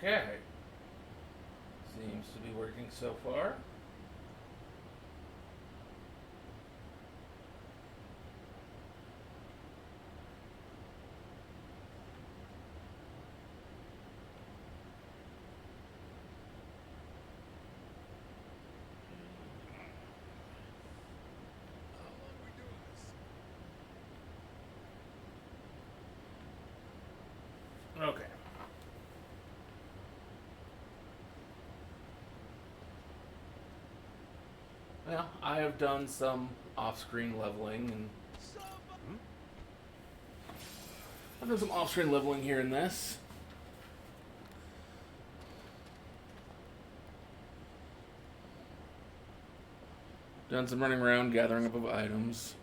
Okay. Seems to be working so far. Okay. Well, I have done some off-screen leveling, and I've done some off-screen leveling here in this. Done some running around, gathering up of items.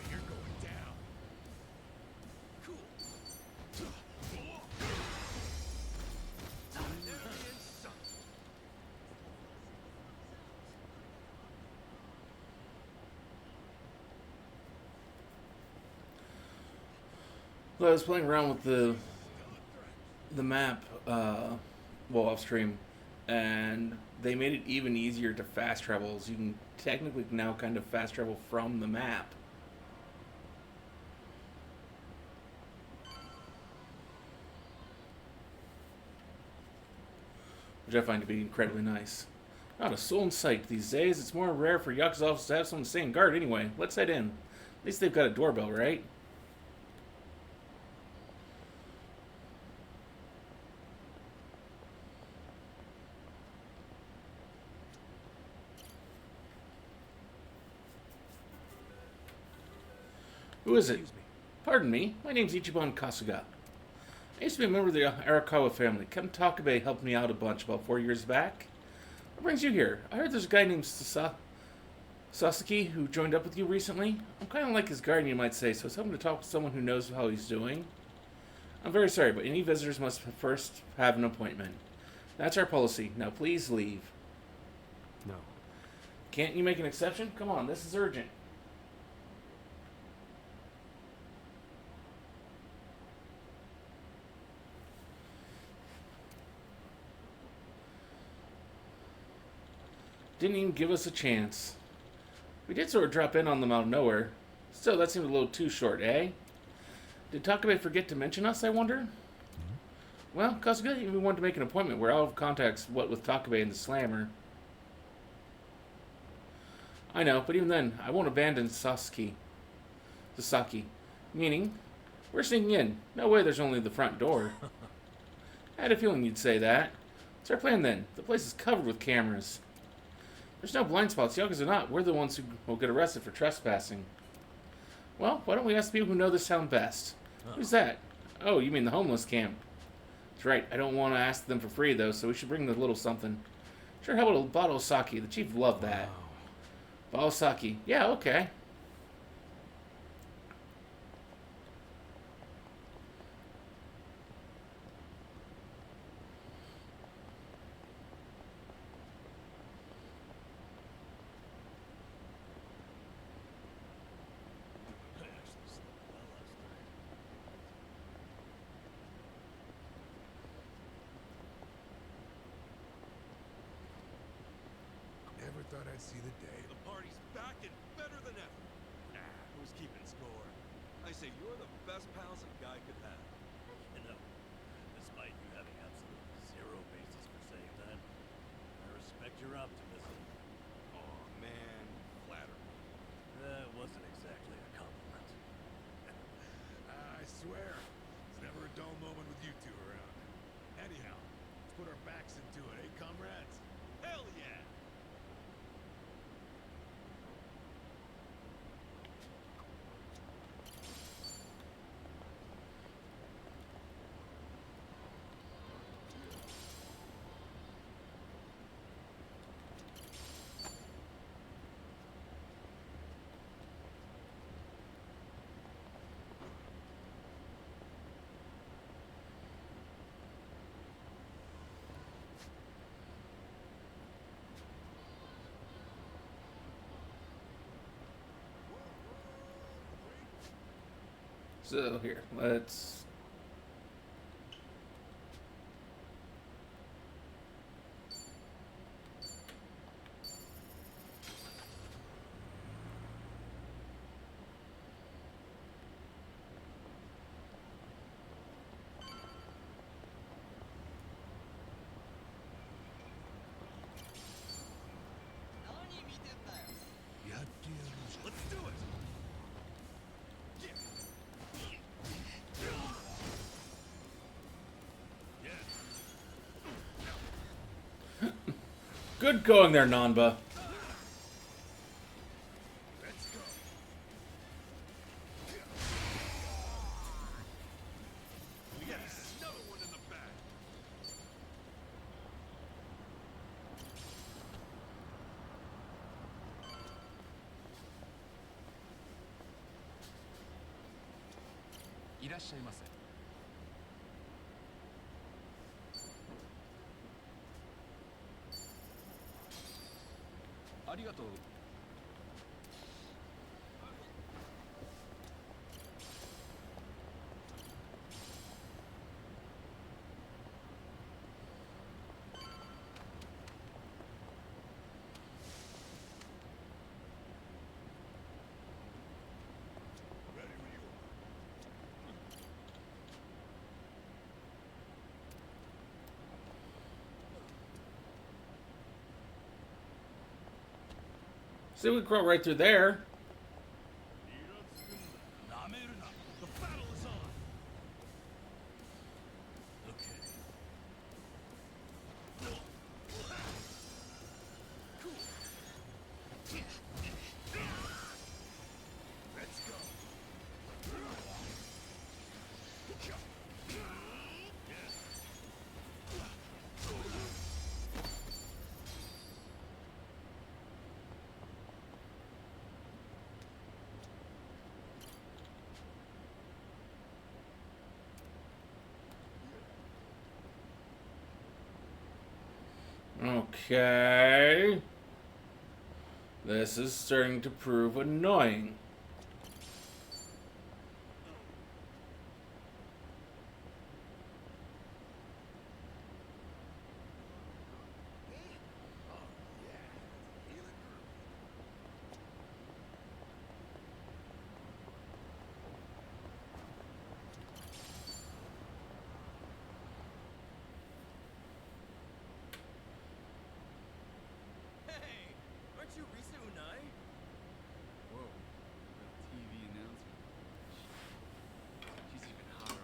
You're going down. Cool. So I was playing around with the map, well, off stream, and they made it even easier to fast travel. So you can technically now kind of fast travel from the map, which I find to be incredibly nice. Not a soul in sight these days. It's more rare for yakuza officers to have someone staying guard anyway. Let's head in. At least they've got a doorbell, right? Who is it? Excuse me. Pardon me. My name's Ichiban Kasuga. I used to be a member of the Arakawa family. Captain Takabe helped me out a bunch about 4 years back. What brings you here? I heard there's a guy named Sasaki who joined up with you recently. I'm kind of like his guardian, you might say, so I was hoping to talk to someone who knows how he's doing. I'm very sorry, but any visitors must first have an appointment. That's our policy. Now please leave. No. Can't you make an exception? Come on, this is urgent. Didn't even give us a chance. We did sort of drop in on them out of nowhere. Still, that seemed a little too short, eh? Did Takabe forget to mention us, I wonder? Well, Kasuga even wanted to make an appointment. We're out of contacts, what with Takabe and the Slammer. I know, but even then, I won't abandon Sasaki. Meaning, we're sneaking in. No way there's only the front door. I had a feeling you'd say that. What's our plan then? The place is covered with cameras. There's no blind spots, Yakuza or not. We're the ones who will get arrested for trespassing. Well, why don't we ask the people who know this town best? Who's that? Oh, you mean the homeless camp. That's right. I don't want to ask them for free, though, so we should bring them a little something. Sure, how about a bottle of sake? The chief loved that. Bottle of sake. Yeah, okay. Never thought I'd see the day. The party's back and better than ever. Nah, who's keeping score? I say you're the best pals a guy could have. You know, despite you having absolutely zero basis for saying that, I respect your optimism. Oh man, flatter. That wasn't exactly a compliment. I swear, it's never a dull moment with you two around. Anyhow, let's put our backs into it, eh, comrades? Hell yeah! So here, let's. Let's do it. Good going there, Nanba. Let's go. Yes, another one in the back. Ready when you are. See, we crawl right through there. The battle is on. Okay. Let's go. Okay. This is starting to prove annoying. Hey, aren't you Risa Unai? Whoa, a TV announcer. She's even higher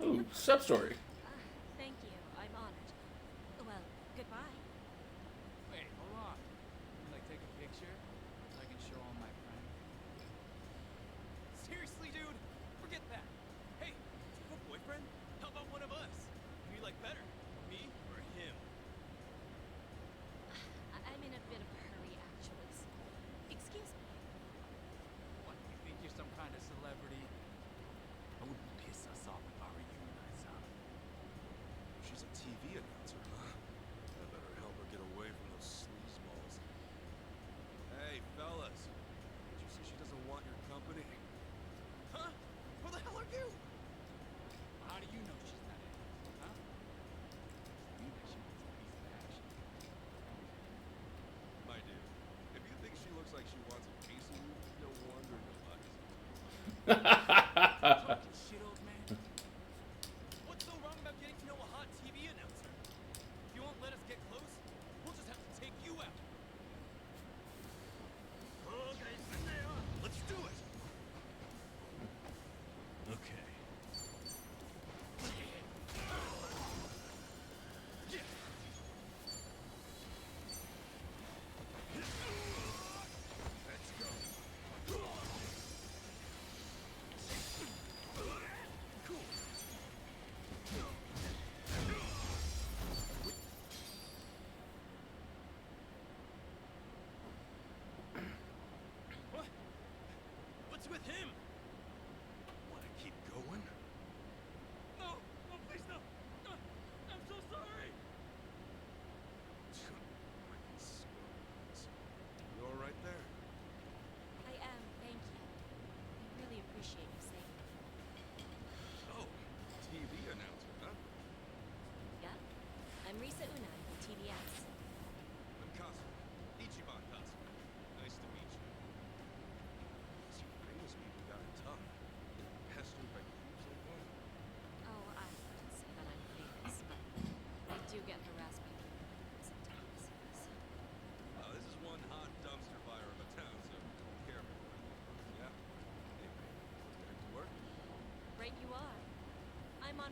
up. Ooh, sub-story. Thank you. I'm honored. Well, goodbye. Wait, hold on. Can I take a picture so I can show all my friends? Seriously, dude? Forget that. Hey, do you have a boyfriend? How about one of us? Who you like better, me or him? I'm in a bit of a hurry, actually. So excuse me. What, you think you're some kind of celebrity? I wouldn't piss us off if I were you, Niza. She's a TV announcer, huh? I better help her get away from those sleazeballs. Hey, fellas. Did you say she doesn't want your company? Huh? Who the hell are you? How do you know she's not in it, huh? You that she wants a piece of action. My dude, if you think she looks like she wants a piece of you, no wonder nobody's Talking shit, old man. What's so wrong about getting to know a hot TV announcer? If you won't let us get close, we'll just have to take you out. Let's do it. Okay. Let's go.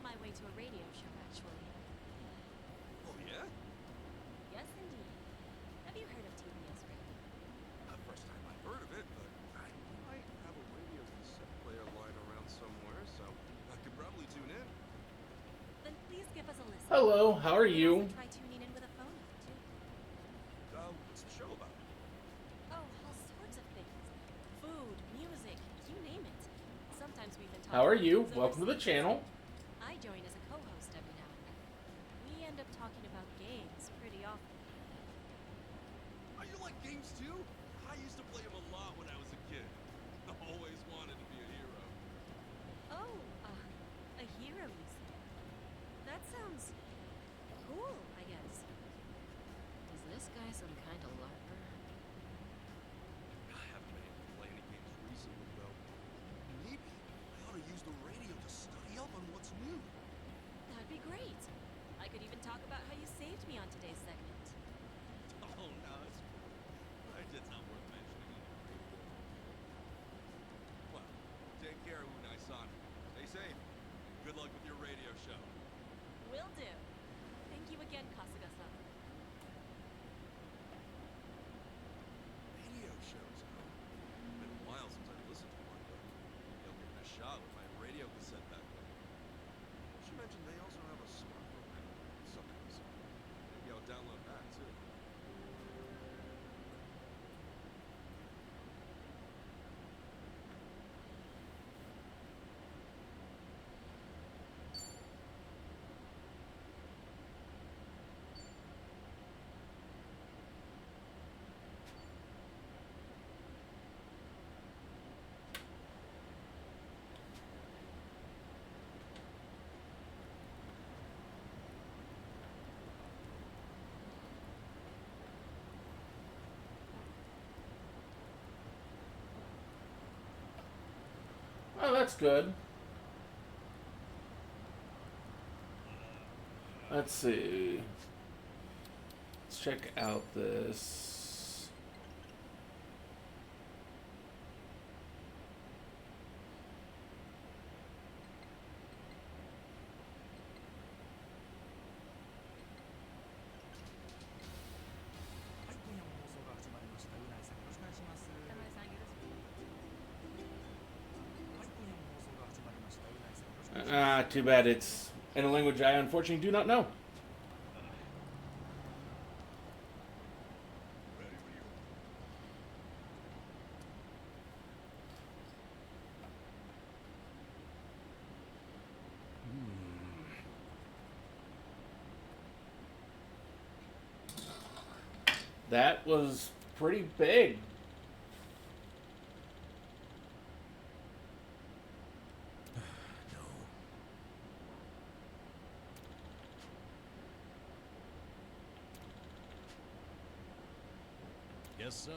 my way to a radio show, actually. Oh, yeah? Yes, indeed. Have you heard of TBS Radio? First time I've heard of it, but I might have a radio cassette player lying around somewhere, so I could probably tune in. Then please give us a listen. Hello, how are You you? can also try tuning in with a phone app, too. What's the show about? Oh, all sorts of things. Food, music, you name it. Sometimes we even talk How are about you? things Welcome to the overseas. channel. I join as a co-host every now and then. We end up talking about games pretty often. Are you like games too? I used to play them a lot when I was a kid. I always wanted to be a hero. Oh, a hero, you say? That sounds cool, I guess. Is this guy some kind of larper? I haven't been able to play any games recently, though. Maybe I ought to use the radio to study up on what's new. That'd be great. I could even talk about how you saved me on today's segment. Oh, no, it's cool. It's not worth mentioning on the radio. Well, take care, Unai-san. Stay safe. Good luck with your radio show. Will do. Thank you again, Kasuga-san. Radio shows, huh? Been a while since I've listened to one, but maybe I'll give it a shot with my radio cassette back then. She mentioned they also have a smartphone app or something, so maybe I'll download that too. Oh, that's good. Let's see. Let's check out this. Too bad it's in a language I unfortunately do not know. That was pretty big. Guess so.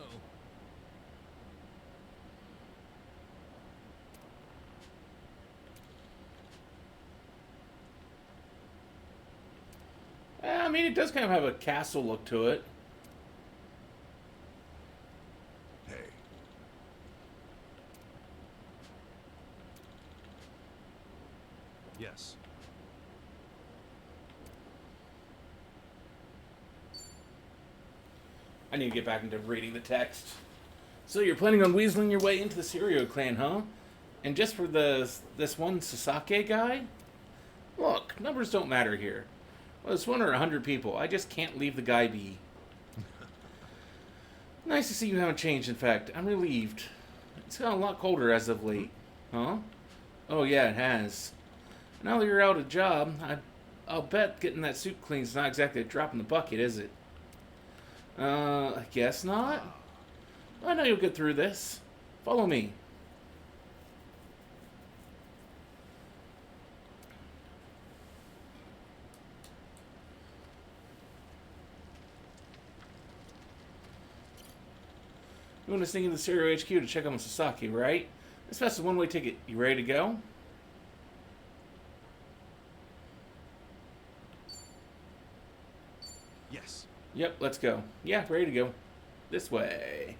I mean, it does kind of have a castle look to it. Hey. Yes. I need to get back into reading the text. So you're planning on weaseling your way into the Serio clan, huh? And just for this one Sasaki guy? Look, numbers don't matter here. Well, it's 1 or 100 people. I just can't leave the guy be. Nice to see you haven't changed, in fact. I'm relieved. It's gotten a lot colder as of late. Huh? Oh yeah, it has. Now that you're out of job, I'll bet getting that suit clean is not exactly a drop in the bucket, is it? I guess not. I know you'll get through this. Follow me. You want to sneak into the Serio HQ to check on Sasaki, right? This fest is a one-way ticket. You ready to go? Yes. Yep, let's go. Yeah, ready to go. This way.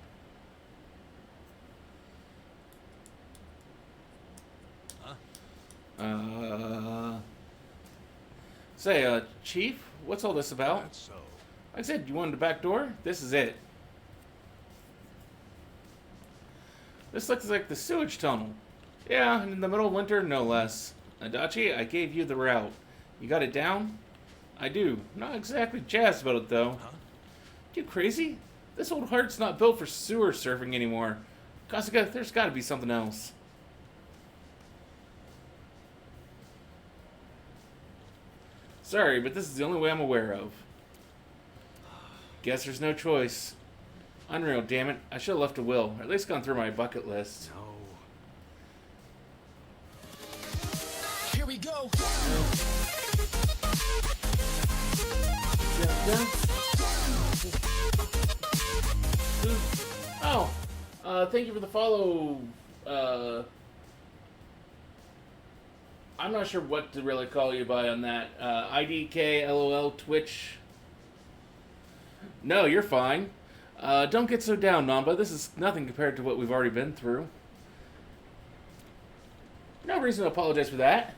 Huh? Say, Chief, what's all this about? That's so. Like I said, you wanted the back door? This is it. This looks like the sewage tunnel. Yeah, and in the middle of winter, no less. Adachi, I gave you the route. You got it down? I do. Not exactly jazzed about it, though. Huh? You crazy? This old heart's not built for sewer surfing anymore. Kasuga, there's gotta be something else. Sorry, but this is the only way I'm aware of. Guess there's no choice. Unreal, damn it. I should have left a will, or at least gone through my bucket list. No. Here we go. Oh, thank you for the follow. I'm not sure what to really call you by on that. IDK, LOL, Twitch. No, you're fine. Don't get so down, Namba. This is nothing compared to what we've already been through. No reason to apologize for that.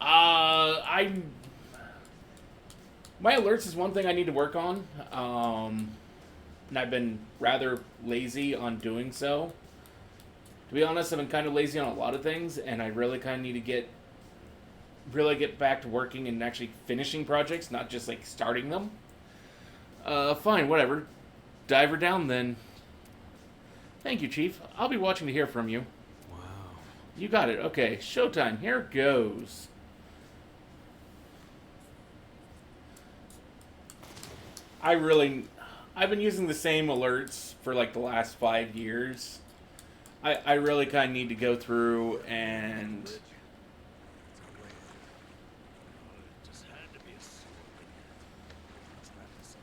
My alerts is one thing I need to work on. And I've been rather lazy on doing so. To be honest, I've been kind of lazy on a lot of things, and I really kind of need to get back to working and actually finishing projects, not just like starting them. Fine, whatever. Dive her down then. Thank you, Chief. I'll be watching to hear from you. Wow. You got it. Okay, showtime. Here it goes. I've been using the same alerts for like the last 5 years. I really kind of need to go through and... It just had to be a sewer. Let's wrap this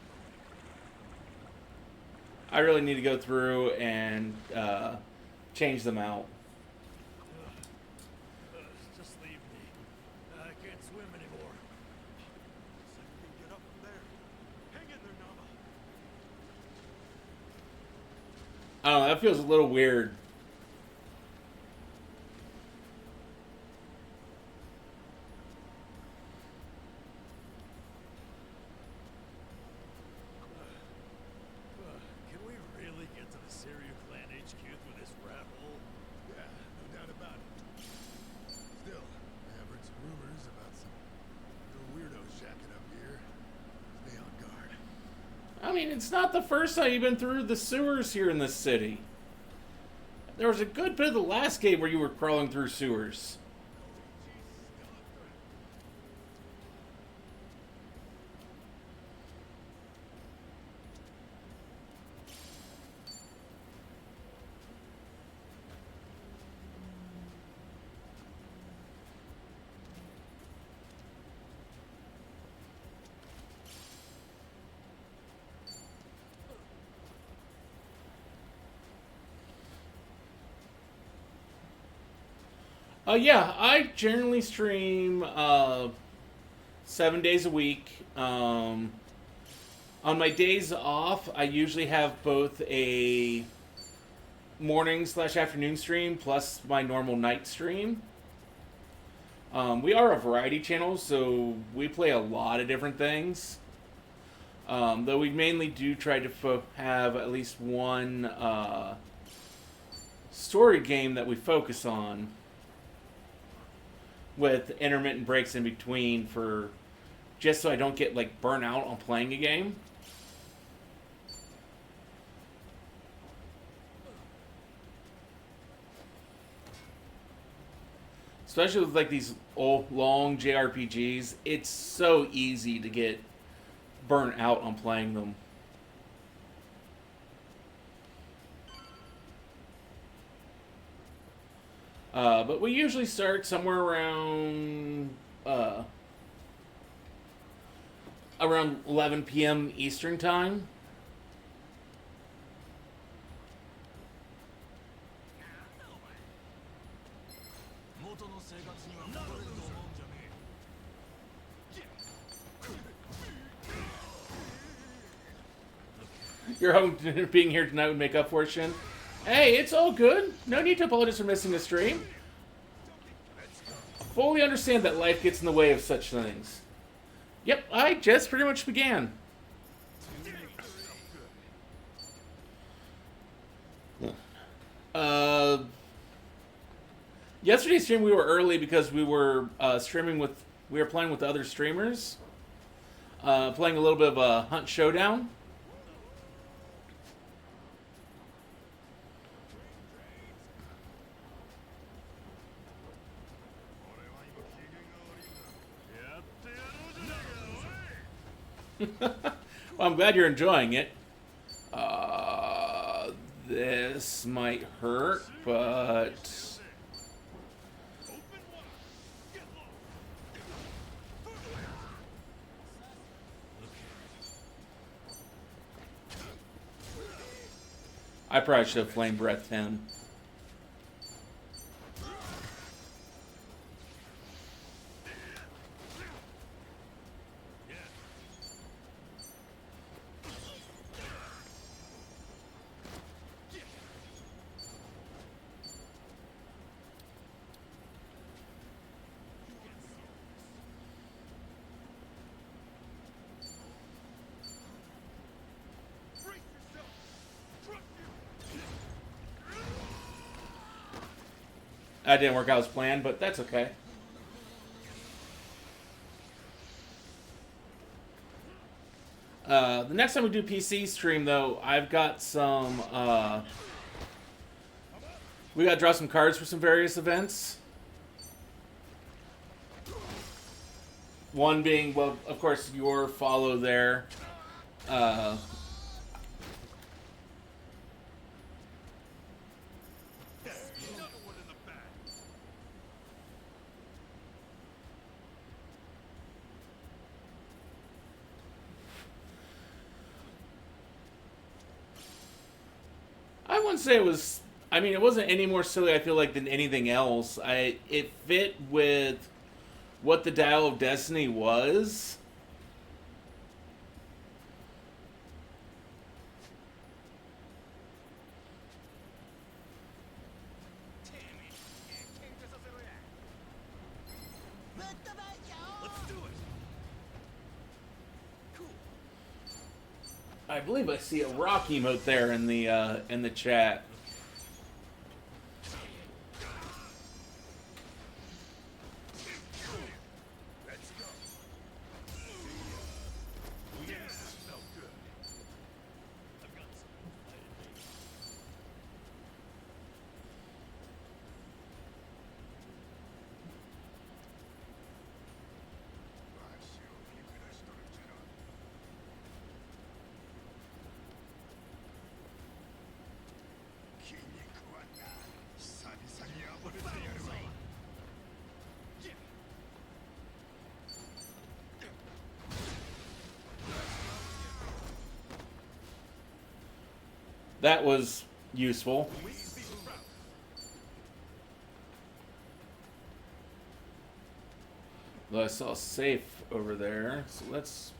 up. I really need to go through and change them out. Just leave me. I can't swim anymore. So you can get up from there. Hang in there, Nava. I don't know, that feels a little weird. Can we really get to the Syria Clan HQ through this rat hole? Yeah, no doubt about it. Still, I have heard some rumors about some real weirdos jacking up here. Stay on guard. I mean, it's not the first time you've been through the sewers here in this city. There was a good bit of the last game where you were crawling through sewers. Yeah, I generally stream 7 days a week. On my days off, I usually have both a morning/afternoon stream plus my normal night stream. We are a variety channel, so we play a lot of different things. Though we mainly do try to have at least one story game that we focus on, with intermittent breaks in between, for just so I don't get like burnt out on playing a game. Especially with like these old long JRPGs, it's so easy to get burnt out on playing them. But we usually start somewhere around 11 p.m. Eastern time. Your home being here tonight would make up for it, Shin. Hey, it's all good. No need to apologize for missing the stream. fully understand that life gets in the way of such things. Yep, I just pretty much began. Uh, Yesterday's stream we were early because we were we were playing with other streamers, playing a little bit of a Hunt Showdown. Well, I'm glad you're enjoying it. This might hurt, but I probably should have flame breathed him. That didn't work out as planned, but that's okay. The next time we do PC stream, though, I've got some. We got to draw some cards for some various events. One being, well, of course, your follow there. I wouldn't say it was. I mean, it wasn't any more silly, I feel like, than anything else. It fit with what the Dial of Destiny was. Let's do it. Cool. I believe I see a rock emote there in the chat. Let's go. Yes, felt good. I've got some fighting me.足を見下しとるんじゃろ。筋肉はな、久々に暴れてやるわ。That was useful. Though I saw a safe over there, so let's.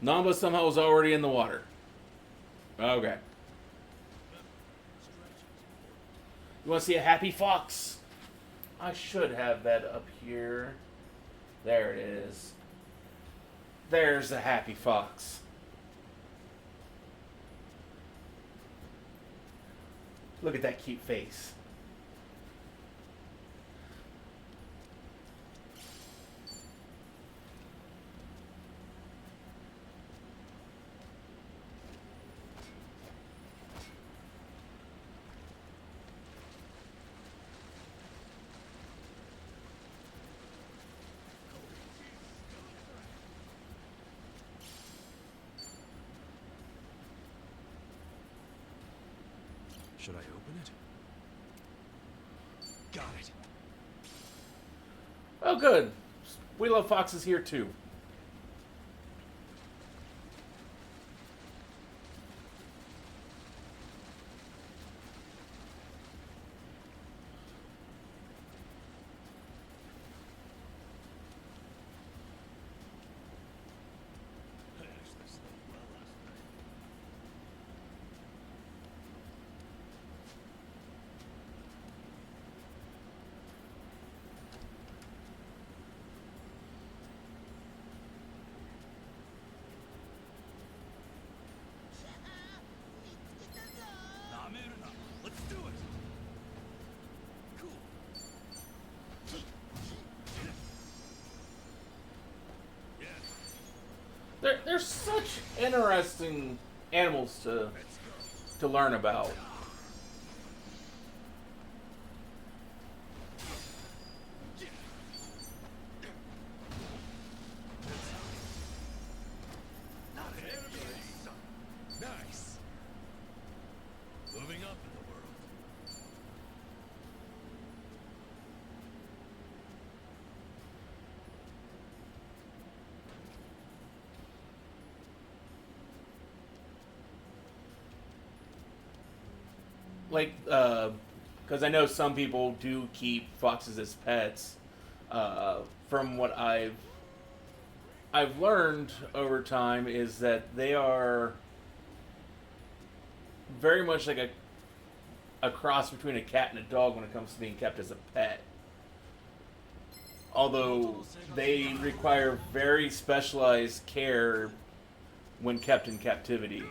Namba somehow was already in the water. Okay. You want to see a happy fox? I should have that up here. There it is. There's the happy fox. Look at that cute face. Should I open it? Got it. Oh, good. We love foxes here, too. I actually slept well last night. They're such interesting animals to learn about. Nice. Moving up in the world. Like, because I know some people do keep foxes as pets. From what I've learned over time is that they are very much like a cross between a cat and a dog when it comes to being kept as a pet. Although they require very specialized care when kept in captivity.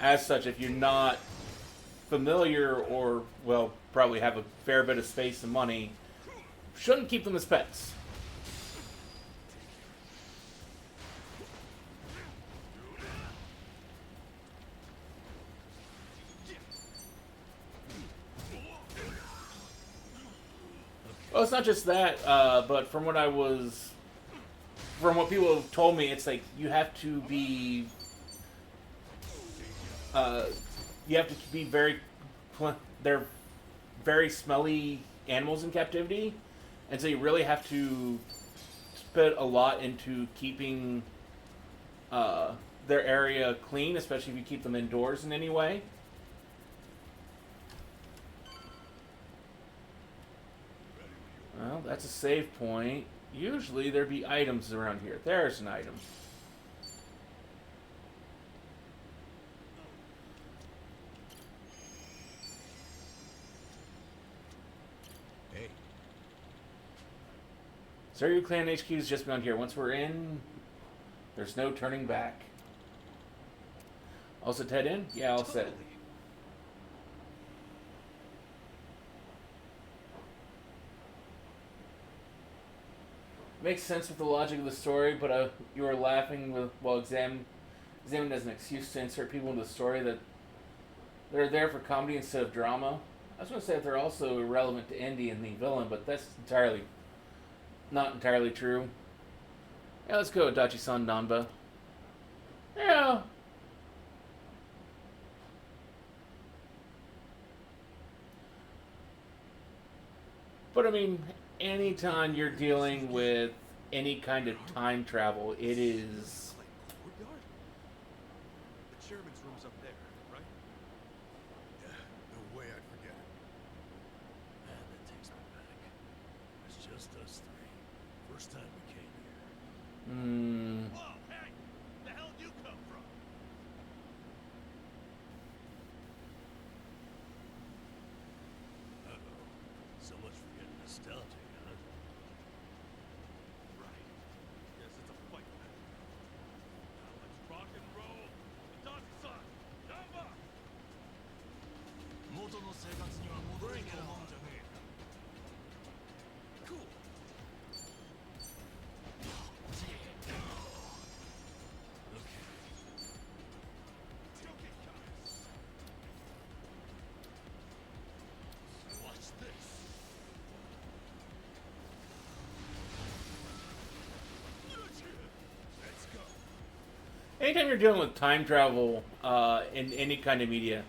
As such, if you're not familiar or, well, probably have a fair bit of space and money, shouldn't keep them as pets. Well, it's not just that, but from what people have told me, it's like you have to be very, they're very smelly animals in captivity, and so you really have to put a lot into keeping their area clean, especially if you keep them indoors in any way. Well, that's a save point. Usually there'd be items around here. There's an item. Hey. Zeryu Clan HQ is just beyond here. Once we're in, there's no turning back. All set to head in? Yeah, all set. Makes sense with the logic of the story, but you were laughing while examining as an excuse to insert people into the story that they're there for comedy instead of drama. I was going to say that they're also irrelevant to Indy and the villain, but that's not entirely true. Yeah, let's go, Dachi-san Nanba. Yeah. But I mean, anytime you're dealing with any kind of time travel, it is... Courtyard? The chairman's room's up there, right? Yeah, no way I'd forget it. Man, that takes me back. It's just us three. First time we came here. Whoa, hey! The hell did you come from? Uh-oh. So much for getting nostalgic, huh? Right. Yes, it's a fight back. Now let's rock and roll. Dachi-san, Namba! Bring it on. Cool. Okay, guys. Watch this. Let's go. Anytime you're dealing with time travel in any kind of media,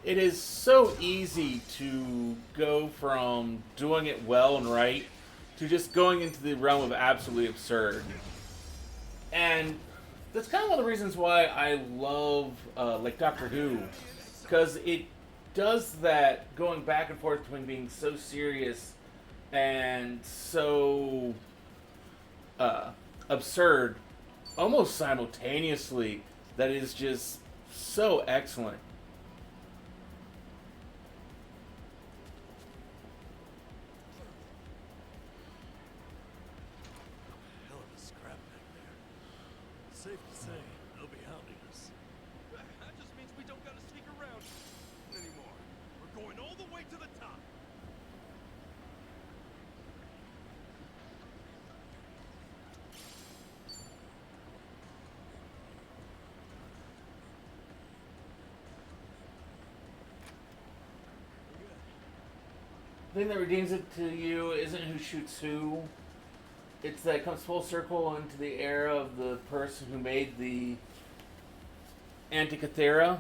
it is so easy to go from doing it well and right to just going into the realm of absolutely absurd. And that's kind of one of the reasons why I love like Doctor Who, because it does that going back and forth between being so serious and so absurd almost simultaneously, that is just so excellent. Hell of a scrap back there. Safe to say, they'll be hounding us. That just means we don't gotta sneak around. The thing that redeems it to you isn't who shoots who. It's that it comes full circle into the era of the person who made the Antikythera.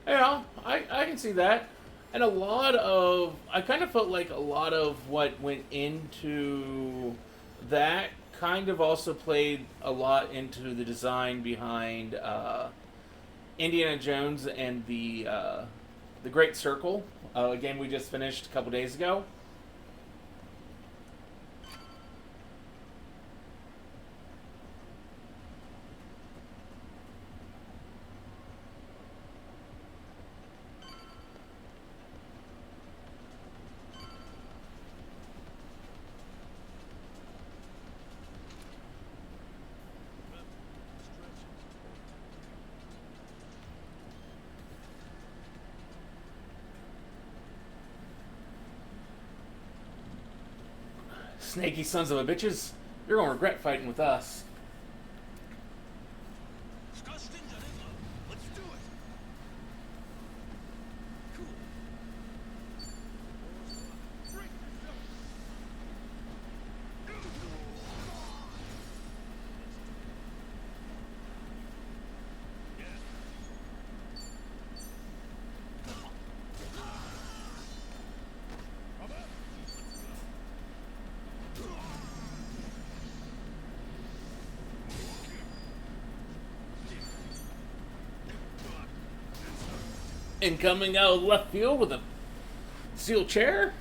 Yeah, I can see that. And I kind of felt like a lot of what went into that kind of also played a lot into the design behind Indiana Jones and the Great Circle, a game we just finished a couple days ago. Snaky sons of a bitches, you're gonna regret fighting with us. Let's do it. Cool. Break yourself. And coming out of left field with a steel chair?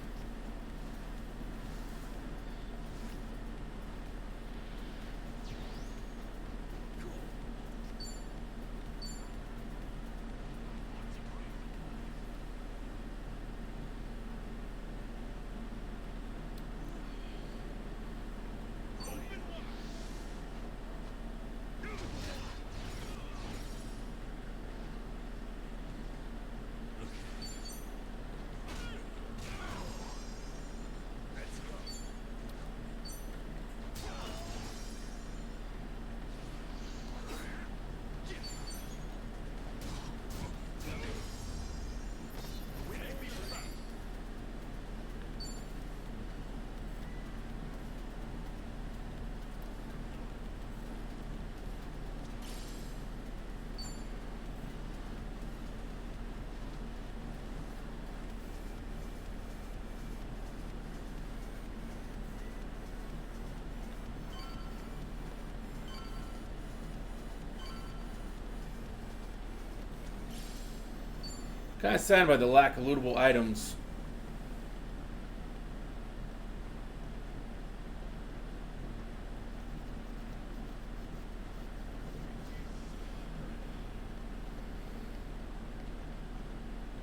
Kind of sad by the lack of lootable items.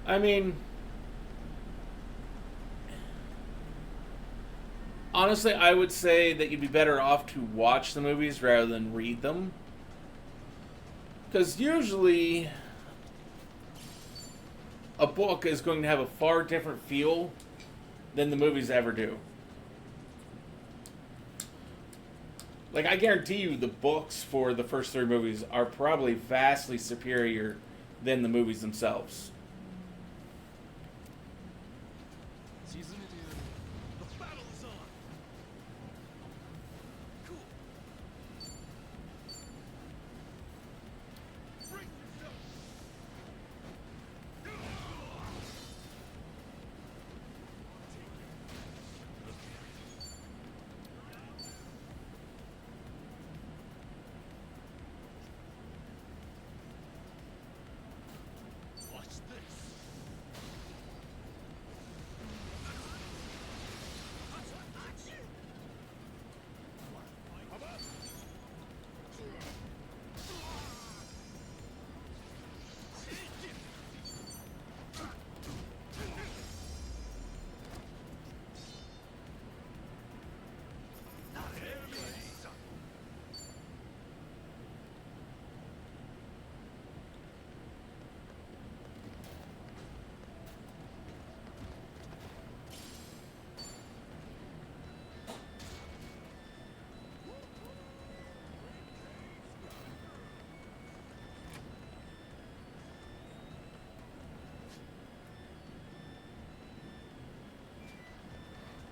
I mean, honestly, I would say that you'd be better off to watch the movies rather than read them. Because usually, a book is going to have a far different feel than the movies ever do. Like, I guarantee you the books for the first three movies are probably vastly superior than the movies themselves. Season it in. The battle is on. Cool. Break yourself. Watch this.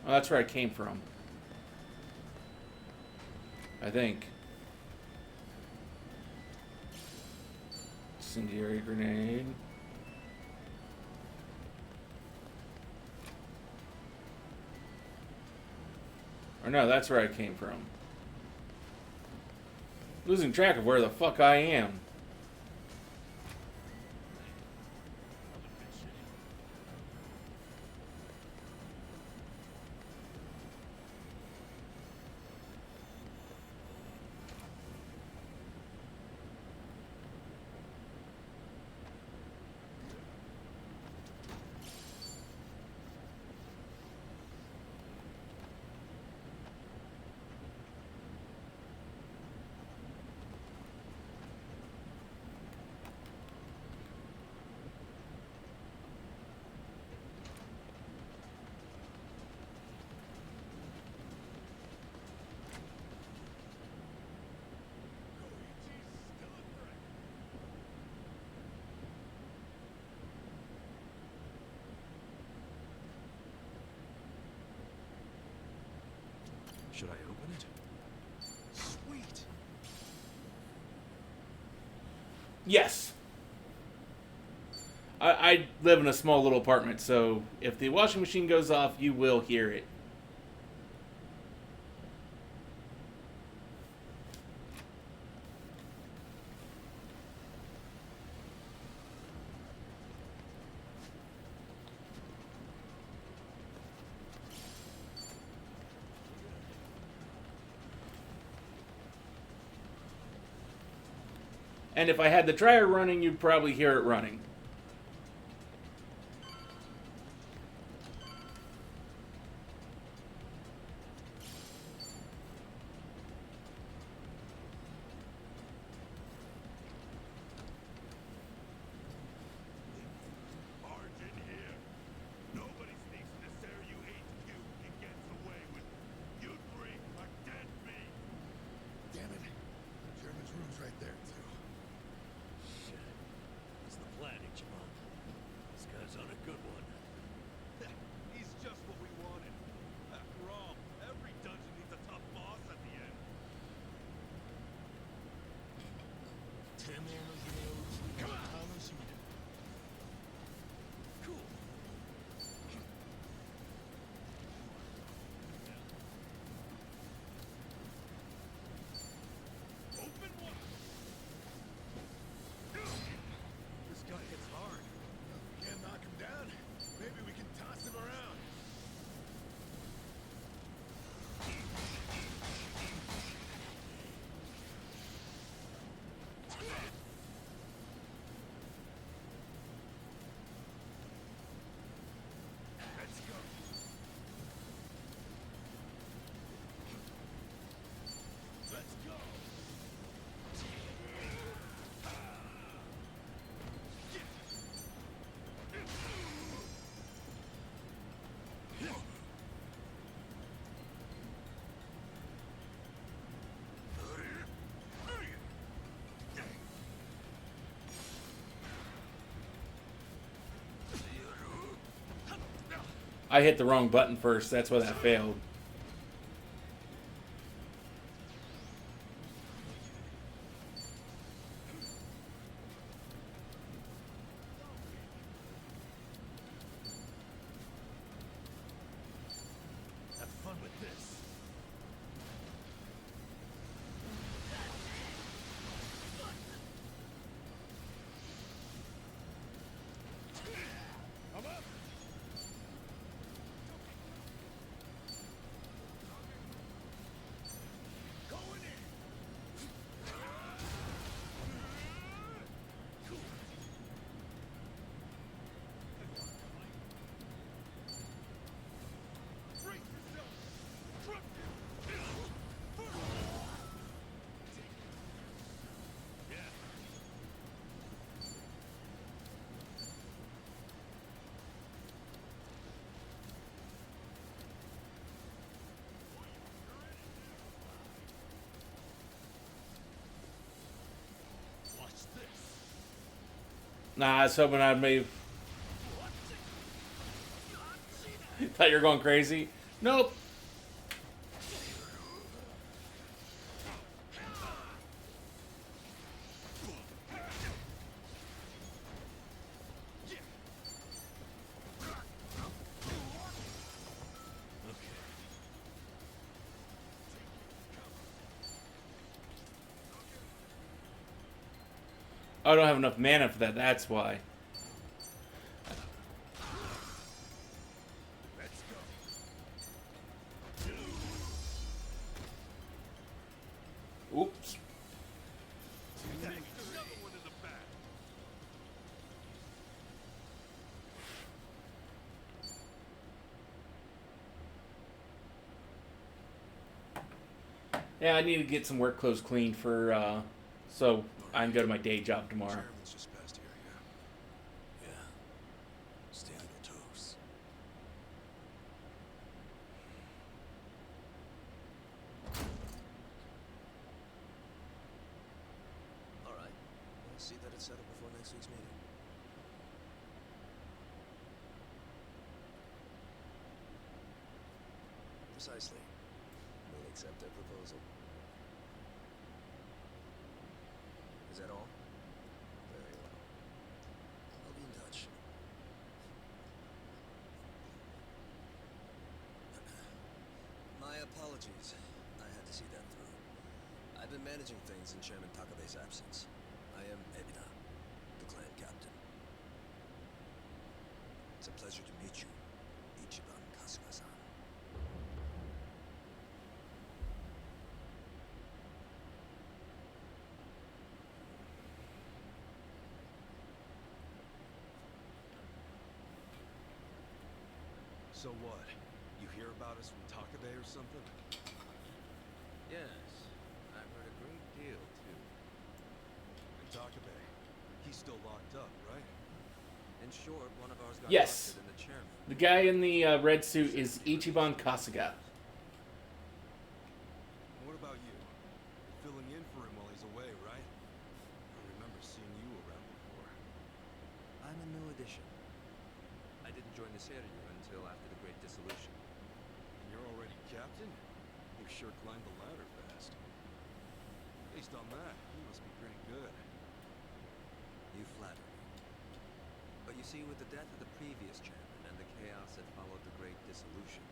Oh, that's where I came from. I think. Incendiary grenade. Or no, that's where I came from. Losing track of where the fuck I am. Should I open it? Sweet. Yes. I live in a small little apartment, so if the washing machine goes off, you will hear it. And if I had the dryer running, you'd probably hear it running. Margin here. Nobody sneaks into Seru HQ and gets away with it. You three are dead meat. Damn it. Sherman's room's right there, too. Shit. What's the plan, Ichiban? This guy's on a good one. He's just what we wanted. After all, every dungeon needs a tough boss at the end. Come on. Cool. Open one. This guy hits hard. Can't knock him down. Maybe we can toss him around. Let's go. Let's go. I hit the wrong button first, that's why that failed. Have fun with this. I'm up. Going in. Brace yourself. Trust Yeah. Watch this. Nah, I was hoping I'd maybe... Thought you were going crazy? Nope. I don't have enough mana for that, that's why. Let's go. Oops. Another one in the back. Yeah, I need to get some work clothes cleaned for, so I can go to my day job tomorrow. Chairman's just past here, yeah. Yeah. Stay on your toes. All right. We'll see that it's settled before next week's meeting. Precisely. We'll accept their proposal. Is that all? Very well. I'll be in touch. My apologies. I had to see that through. I've been managing things in Chairman Takabe's absence. I am Ebina, the clan captain. It's a pleasure to meet you, Ichiban Kasuga-san. So what? You hear about us from Takabe or something? Yes, I've heard a great deal, too. And Takabe, he's still locked up, right? In short, one of ours got Yes. busted in the chairman. The guy in the red suit is Ichiban Kasuga. And what about you? You're filling in for him while he's away, right? I remember seeing you around before. I'm a new addition. I didn't join the Seiryu until after the Great Dissolution. And you're already captain? You sure climbed the ladder fast. Based on that, you must be pretty good. You flatter me. But you see, with the death of the previous chairman and the chaos that followed the Great Dissolution,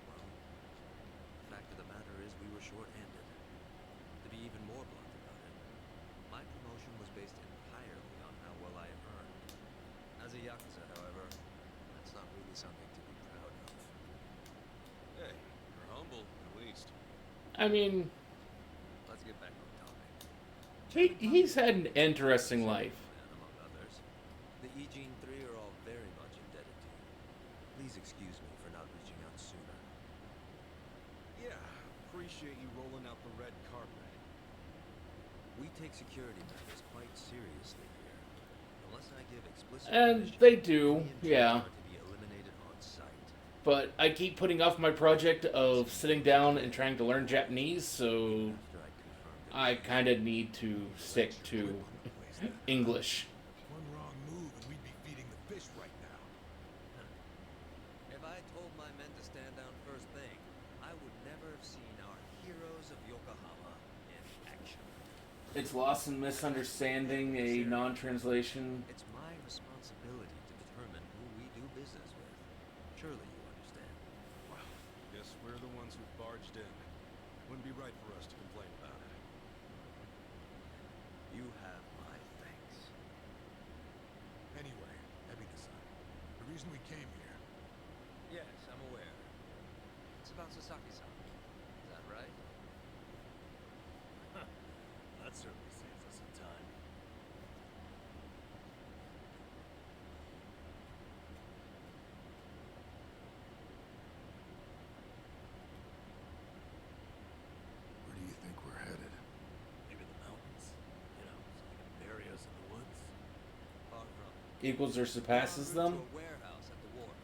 well, the fact of the matter is we were short-handed. To be even more blunt about it, my promotion was based entirely on how well I earned. As a yakuza, however, that's not really something to be proud of. Hey, you're humble, at least. I mean, Let's get back on topic. he's had an interesting life. And among others, the Eugene Three are all very much indebted to you. Please excuse me for not reaching out sooner. Yeah, appreciate you rolling out the red carpet. We take security matters quite seriously here. Unless I give explicit And permission, they do, any intruders yeah. are to be eliminated on sight. But I keep putting off my project of sitting down and trying to learn Japanese, so After I confirm that I kind of need to stick to English. One wrong move and we'd be feeding the fish right now. if I told my men to stand down first thing, I would never have seen our heroes of Yokohama in action. It's Lost in Misunderstanding, a non-translation. It's my responsibility to determine who we do business with. Surely you understand. Well, guess we're the ones who barged in. Wouldn't be right for us to complain about it. You have my thanks. Anyway, Ebina-san, the reason we came here, Yes, I'm aware. It's about Sasaki-san. Is that right? That certainly saves us some time. where do you think we're headed? Maybe the mountains? You know, so they can bury us in the woods? Far from it. Equals or surpasses En route them. to a warehouse at the wharf.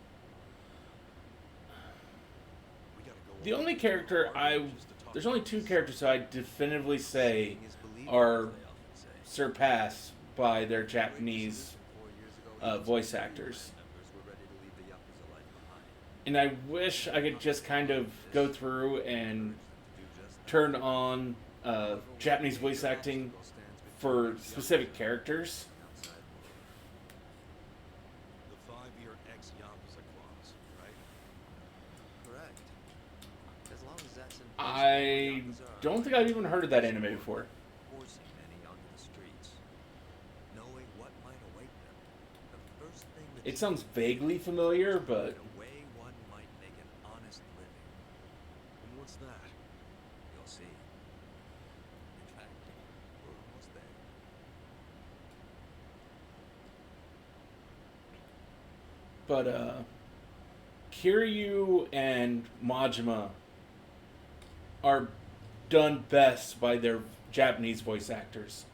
We gotta go The all only the way character to I... Harvard just to talk There's only about two this. characters I definitively say Seeing is believing, are as they often say. surpassed by their Great Japanese Dissolution 4 years ago, voice even some actors. members were ready to leave the Yakuza life behind. And I wish I could just kind of go through and turn on Japanese voice acting for specific characters. Outside world. The 5-year ex-Yakuza clause, right? Correct. As long as that's in place, I don't think I've even heard of that anime before. forcing many onto the streets, knowing what might await them. The first thing that It sounds vaguely familiar, but a way one might make an honest living. And what's that? You'll see. In fact, we're almost there. Kiryu and Majima are done best by their Japanese voice actors.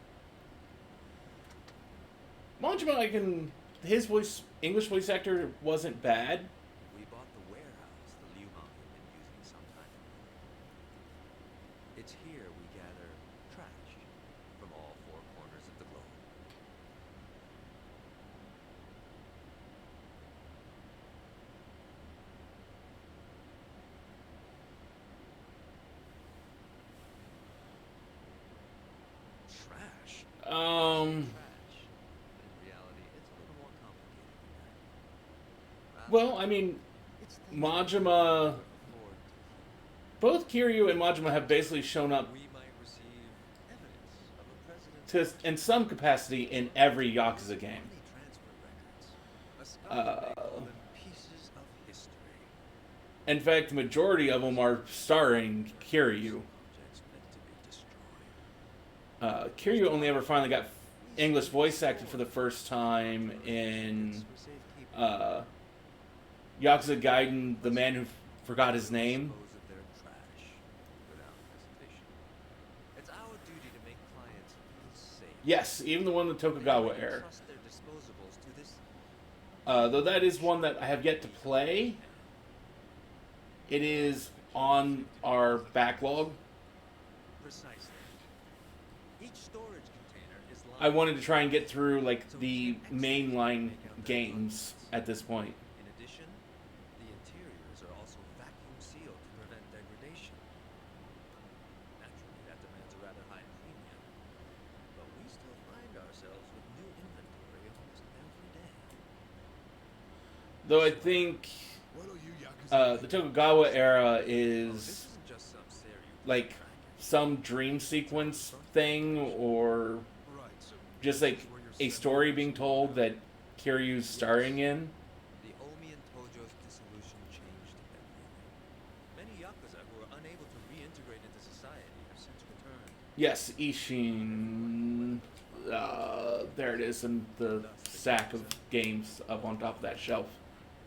Majima, his English voice actor wasn't bad. We bought the warehouse the Liu Mom had been using some time ago. It's here we gather trash from all 4 corners of the globe. Trash? Trash. But in reality, it's a little more complicated than that. Well, I mean, It's things Majima, afford both Kiryu and Majima have basically shown up we might receive evidence of a president's in some capacity in every Yakuza game. money transfer records. A scholar may call them pieces of history. In fact, the majority of them are starring Kiryu. Objects meant to be destroyed. Kiryu only ever finally got English voice acted for the first time in For safekeeping. Yakuza Gaiden, The Man Who Forgot His Name. Dispose of their trash without hesitation. It's our duty to make clients feel safe. Yes, even the one in the Tokugawa era. Trust their disposables to this Though that is one that I have yet to play. It is on our backlog. precisely. Each storage container is lined I wanted to try and get through like the mainline games at this point. In addition, the interiors are also vacuum sealed to prevent degradation. Naturally, that demands a rather high premium, but we still find ourselves with new inventory almost every day. Though I think What'll you Yakuza the Tokugawa era This is isn't just some Seiryu like track. some dream sequence thing, or Right, so just like a story being told that Kiryu's starring in. The Omi and Tojo's dissolution changed everything. Many Yakuza who were unable to reintegrate into society have since returned. Yes, Ishin. There it is in the stack of games up on top of that shelf.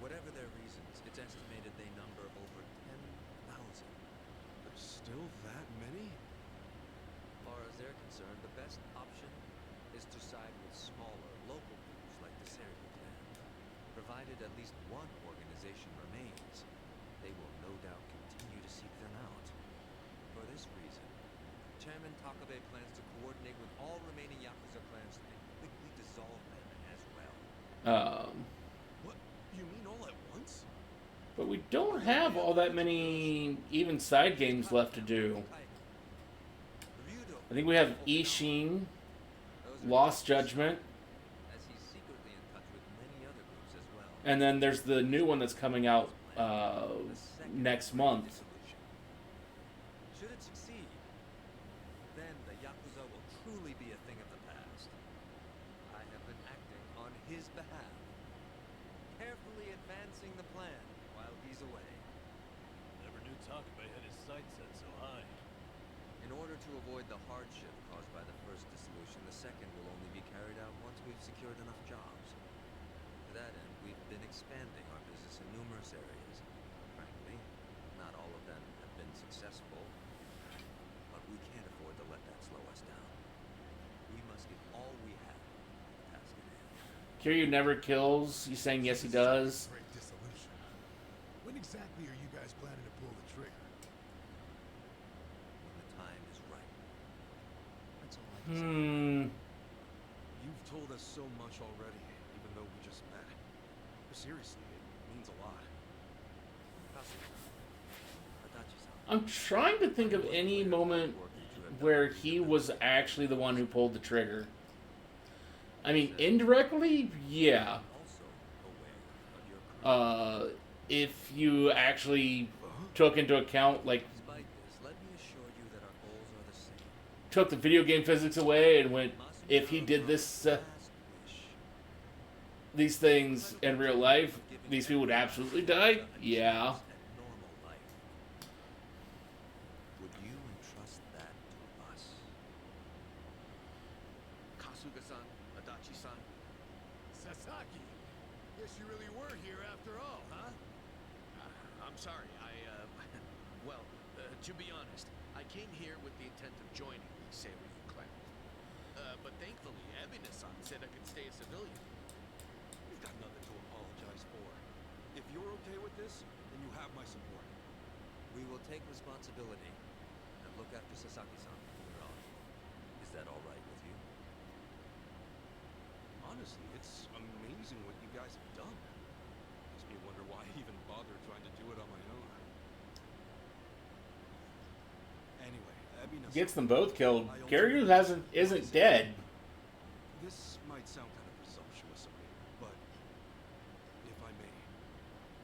Whatever their reasons, it's estimated they number over 10,000. there's still that many? As far as they're concerned, the best option is to side with smaller, local groups like the Seiryu clan. Provided at least one organization remains, they will no doubt continue to seek them out. For this reason, Chairman Takabe plans to coordinate with all remaining Yakuza clans and quickly dissolve them as well. What? You mean all at once? But we don't have all that many even side games left to do. I think we have Ishin, Lost Judgment, As he's secretly in touch with many other groups as well. and then there's the new one that's coming out next month. Dissolution. Should it succeed, then the Yakuza will truly be a thing of the past. I have been acting on his behalf, carefully advancing the plan while he's away. Never knew Takabe had his sights set so high. In order to avoid the hardship caused by the first dissolution, the second will only be carried out once we've secured enough jobs. To that end, we've been expanding our business in numerous areas. Frankly, not all of them have been successful, but we can't afford to let that slow us down. We must give all we have to the task at hand. Kiryu never kills. You saying yes he does? Great dissolution. When exactly are you guys planning to pull the trigger? When the time is right. That's all I can say. You've told us so much already, even though we just met. Seriously, it means a lot. I'm trying to think of any moment where he was actually the one who pulled the trigger. I mean, indirectly, yeah. If you actually took into account, like, Despite this, let me assure you that our goals are the same. took the video game physics away and went, if he did this, Last wish. these things in real life, these people would absolutely die? Yeah. And normal life. Would you entrust that to us? Kasuga-san, Adachi-san. Sasaki, guess you really were here after all, huh? I'm sorry, well, to be honest, I came here with the intent of joining the Seiryu clan. But thankfully, Ebina-san said I could stay a civilian. You've got nothing to apologize for. If you're okay with this, then you have my support. We will take responsibility and look after Sasaki-san from here on. Is that all right with you? Honestly, it's amazing what you guys have done. Makes me wonder why I even bothered trying to do it on my own. Anyway, Ebina-san, Gets them both killed. I Kiryu ultimately isn't dead. This might sound kind of presumptuous of me, but if I may,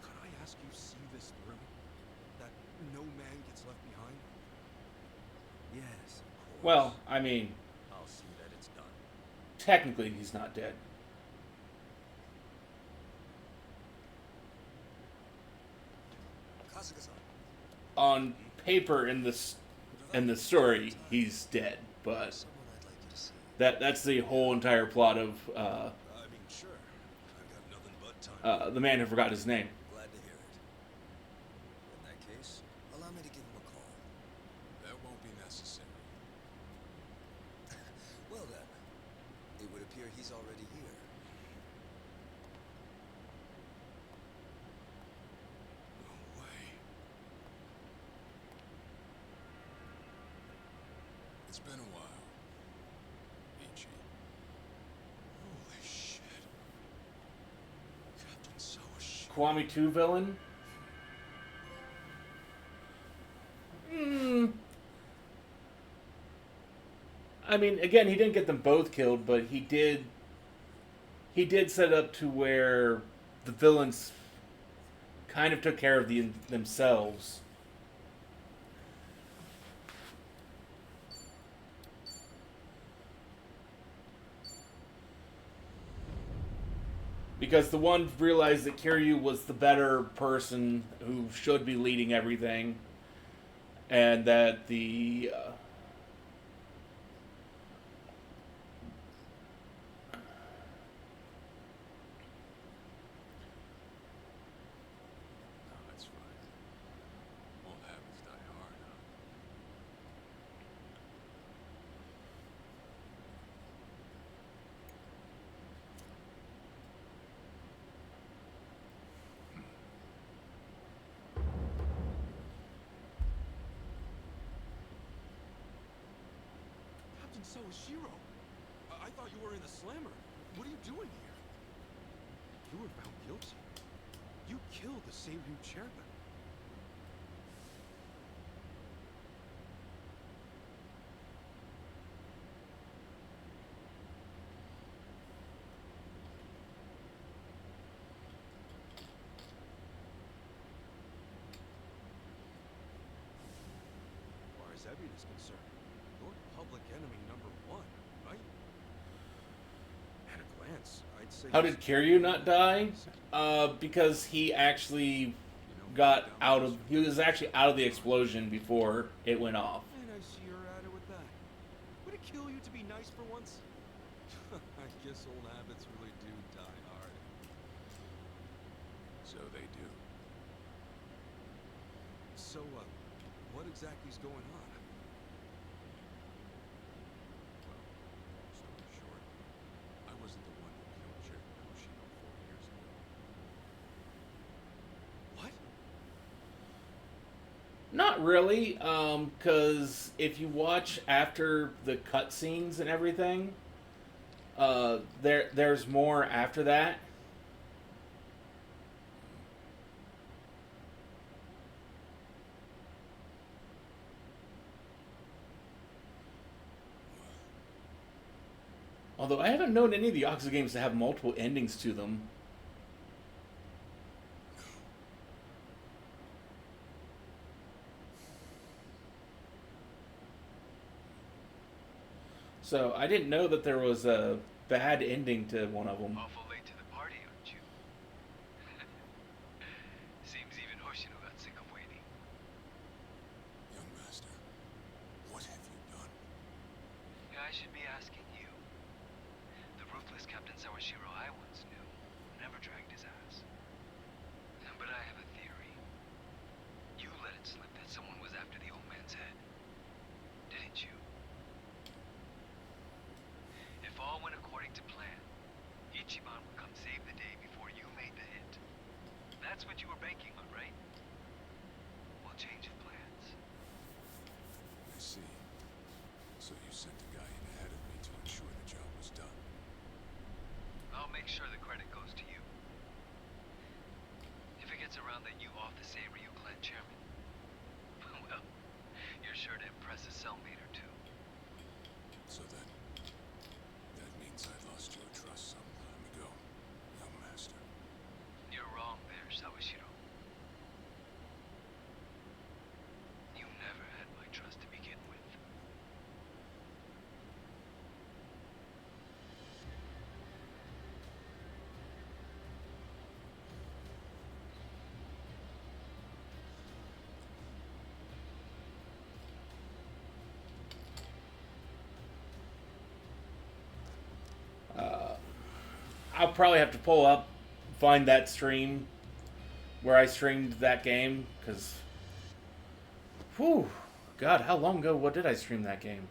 could I ask you see this through? That no man gets left behind? Yes, of course. Well, I mean, I'll see that it's done. technically he's not dead. Kasuga-san. On paper, in the story, he's dead, but Someone I'd like you to see. that's the whole entire plot of I mean, sure. I've got nothing but time. the man who forgot his name. Glad to hear it. In that case, allow me to give him a call. That won't be necessary. Well then, it would appear he's already here. No way. It's been a while. Ichi. Holy shit. Captain Sawashiro. Kwame 2 villain? I mean, again, he didn't get them both killed, but he did set up to where the villains kind of took care of themselves. Because the one realized that Kiryu was the better person who should be leading everything, and that the No, that's fine. Old habits die hard, huh? Captain Sawashiro! I thought you were in the slammer. What are you doing here? You were found guilty. You killed the Seiryu chairman. As far as Evian is concerned, you're public enemy #1, right? At a glance, I'd say. how did Kiryu not die? Because he actually got out of. He was actually out of the explosion before it went off. And I see you're at it with that. Would it kill you to be nice for once? I guess old habits really do die hard. So they do. So, what exactly's going on? Well, long story short, I wasn't the one who killed Chairman Hoshino 4 years ago. What? Not really, because if you watch after the cutscenes and everything, there's more after that. Although I haven't known any of the Yakuza games to have multiple endings to them. So I didn't know that there was a bad ending to one of them. Awful late to the party, aren't you? Seems even Hoshino got sick of waiting. Young master, what have you done? Yeah, I should be asking you. The ruthless Captain Sawashiro I once knew never dragged his ass. But I have a theory. You let it slip that someone was after the old man's head. Didn't you? If all went according to plan, Ichiban would come save the day before you made the hit. That's what you were banking on, right? Well, change of plans. I see. So you sent a guy in ahead of me to ensure the job was done. I'll make sure the credit goes to you. If it gets around that you off the Ryu clan chairman, well, you're sure to impress a cellmate or two. So then, that means I lost your trust some time ago, young master. You're wrong there, Sawashiro. You never had my trust to begin with. I'll probably have to pull up, find that stream where I streamed that game, because, whew, God, how long ago? What did I stream that game?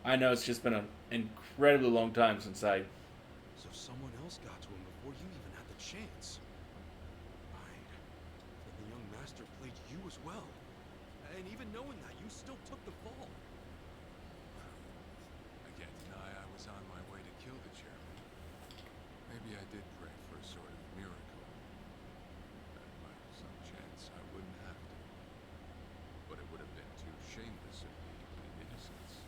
I know it's just been an incredibly long time since I. So someone else got to him before you even had the chance. Right. Then the young master played you as well. And even knowing that, you still took the fall. I can't deny I was on my way to kill the chairman. Maybe I did pray for a sort of miracle. That by some chance I wouldn't have to. But it would have been too shameless of me to plead innocence.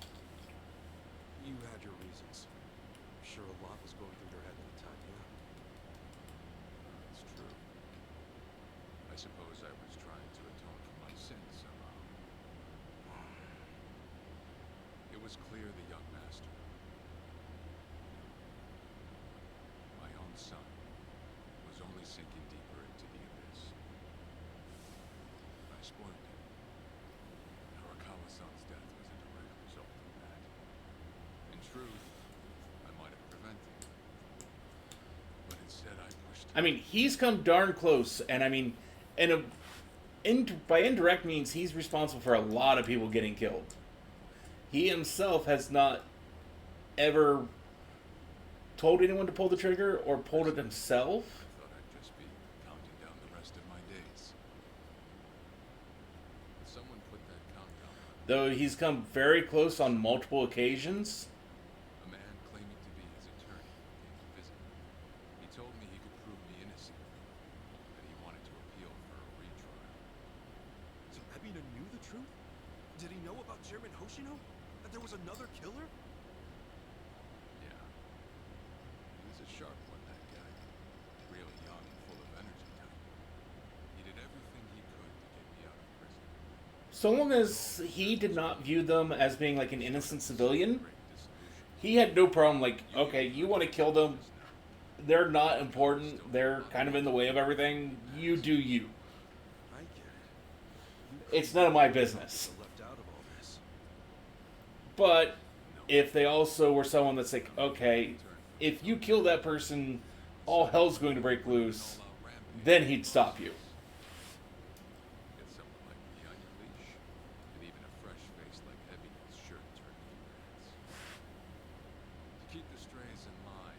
You had your reasons. I'm sure a lot was going through your head at the time, yeah? That's true. I suppose I was trying to atone for my sins somehow. It was clear the young master, my own son, was only sinking deeper into the abyss. I spoiled him. Arakawa-san's death was a direct result of that. In truth, I might have prevented it. But instead I pushed him. I mean, he's come darn close, and I mean, by indirect means, he's responsible for a lot of people getting killed. He himself has not ever told anyone to pull the trigger or pulled it himself. I thought I'd just be counting down the rest of my days. But someone put that countdown on. Though he's come very close on multiple occasions. A man claiming to be his attorney came to visit me. He told me he could prove me innocent, that he wanted to appeal for a retrial. So Ebina knew the truth? Did he know about Chairman Hoshino? That there was another killer? Yeah. He was a sharp one, that guy. Real young and full of energy type. He did everything he could to get me out of prison. So long as he did not view them as being like an innocent civilian, Great disillusion. he had no problem. Like, okay, you want to kill them, they're not important, they're kind of in the way of everything, you do you. I get it. It's none of my business. Left out of all this. But if they also were someone that's like, okay, if you kill that person, all hell's going to break loose, then he'd stop you. Get someone like me on your leash, and even a fresh face like Ebony's sure to turn a few heads. To keep the strays in line,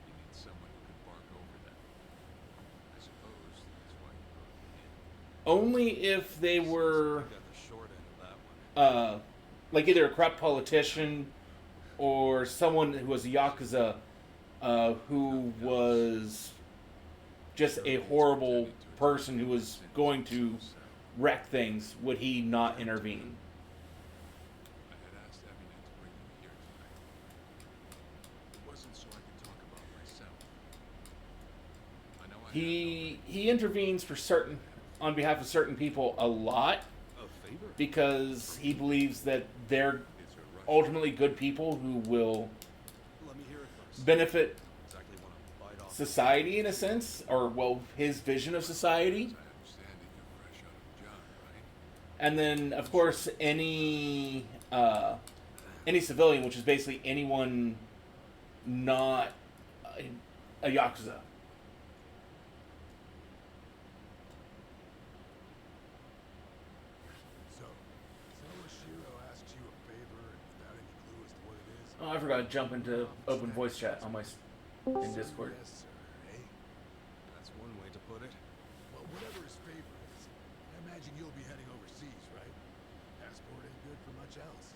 you need someone who can bark over them. I suppose that's why you brought me in. Only if they were You got the short end of that one. like either a corrupt politician or someone who was a yakuza, who was just a horrible person who was going to wreck things, would he not intervene? I had asked Abinant to bring you here tonight. It wasn't so I could talk about myself. I know I have He intervenes for certain on behalf of certain people a lot a favor. because he believes that they're It's a rush. ultimately good people who will Let me hear it first. benefit Exactly want to bite off. society in a sense, or well, his vision of society. I understand that you're fresh out of the job, right? And then, of course, any civilian, which is basically anyone not a yakuza. So, Sawashiro asked you a favor and without any clue as to what it is? Oh, I forgot to jump into open voice chat on my in Discord. Yes, sir, eh? That's one way to put it. Well, whatever his favor is, I imagine you'll be heading overseas, right? Passport ain't good for much else.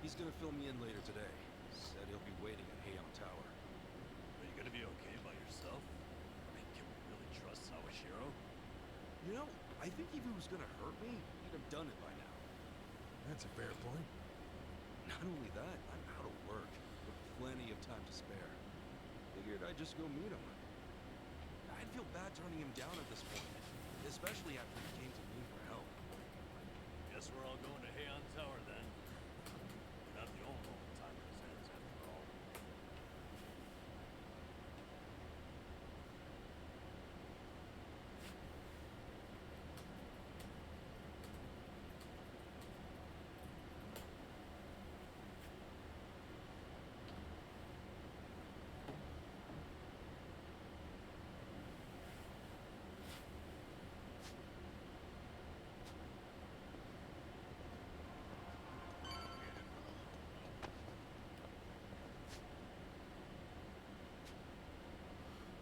He's gonna fill me in later today. Said he'll be waiting at Heian Tower. Are you gonna be okay by yourself? I mean, can we really trust Sawashiro? You know, I think if he was gonna hurt me, he'd have done it by now. That's a fair point. Not only that, I'm out of work, with plenty of time to spare. Figured I'd just go meet him. I'd feel bad turning him down at this point, especially after he came to me for help. Guess we're all going to Heian Tower then. We're not the only one with time on his hands after all.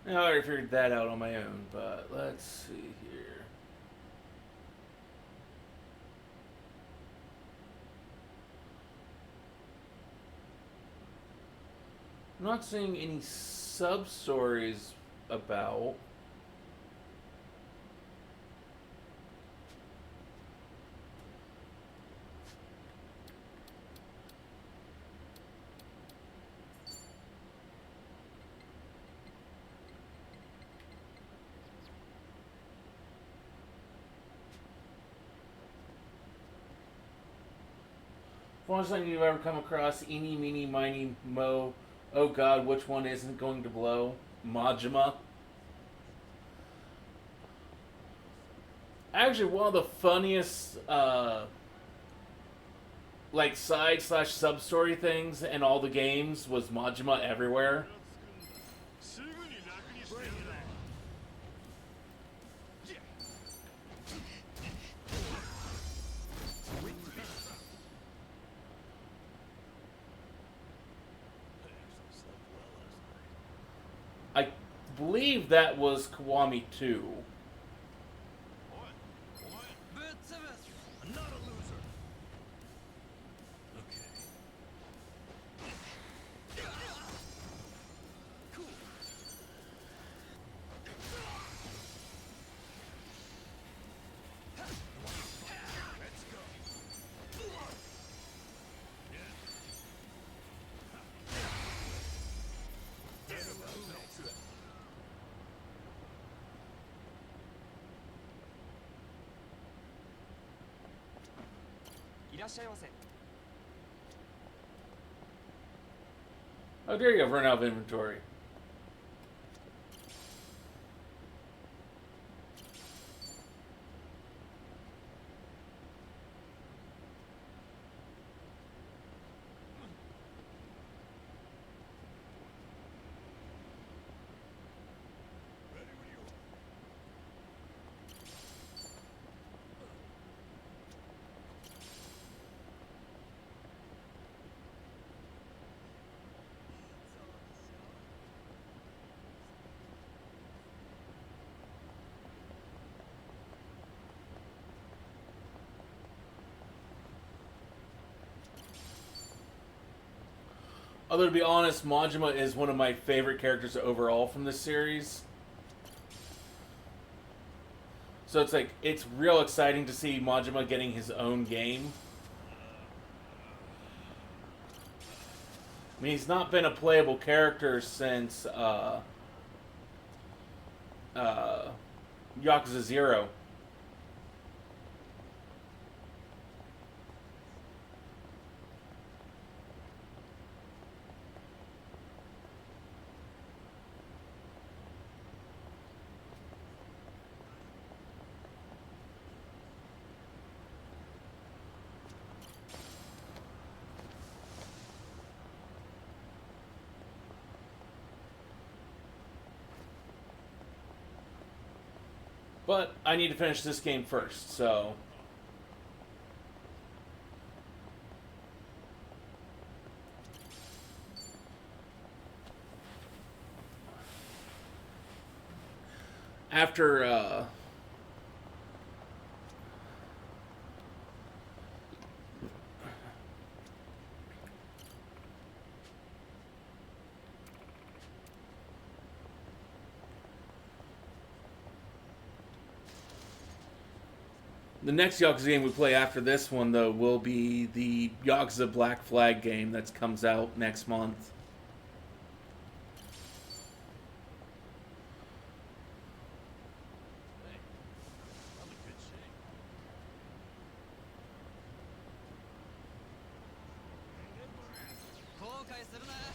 I already figured that out on my own, but let's see here. I'm not seeing any sub stories about. First thing you've ever come across, eeny, meeny, miny, mo. Oh god, which one isn't going to blow? Majima. Actually, one of the funniest, like, side slash sub story things in all the games was Majima Everywhere. I believe that was Kiwami 2. I'm not a loser. Okay. Cool. Let's go. Oh, there you go, run out of inventory. Ready when you are. Although to be honest, Majima is one of my favorite characters overall from this series. So it's like, it's real exciting to see Majima getting his own game. I mean, he's not been a playable character since Yakuza 0. But I need to finish this game first, so... After, the next Yakuza game we play after this one, though, will be the Yakuza Black Flag game that comes out next month. I'm in good shape.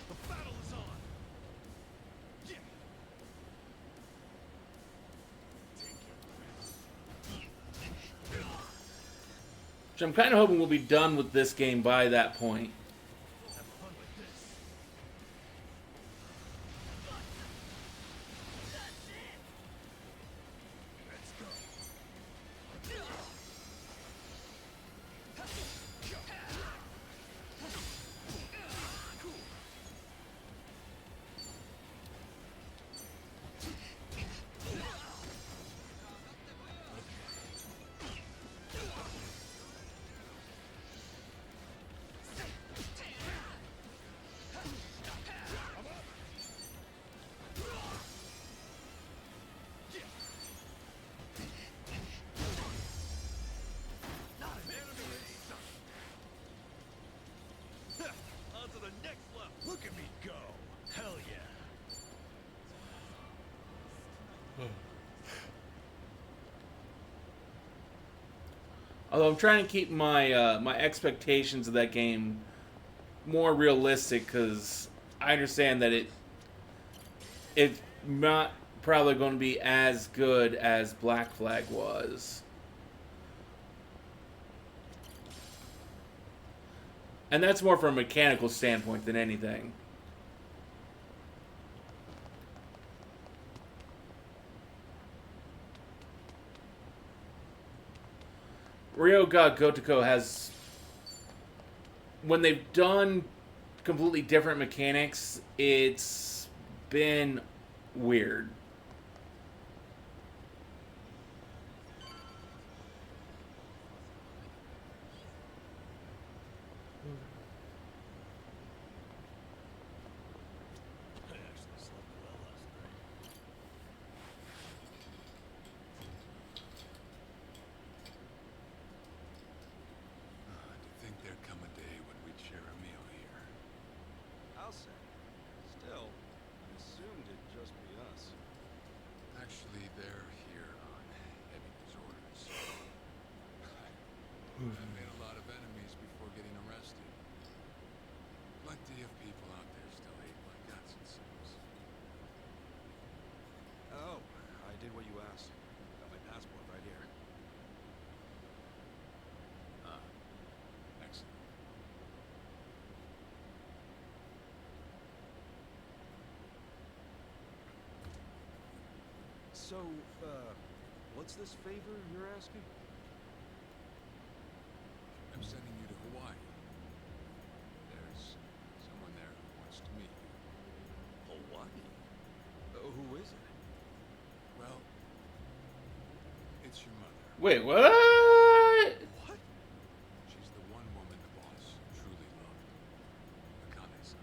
The battle is on. Yeah. Which I'm kind of hoping we'll be done with this game by that point. Have fun with this. Let's go. On to the next level. Look at me go. Hell yeah. Although I'm trying to keep my my expectations of that game more realistic, because I understand that it's not probably going to be as good as Black Flag was. And that's more from a mechanical standpoint than anything. Ryoga Gotoku has, when they've done completely different mechanics, it's been weird. I actually slept well last night. To think there'd come a day when we'd share a meal here. I'll say. Still, I assumed it'd just be us. Actually, they're here on heavy orders. I made a lot of enemies before getting arrested. Plenty of people out there still hate my guts, it seems. Oh, I did what you asked. Got my passport right here. Ah, excellent. So, what's this favor you're asking? I'm sending you to Hawaii. There's someone there who wants to meet you. Hawaii? Who is it? Well, it's your mother. Wait, what? What? She's the one woman the boss truly loved. Akane-san.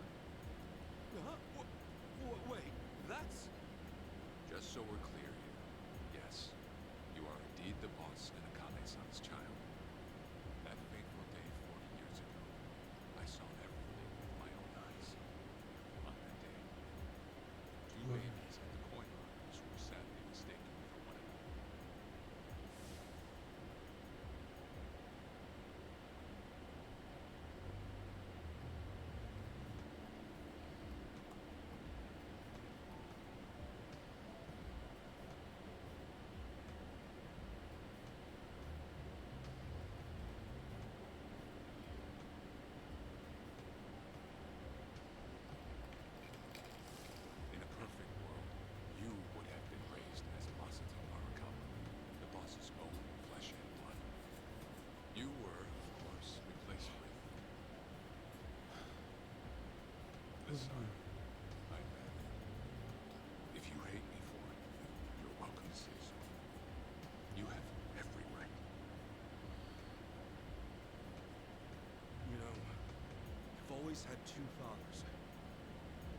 boss had two fathers.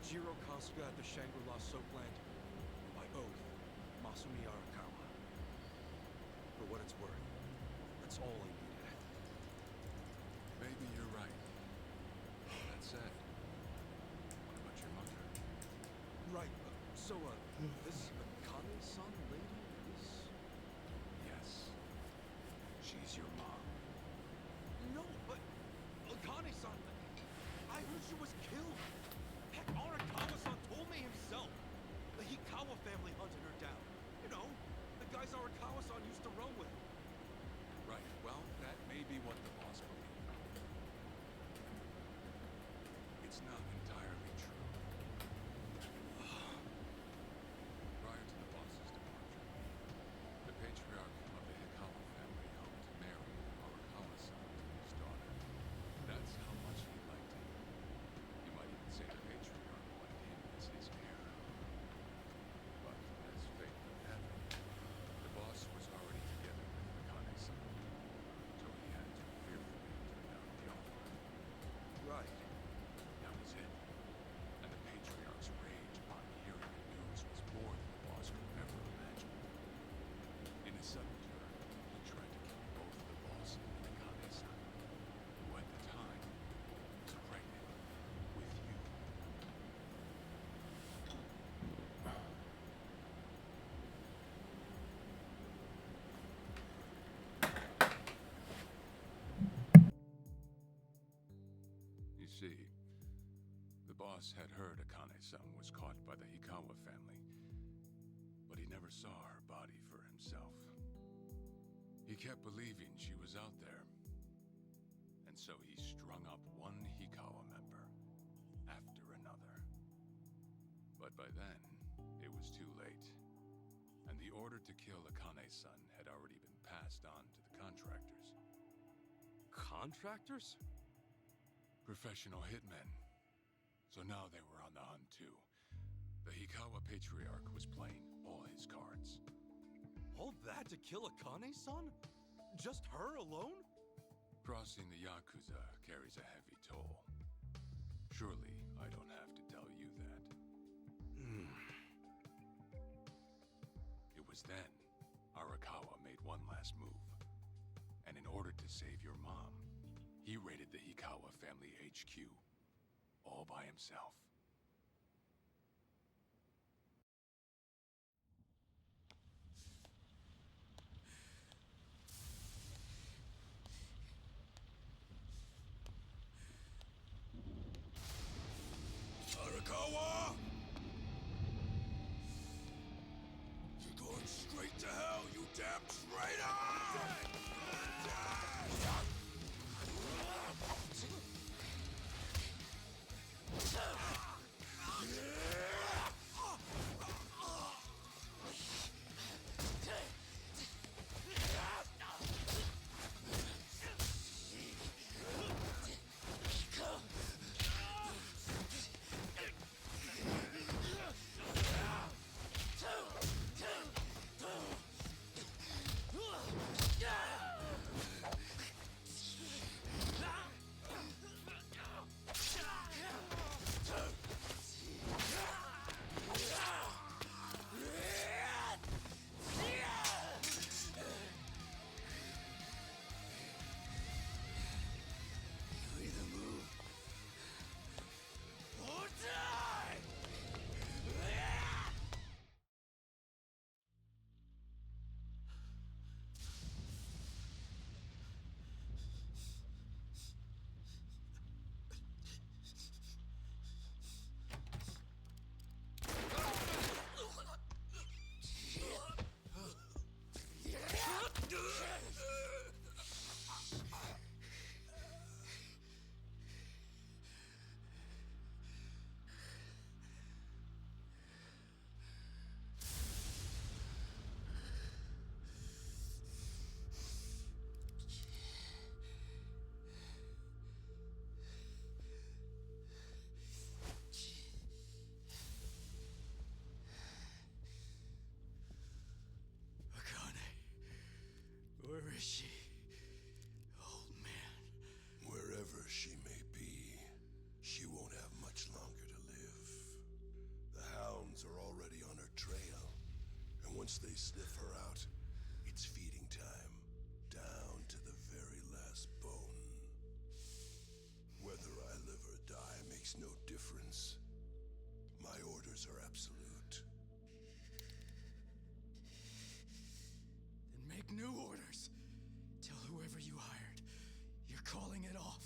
Jiro Kasuga at the Shangri-La Soapland, and by oath, Masumi Arakawa. For what it's worth, that's all I needed. Maybe you're right. That said, what about your mother? Right, this Akane-san lady is... Yes. She's your mom. No, but Akane-san, I heard she was killed. Heck, Arakawa-san told me himself. The Hikawa family hunted her down. You know, the guys Arakawa-san used to run with. Right, well, that may be what the boss believed. It's not entirely true. Prior to the boss's departure, the patriarch of the Hikawa family hoped to marry Arakawa-san to his daughter. That's how much he liked him. You might even say the patriarch wanted him as his heir. But as fate would have it, the boss was already together with Akane-san, so he had to fearfully turn down the offer. Right. That was it. And the patriarch's rage upon hearing the news was more than the boss could ever imagine. In a sudden turn, he tried to kill both the boss and Akane-san, who at the time was pregnant with you. You see, the boss had heard Akane-san was caught by the Hikawa family, but he never saw her body for himself. He kept believing she was out there, and so he strung up one Hikawa member after another. But by then, it was too late, and the order to kill Akane-san had already been passed on to the contractors. Contractors? Professional hitmen. So now they were on the hunt too. The Hikawa patriarch was playing all his cards. All that to kill Akane-san? Just her alone? Crossing the yakuza carries a heavy toll. Surely I don't have to tell you that. It was then Arakawa made one last move. And in order to save your mom, he raided the Hikawa family HQ all by himself. Arakawa! You're going straight to hell, you damn traitor! Once they sniff her out, it's feeding time. Down to the very last bone. Whether I live or die makes no difference. My orders are absolute. Then make new orders. Tell whoever you hired, you're calling it off.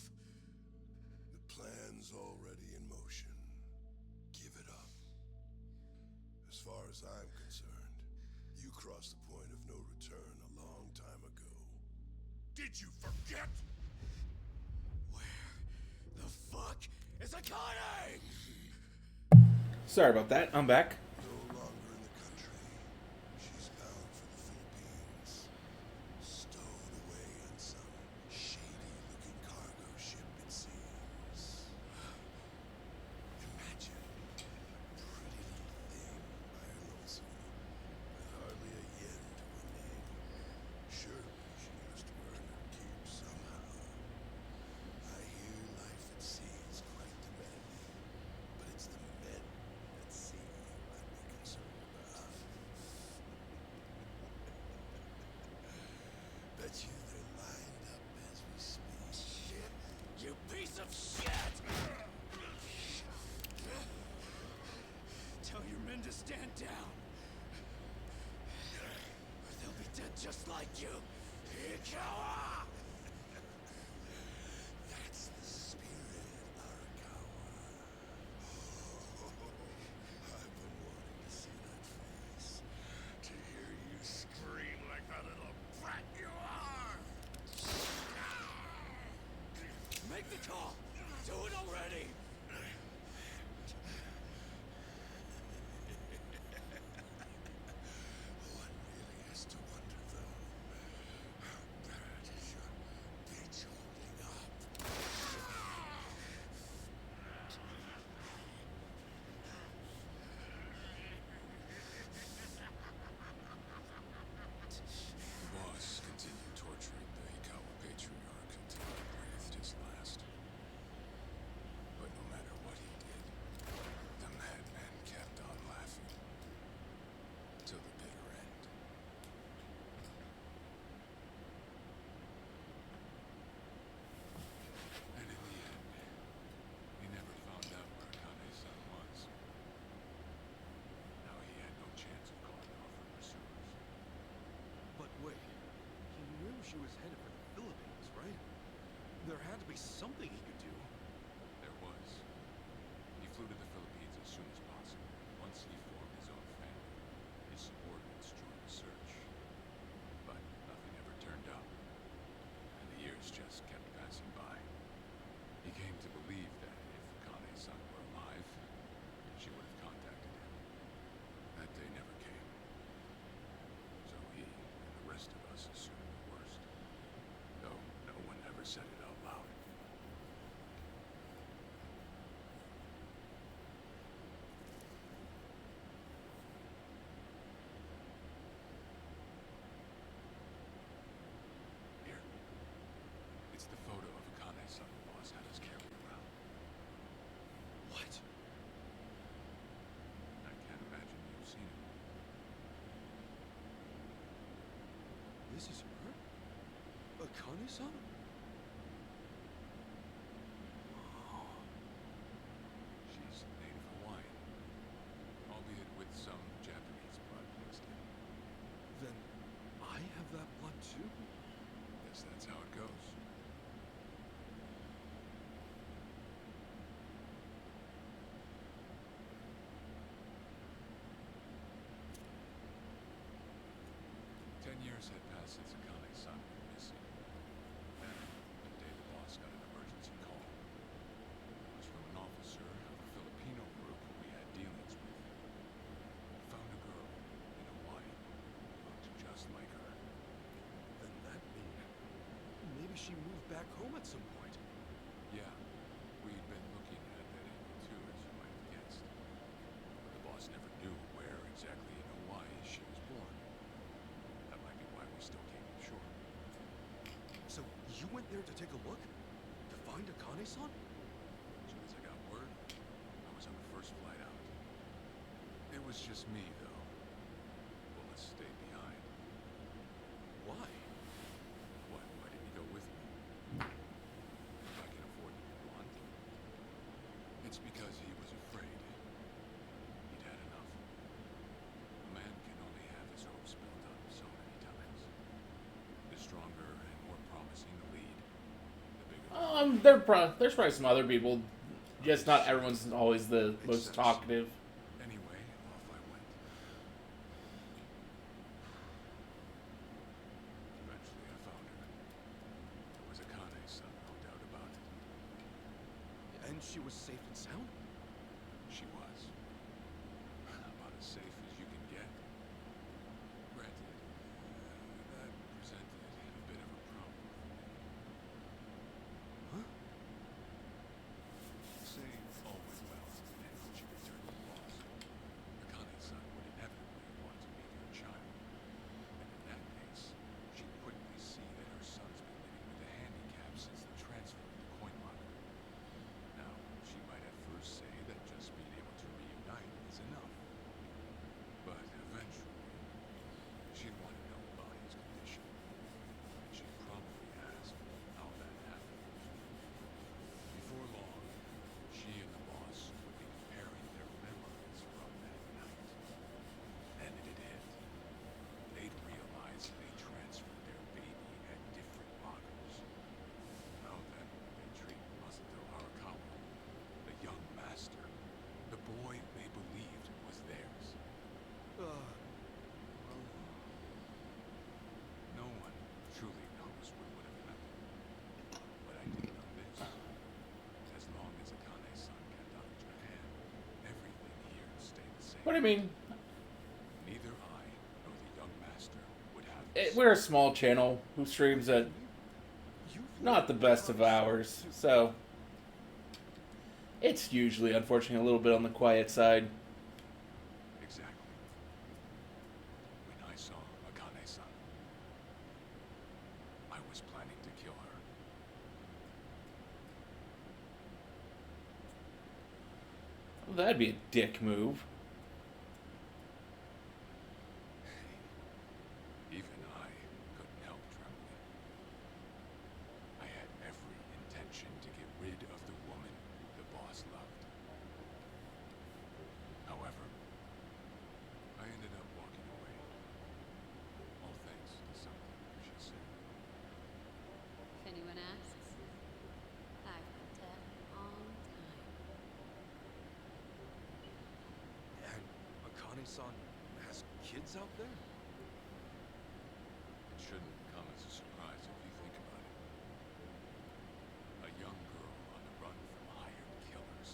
The plan's already in motion. Give it up. As far as I'm concerned, you crossed the point of no return a long time ago. Did you forget? Where the fuck is Akane? Sorry about that. I'm back. No longer in the country. She's bound for the Philippines. Stowed away on some shady-looking cargo ship, it seems. Imagine a pretty little thing by her lonesome, with hardly a yen to her name. Surely she has to earn her keep somehow. I hear life at sea is quite demanding, but it's the men at sea I'd be concerned about. Bet you they're lined up as we speak. Shit, you piece of shit! Tell your men to stand down. Or they'll be dead just like you. Ikawa! That's the spirit, Arakawa. I've been wanting to see that face. To hear you scream like the little brat you are. Make the call! Do it already! One really has to wonder, though, how bad is your bitch holding up? The boss continued torturing the Hikawa patriarch until he breathed his last. But no matter what he did, the madman kept on laughing. Till the bitter end. And in the end, he never found out where Akane-san was. Now he had no chance of calling off her pursuers. But wait, he knew she was headed for the Philippines, right? There had to be something he could do. There was. He flew to the Philippines as soon as possible. Once he formed his own family, his subordinates joined the search. But nothing ever turned up. And the years just kept passing by. He came to believe that if Akane-san were alive, she would have contacted him. That day never came. So he and the rest of us assumed the worst. Though no one ever said it out loud. Here. It's the photo of Akane-san the boss had us carry around. What? I can't imagine you've seen it. This is her? Akane-san? She's native Hawaiian, albeit with some Japanese blood mixed in. Then I have that blood too? Guess that's how it goes. Years had passed since Akane-san went missing. Then, the day the boss got an emergency call. It was from an officer of a Filipino group we had dealings with. He found a girl in Hawaii who looked just like her. Then that mean maybe she moved back home at some point. Yeah, we'd been looking at that angle too, as you might have guessed. But the boss never knew where exactly in Hawaii she was born. That might be why we still came in short. So you went there to take a look? To find Akane-san? As soon as I got word, I was on the first flight out. It was just me, though. Bullets There's probably some other people. Just not everyone's always the Makes most sense. talkative. Anyway, off I went. Eventually, I found her. It was Akane's son, no doubt about it. And she was safe and sound? She was. About as safe as you can get. Granted, that presented a bit of a problem for me. Huh? Say all went well, and she returned to the boss. Akane's son would inevitably want to meet her child. And in that case, she'd quickly see that her son's been living with a handicap since the transfer of the coin locker. Now, she might at first say that just being able to reunite is enough. But eventually, she'd want to know about his condition. And she'd probably ask how that happened. Before long, she and the boss would be comparing their memories from that night. Then it hit. They'd realize they transferred their baby at different lockers. Now then, they treat Masato Arakawa, the young master, the boy they believed was theirs. No one truly knows what would have happened. But I did know this. As long as Akane's son kept out of Japan, everything here stayed the same. What do you mean? Neither I nor the young master would have We're a small channel who streams at not the best of hours, so it's usually, unfortunately, a little bit on the quiet side. Exactly. When I saw Akane-san, I was planning to kill her. Well, that'd be a dick move. Even I couldn't help trembling. I had every intention to get rid of the woman the boss loved. However, I ended up walking away. All thanks to something she said. If anyone asks, I've been dead a long time. And Akane-san has kids out there? It shouldn't come as a surprise if you think about it. A young girl on the run from hired killers,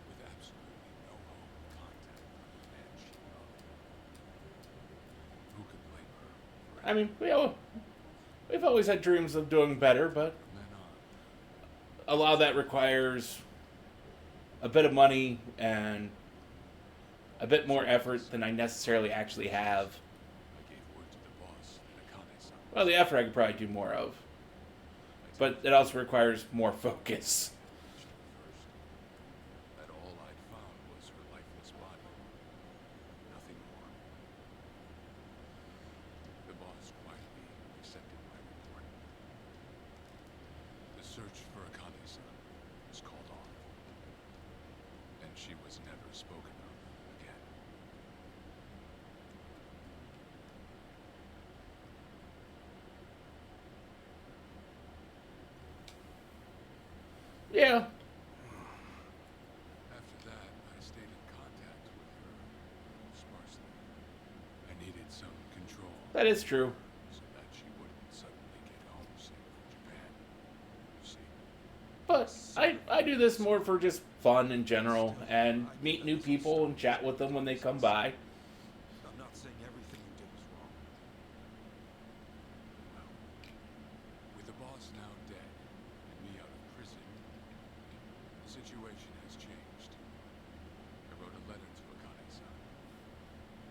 with absolutely no hope of contact with the man she loved. Who could blame her for I mean, we've always had dreams of doing better, but from then on? a lot of that requires a bit of money and a bit more effort than I necessarily actually have. I gave word to the boss that Akane-san was Well, the effort I could probably do more of, but it also requires more focus. first. That all I'd found was her lifeless body. Nothing more. The boss quietly accepted my report. The search for Akane-san was called off. And she was never spoken of again. Yeah, After that, I stayed in contact with her sparsely. I needed some control that is true. so that she wouldn't suddenly get homesick for Japan. You see, But I do this more for just fun in general and meet new people and chat with them when they come by. I'm not saying everything you did was wrong. well, with the boss now dead and me out of prison, the situation has changed. I wrote a letter to Akane-san.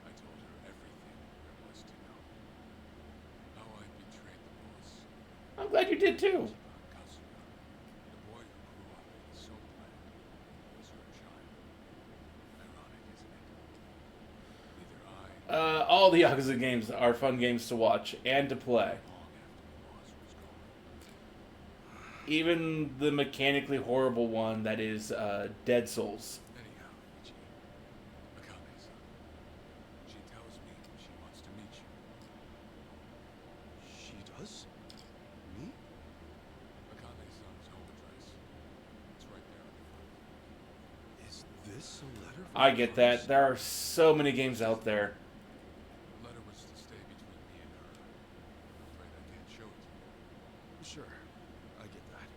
I told her everything there was to know. How I betrayed the boss. I'm glad you did too. Kazuma, the boy who grew up in a soap plant, was her child. Ironic, isn't it? Neither I, All the Yakuza games are fun games to watch and to play. long after the boss was gone. Even the mechanically horrible one that is Dead Souls. Anyhow, Ichi, Akane-san, she tells me she wants to meet you. She does? Me? Akane-san This a letter from I get that. Paris? There are so many games out there. The letter was to stay between me and her. I'm afraid I can't show it to you. Sure, I get that.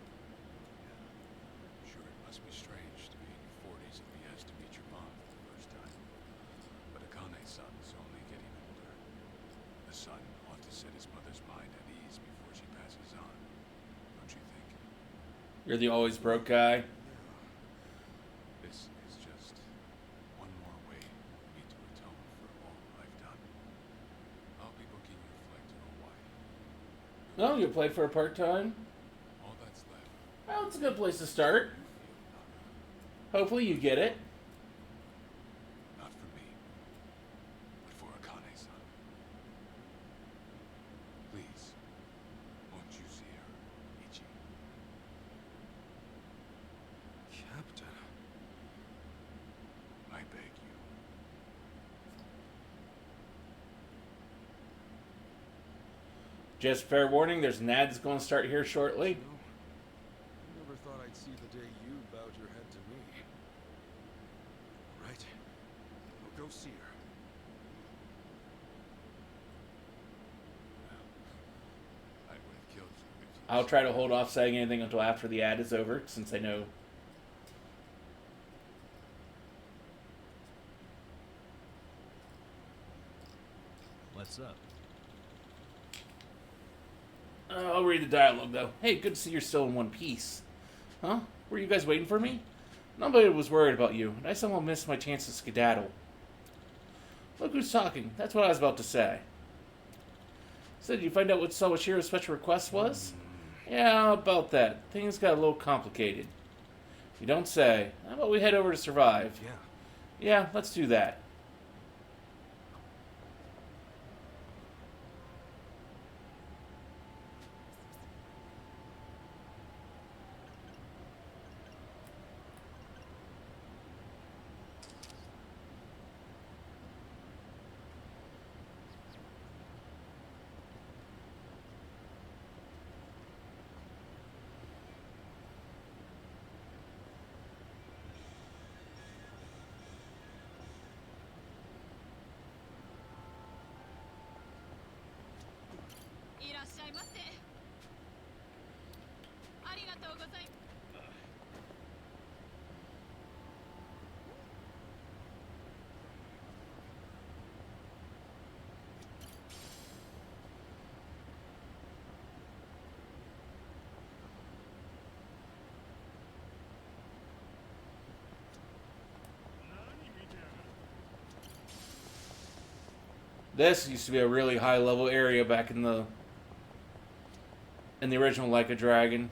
Sure, it must be strange to be in your 40s and be asked to meet your mom for the first time. But Akane-san's only getting older. The son ought to set his mother's mind at ease before she passes on. Don't you think? You're the always broke guy. This is just one more way for me to atone for all I've done. I'll be booking you a flight to Hawaii. No, you played for a part-time? All that's left. Well, it's a good place to start. Hopefully you get it. Not for me, but for Akane-san. Please, won't you see her, Ichi? Captain. I beg you. Just fair warning, there's an ad that's going to start here shortly. No, I never thought I'd see the day you bowed your head to me. All right, I'll go see her. I would have killed you if you... I'll try to hold off saying anything until after the ad is over, since I know. What's up? I'll read the dialogue, though. Hey, good to see you're still in one piece. Huh? Were you guys waiting for me? Nobody was worried about you, and I somehow missed my chance to skedaddle. Look who's talking. That's what I was about to say. So, did you find out what Sawashiro's special request was? Yeah, about that. Things got a little complicated. You don't say. How about we head over to Survive? Yeah. Yeah, let's do that. This used to be a really high level area back in the original Like a Dragon.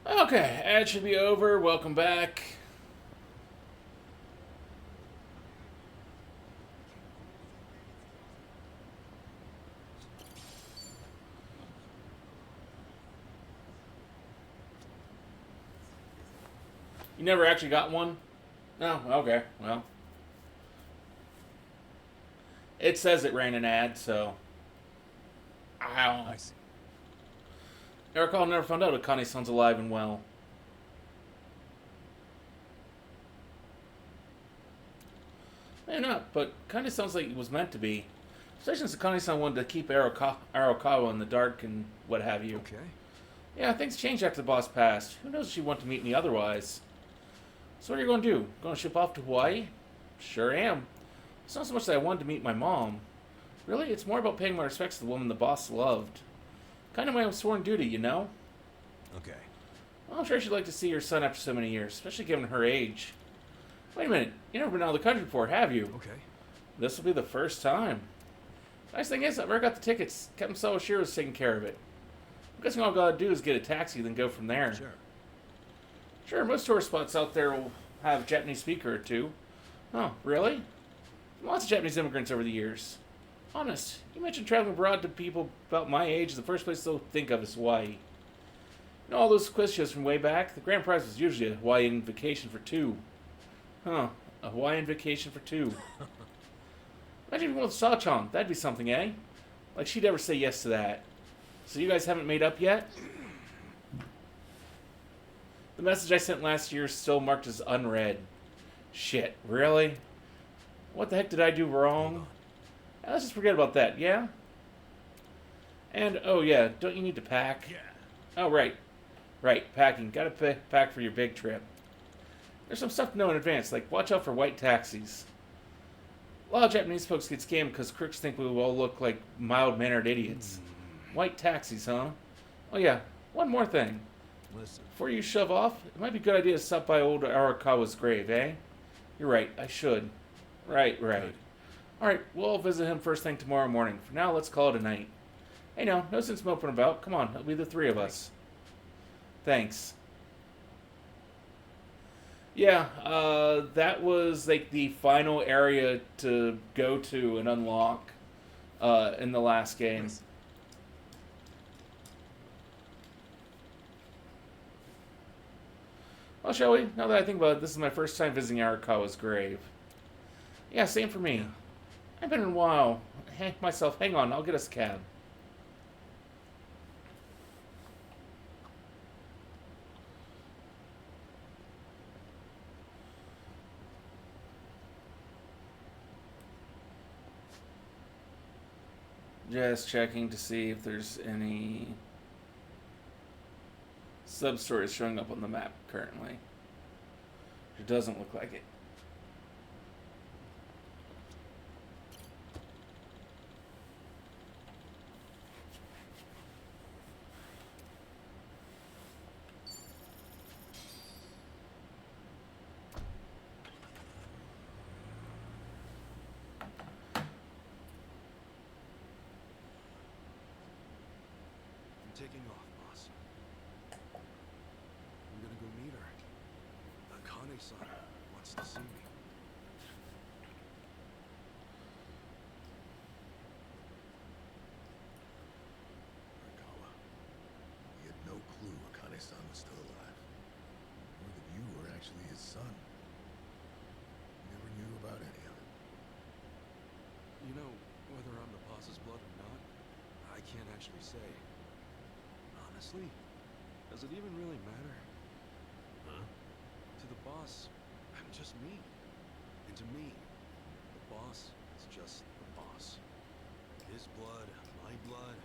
Okay, ad should be over. Welcome back. You never actually got one? No, okay, well. It says it ran an ad, so. I see. Eric Hall never found out Akane-san's alive and well. Maybe not, but kind of sounds like it was meant to be. Especially since Akane-san wanted to keep Arakawa in the dark and what have you. Okay. Yeah, things changed after the boss passed. Who knows if she wanted to meet me otherwise. So what are you going to do? Going to ship off to Hawaii? Sure am. It's not so much that I wanted to meet my mom. Really, it's more about paying my respects to the woman the boss loved. Kind of my own sworn duty, you know? Okay. Well, I'm sure she'd like to see her son after so many years, especially given her age. Wait a minute, you've never been out of the country before, have you? Okay. This will be the first time. Nice thing is, I've already got the tickets. Captain Sawashiro's taking care of it. I'm guessing all I gotta do is get a taxi, then go from there. Sure. Sure, most tourist spots out there will have a Japanese speaker or two. Oh, really? Lots of Japanese immigrants over the years. Honest, you mentioned traveling abroad to people about my age. The first place they'll think of is Hawaii. You know all those quiz shows from way back? The grand prize was usually a Hawaiian vacation for two. Huh. A Hawaiian vacation for two. Imagine if you went with Sawchong. That'd be something, eh? Like she'd ever say yes to that. So you guys haven't made up yet? The message I sent last year is still marked as unread. Shit, really? What the heck did I do wrong? Let's just forget about that, yeah? And, oh yeah, don't you need to pack? Yeah. Oh, right. Right, packing. Gotta pack for your big trip. There's some stuff to know in advance, like watch out for white taxis. A lot of Japanese folks get scammed because crooks think we all look like mild-mannered idiots. White taxis, huh? Oh yeah, one more thing. Listen. Before you shove off, it might be a good idea to stop by old Arakawa's grave, eh? You're right, I should. Right. Alright, we'll visit him first thing tomorrow morning. For now, let's call it a night. Hey, no sense moping about. Come on, it'll be the three of us. Thanks. Yeah, that was like the final area to go to and unlock in the last game. Well, shall we? Now that I think about it, this is my first time visiting Arakawa's grave. Yeah, same for me. I've been in a while. Hang on, I'll get us a cab. Just checking to see if there's any sub-stories showing up on the map currently. It doesn't look like it. I'm taking off, boss. I'm gonna go meet her. Akane-san wants to see me. Arakawa. He had no clue Akane-san was still alive. Or that you were actually his son. Never knew about any of it. You know, whether I'm the boss's blood or not, I can't actually say. Honestly, does it even really matter? Huh? To the boss, I'm just me. And to me, the boss is just the boss. His blood, my blood,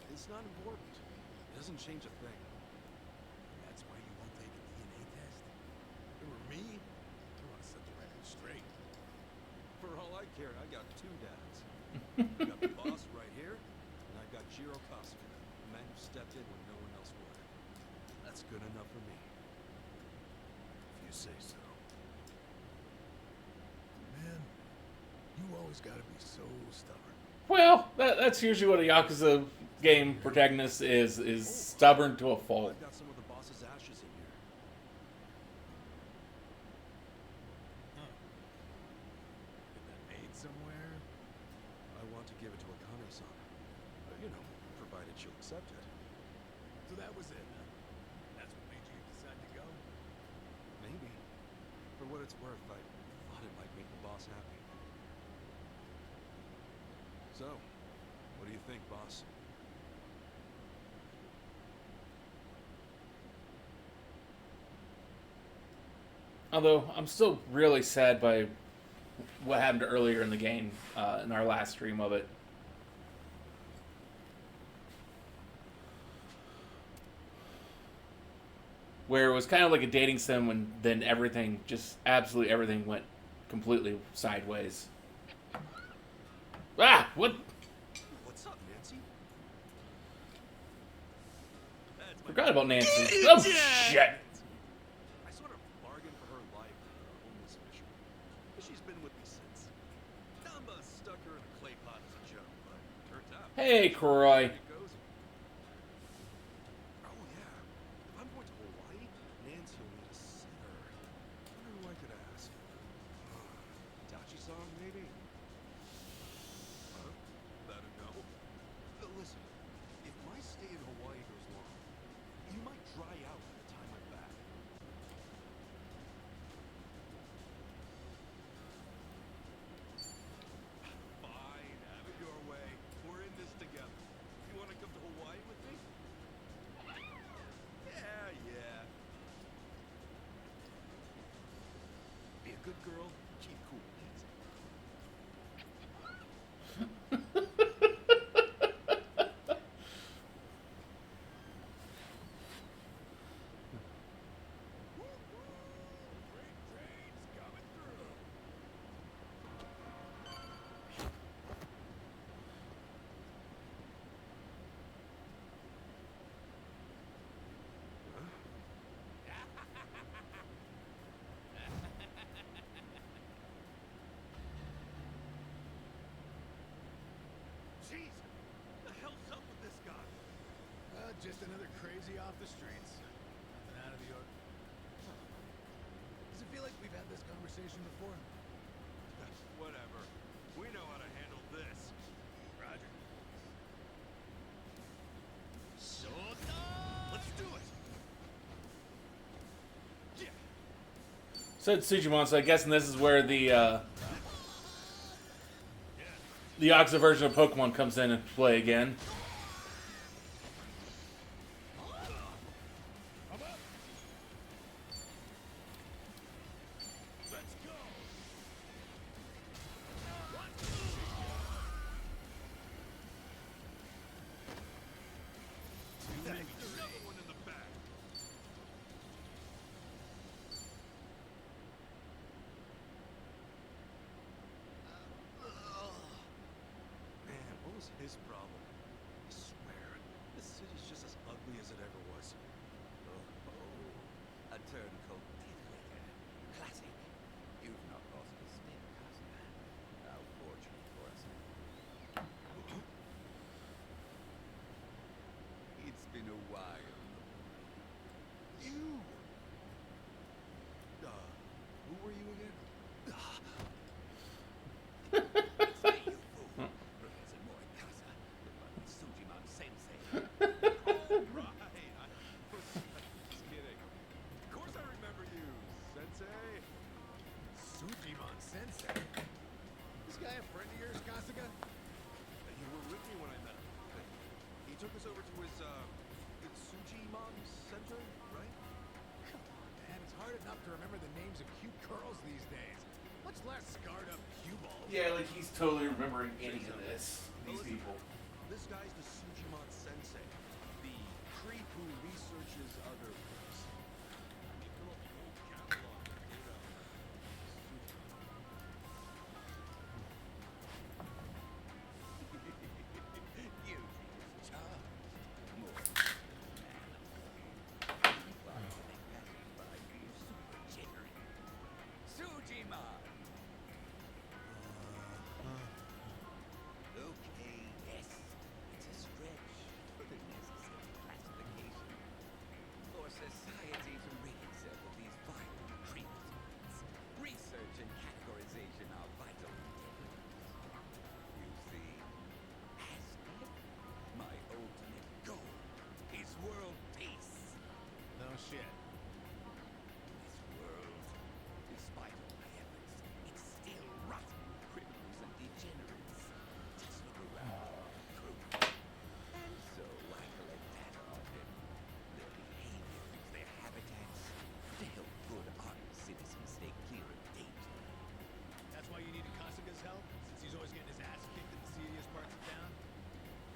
it's not important. It doesn't change a thing. That's why you won't take a DNA test? It were me? I want to set the record straight. For all I care, I got two dads. I got the boss right here, and I got Jiro Kasuga, the man who stepped in when no one else would. That's good enough for me. If you say so. Man, you always gotta be so stubborn. Well, that's usually what a Yakuza game protagonist is stubborn to a fault. I've got some of the boss's ashes in here. Get that made somewhere? I want to give it to Akane-san. You know, provided she'll accept it. So that was it, huh? That's what made you decide to go? Maybe. For what it's worth, I thought it might make the boss happy. So, what do you think, boss? Although, I'm still really sad by what happened earlier in the game, in our last stream of it. Where it was kind of like a dating sim, and then everything, just absolutely everything went completely sideways. Ah! What? What's up, Nancy? That's my Forgot about Nancy. Oh, shit! I sort of bargained for her life with a homeless fisherman. She's been with me since. Namba stuck her in a clay pot as a joke, but it turned out. Hey, Kuroi. It goes. Oh yeah. If I'm going to Hawaii, Nancy will need a sitter. I wonder who I could ask. Tachi-san, maybe? Huh? girl, keep cool, kids. Freight train's coming through. Jeez, what the hell's up with this guy? Just another crazy off the streets. Nothing out of the ordinary. Does it feel like we've had this conversation before? Whatever. We know how to handle this. Roger. Let's do it. Yeah. Said Sujimon, so I'm guessing this is where the yakuza version of Pokemon comes in and play again. Let's go. Another one in the back. Man, what was his problem? I swear, this city's just as ugly as it ever was. Oh, a turncoat titillator. Classic. You've not lost a step, Kazuma. How fortunate for us. It's been a while. You! Who were you again? It's me, you fool. Professor Morikawa, the bloody Sujimon sensei. Right, I was just kidding. Of course I remember you, Sensei. Sujimon Sensei. This guy a friend of yours, Kasuga? You were with me when I met him. He took us over to his, Sujimon Center, right? Come on, man. It's hard enough to remember the names of cute girls these days. Much less scarred up cue balls. Yeah, like he's totally remembering any of this. These Listen, people. This guy's the Sujimon Sensei, the creep who researches other books. I mean, fill up the whole catalog of data on You just charm. More super generous. Sujimon! Okay, yes. It's a stretch, but a necessary classification. For society to rid itself of these vital creatures, research and categorization are vital endeavors. You see, Aztec, my ultimate goal is world peace. No shit. This world, despite all my efforts, it's still rotten with criminals and degenerates. Just look around. Proof. And so I collect data on them. Their behaviors, their habitats, to help good, honest citizens stay clear of danger. That's why you needed Kasuga's help? Since he's always getting his ass kicked in the seediest parts of town?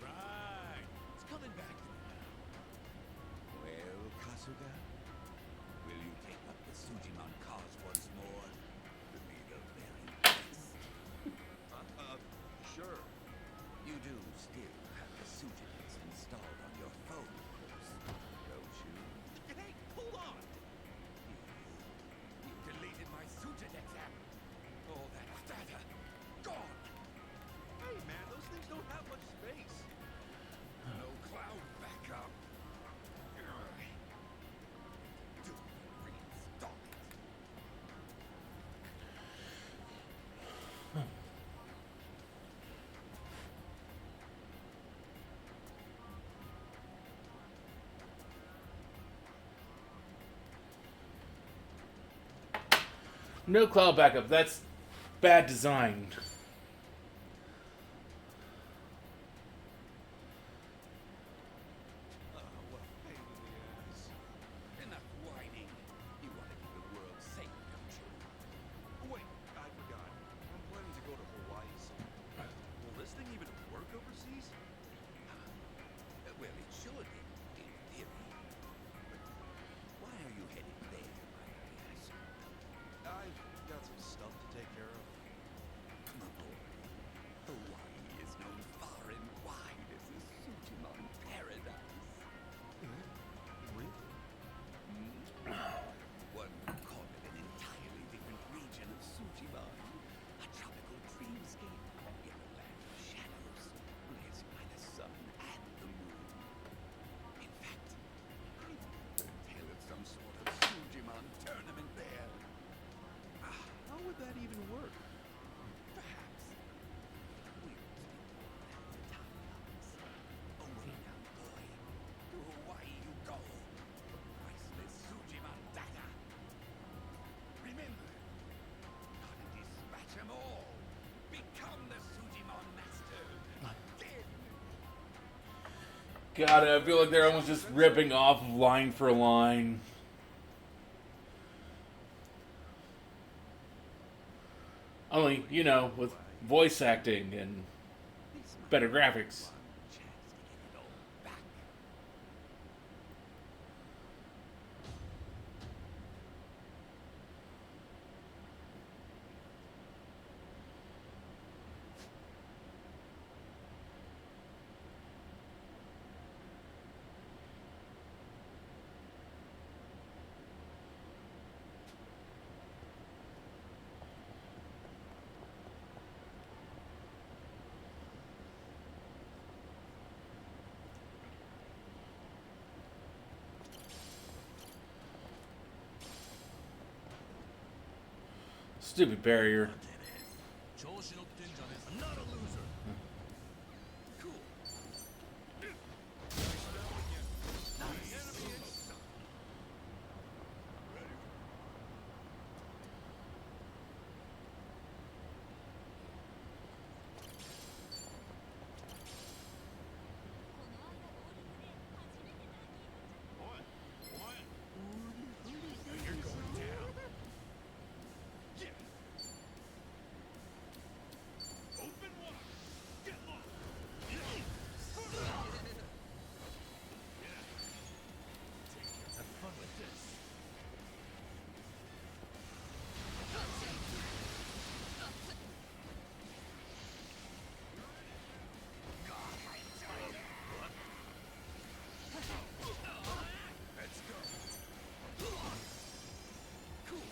Right. It's coming back to me now. Well, Kasuga, will you take up the Sujimon cause once more? To be the very best. Sure. You do still have the Sujimons installed on your phone, don't you? Hey, hold on! You deleted my Sujidex app. All that data, gone. Hey, man, those things don't have much space. No cloud backup. Do reinstall it. No cloud backup. That's bad design. What a pain in the ass. Enough whining. You want to keep the world safe, don't you? Wait, God, I feel like they're almost just ripping off line for line. Only, you know, with voice acting and better graphics. Stupid barrier. I'm not a loser. Cool. You're going down. Yeah. Open wide. Get lost. Have fun with this. Let's go. Cool.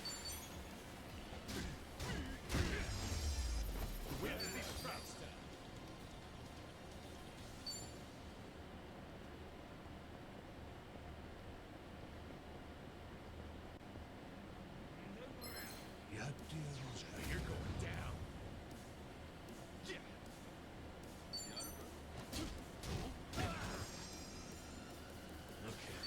Where's the Sprouster? You're going down. Yeah. Okay.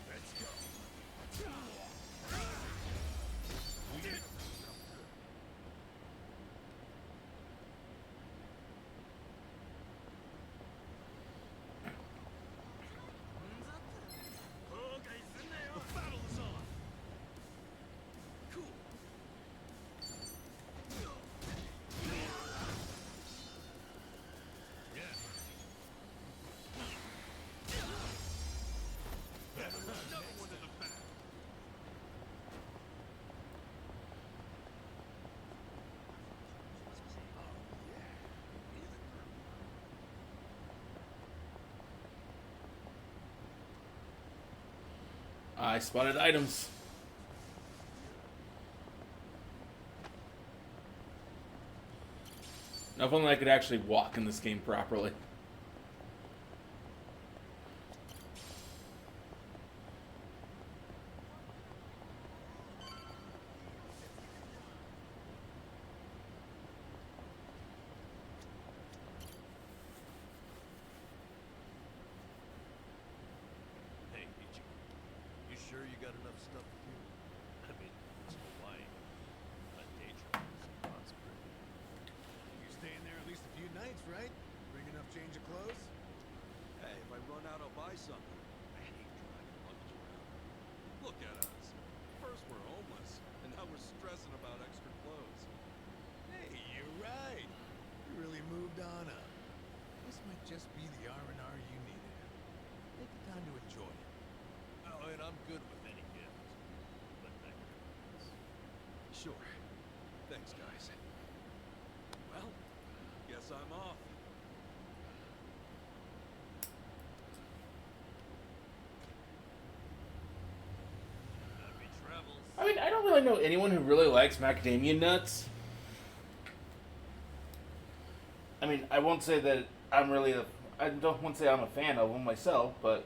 Let's go. The battle is on. Cool. Yeah. Another one in the back. I spotted items. Now, if only I could actually walk in this game properly. Hey, Ichi. You sure you got enough stuff here? I mean, it's Hawaii. A day trip is possible. You're staying there at least a few nights, right? Bring enough change of clothes? Hey, if I run out, I'll buy something. I hate dragging luggage around. Look at us. First we're homeless, and now we're stressing about extra clothes. Hey, you're right. You really moved on up. This might just be the R&R you needed. Take the time to enjoy it. Oh, and I'm good with any gift. But thank you. Sure. Thanks, guys. Well, guess I'm off. Happy travels. I mean, I don't really know anyone who really likes macadamia nuts. I mean, I won't say that I'm really I don't want to say I'm a fan of them myself, but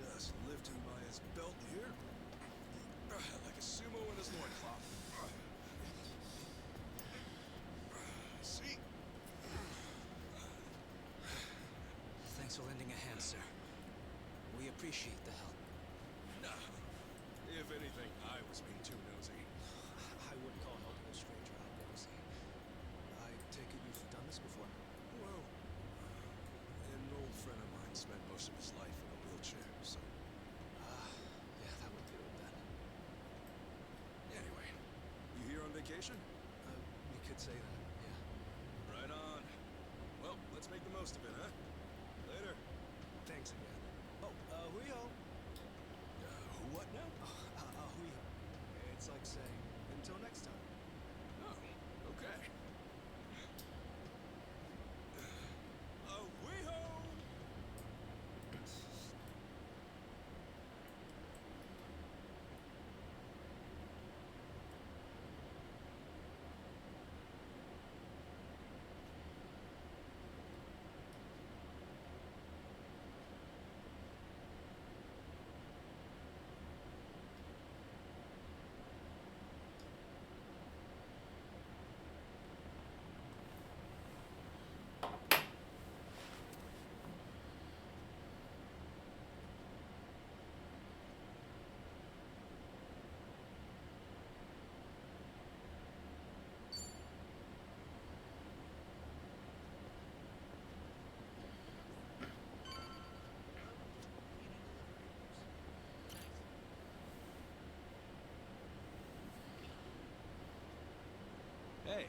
Just lift him by his belt here. Like a sumo in his loincloth. See? Thanks for lending a hand, sir. We appreciate the help. No. If anything, I was being too nosy. I wouldn't call helping a stranger out nosy. I take it you've done this before? Well, an old friend of mine spent most of his life in a wheelchair, so... Yeah, that would do it then. Anyway, you here on vacation? We could say that, yeah. Right on. Well, let's make the most of it, huh? Later. Thanks again. Oh, huyo. Who what now? Huyo. It's like saying, until next time. Oh, okay. Wee-ho! Hey.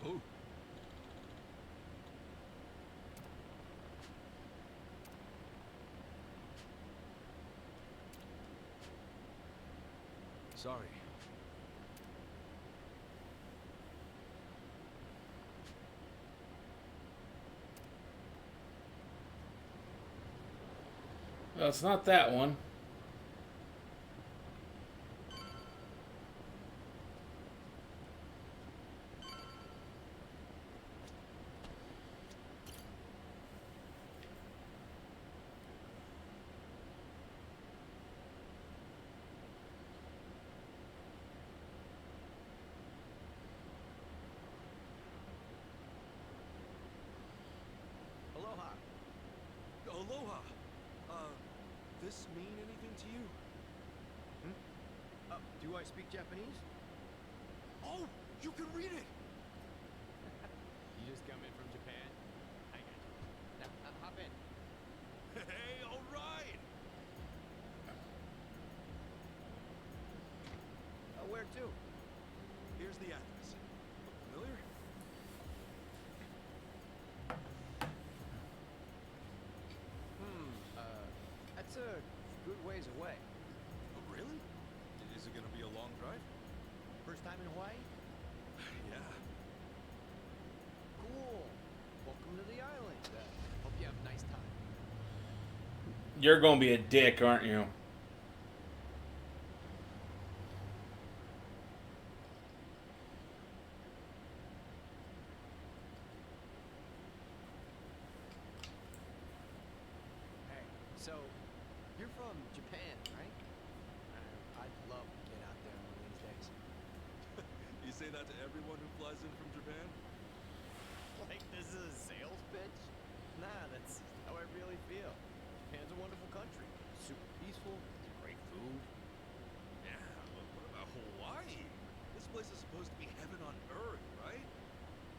Oh. Sorry. Well, it's not that one. Aloha. Aloha. This mean anything to you? Do I speak Japanese? Oh, you can read it! You just come in from Japan? I got you. Now, hop in. Hey, all right! Where to? Here's the address. Look familiar? That's a good ways away. Oh, really? Is it gonna be a long drive? First time in Hawaii? Yeah. Cool. Welcome to the island. Hope you have a nice time. You're gonna be a dick, aren't you? Hey, so you're from Japan, right? I'd love to get out there one of these days. You say that to everyone who flies in from Japan? Like this is a sales pitch? Nah, that's how I really feel. Japan's a wonderful country. Super peaceful, great food. Yeah, but what about Hawaii? This place is supposed to be heaven on earth, right?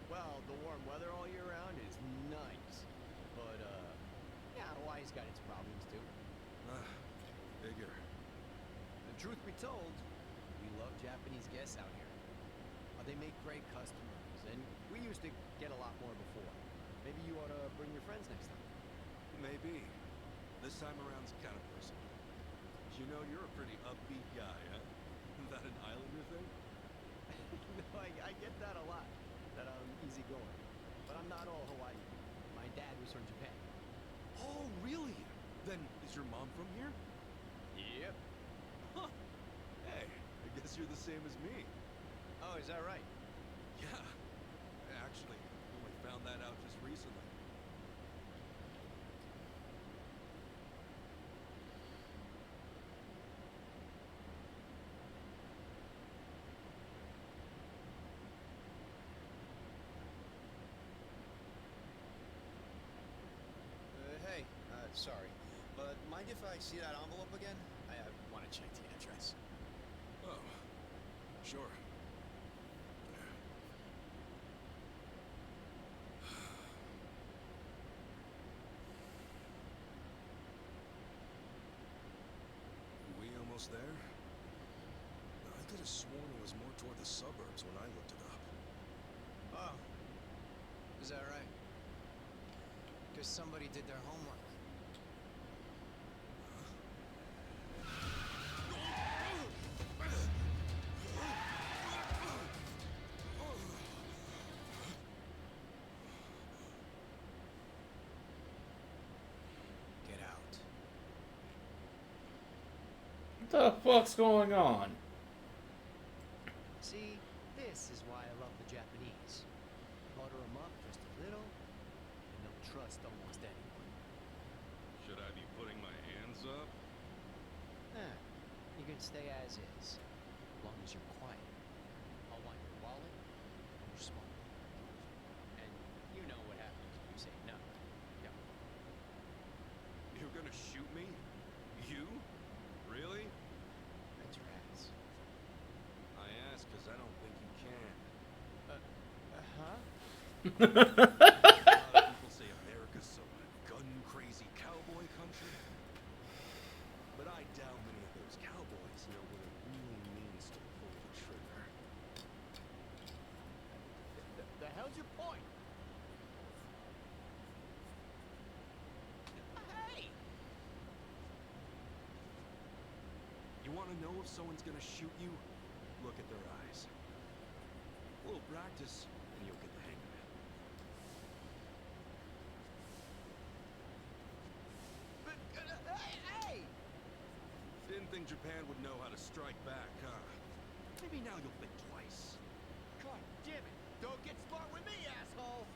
Well, the warm weather all year round is nice. But, yeah, Hawaii's got its problems too. Figure. And truth be told, we love Japanese guests out here. They make great customers, and we used to get a lot more before. Maybe you ought to bring your friends next time. Maybe. This time around's kind of personal. You know, you're a pretty upbeat guy, huh? Isn't that an islander thing? No, I get that a lot, that I'm easygoing. But I'm not all Hawaii. My dad was from Japan. Oh, really? Then is your mom from here? Yep. Huh. Hey, I guess you're the same as me. Oh, is that right? Yeah. I actually only found that out just recently. sorry. But mind if I see that envelope again? I want to check the address. Oh, sure. We almost there? I could have sworn it was more toward the suburbs when I looked it up. Oh. Is that right? Guess somebody did their homework. Get out. What the fuck's going on? See, this is why I love the Japanese. Butter them up just a little, and they'll trust almost anyone. Should I be putting my hands up? Nah, you can stay as is, as long as you're quiet. I'll want your wallet and your smoke. And you know what happens if you say no. Yeah. You're gonna shoot me? You? Really? Bet your ass. I ask because I don't think you can. Huh? A lot of people say America's some gun-crazy cowboy country. But I doubt many of those cowboys know what it really means to pull the trigger. The hell's your point? Hey! You want to know if someone's gonna shoot you? Look at their eyes. A little practice, and you'll get the hang of it. But, hey! Didn't think Japan would know how to strike back, huh? Maybe now you'll think twice. God damn it! Don't get smart with me, asshole!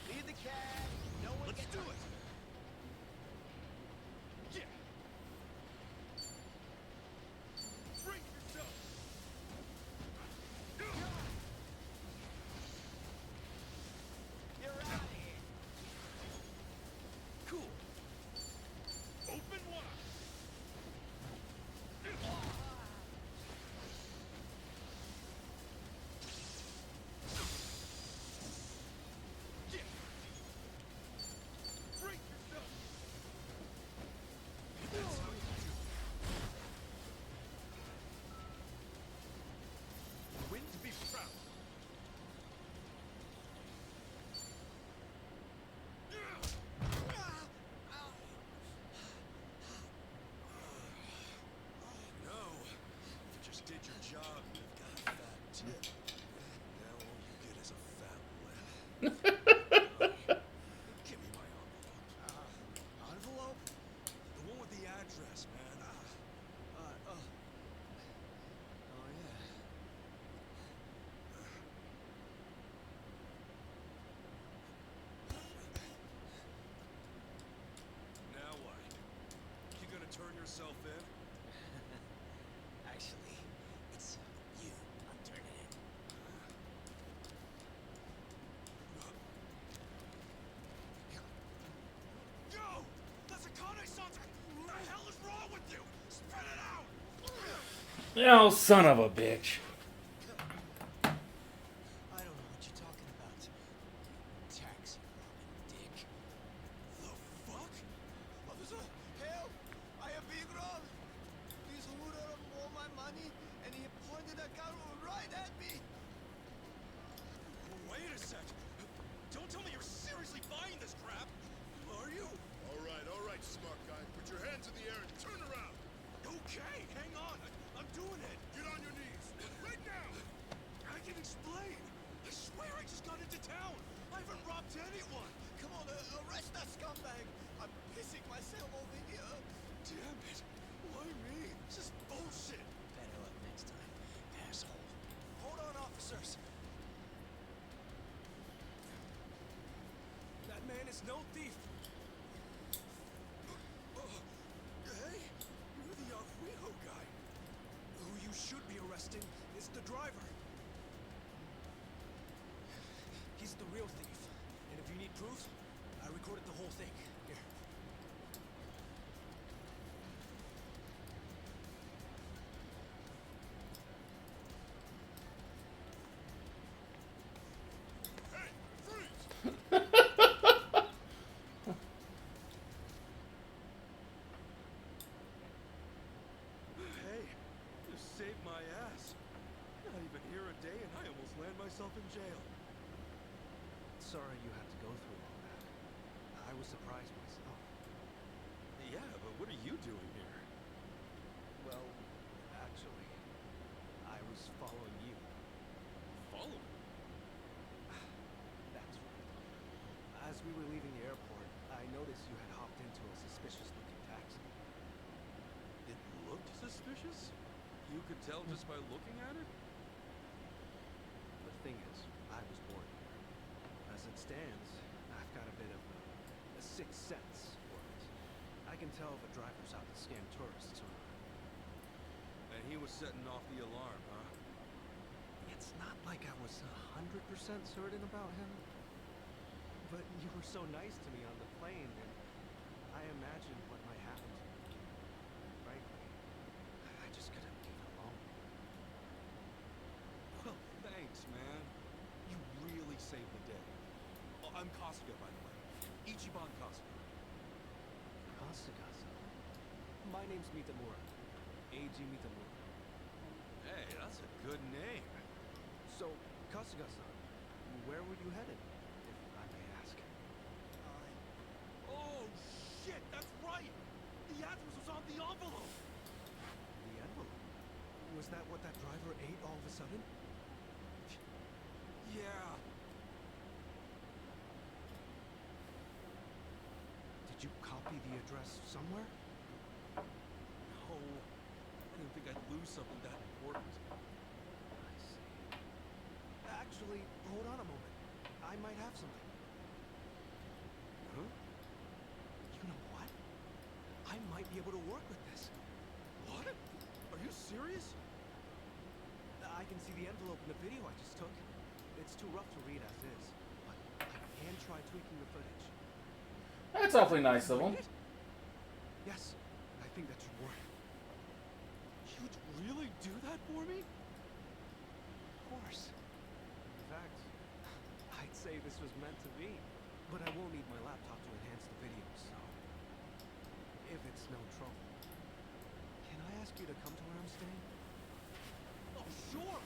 Leave the cab. No one Let's gets do hurt. it. Yeah. Brace yourself. You're out of here. Cool. Open wide. Yeah. Brace yourself. That's how you do it. Win to be proud. No, you just did your job. You've got a fat tip. Now all you get is a fat lip. Give me my envelope. Envelope? The one with the address, man. Oh, yeah. Now what? You gonna turn yourself in? Actually, it's you I'm turning in. Yo! That's a Kane-san! What the hell is wrong with you? Spread it out! Oh, son of a bitch. I don't know what you're talking about. Taxi robbing dick. The fuck? Officer, help! I have been robbed. He's hooded up all my money, and he pointed a gun right at me. Wait a sec. Don't tell me you're seriously buying this crap. Are you? All right, smart guy. Put your hands in the air and turn around. Okay, hang on. I'm doing it. Get on your knees. myself in jail. Sorry you had to go through all that. I was surprised myself. Yeah, but what are you doing here? Well, actually, I was following you. Follow me? That's right. As we were leaving the airport, I noticed you had hopped into a suspicious-looking taxi. It looked suspicious? You could tell just by looking at it? The thing is, I was born here. As it stands, I've got a bit of a sixth sense for it. I can tell if a driver's out to scam tourists or not. And he was setting off the alarm, huh? It's not like I was 100% certain about him. But you were so nice to me on the plane, and I imagined what might happen to me. Frankly, I just couldn't leave it alone. Well, thanks, man. You really saved the day. Oh, I'm Kasuga, by the way. Ichiban Kasuga. Kasuga-san. My name's Mitamura. Eiji Mitamura. Hey, that's a good name. So, Kasuga-san, where were you headed, if I may ask? Oh, shit, that's right! The address was on the envelope! The envelope? Was that what that driver ate all of a sudden? Yeah. Did you copy the address somewhere? No. I didn't think I'd lose something that important. I see. Actually, hold on a moment. I might have something. Huh? You know what? I might be able to work with this. What? Are you serious? I can see the envelope in the video I just took. It's too rough to read as is, but I can try tweaking the footage. That's awfully nice of him. Yes, I think that should work. You'd really do that for me? Of course. In fact, I'd say this was meant to be, but I will need my laptop to enhance the video, so if it's no trouble, can I ask you to come to where I'm staying? Oh, sure!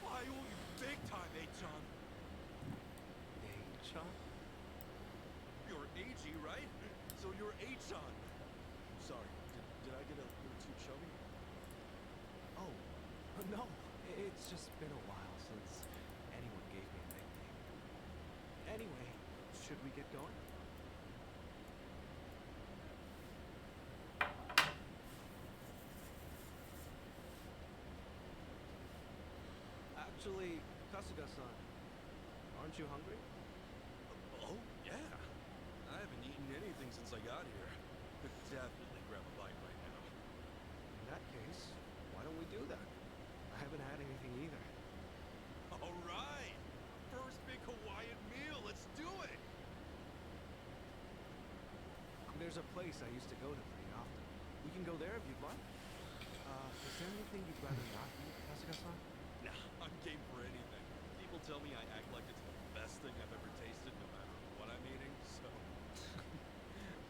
I owe you big time, John. Hey-chan? You're AG, right? So you're Achan. Sorry, did I get a little too chummy? Oh, no. It's just been a while since anyone gave me a nickname. Anyway, should we get going? Actually, Kasuga-san, aren't you hungry? Oh, yeah. I haven't eaten anything since I got here. Could definitely grab a bite right now. In that case, why don't we do that? I haven't had anything either. All right! First big Hawaiian meal, let's do it! There's a place I used to go to pretty often. We can go there if you'd like. Is there anything you'd rather not eat, Kasuga-san? Nah, I'm game for anything. People tell me I act like it's the best thing I've ever tasted, no matter what I'm eating, so...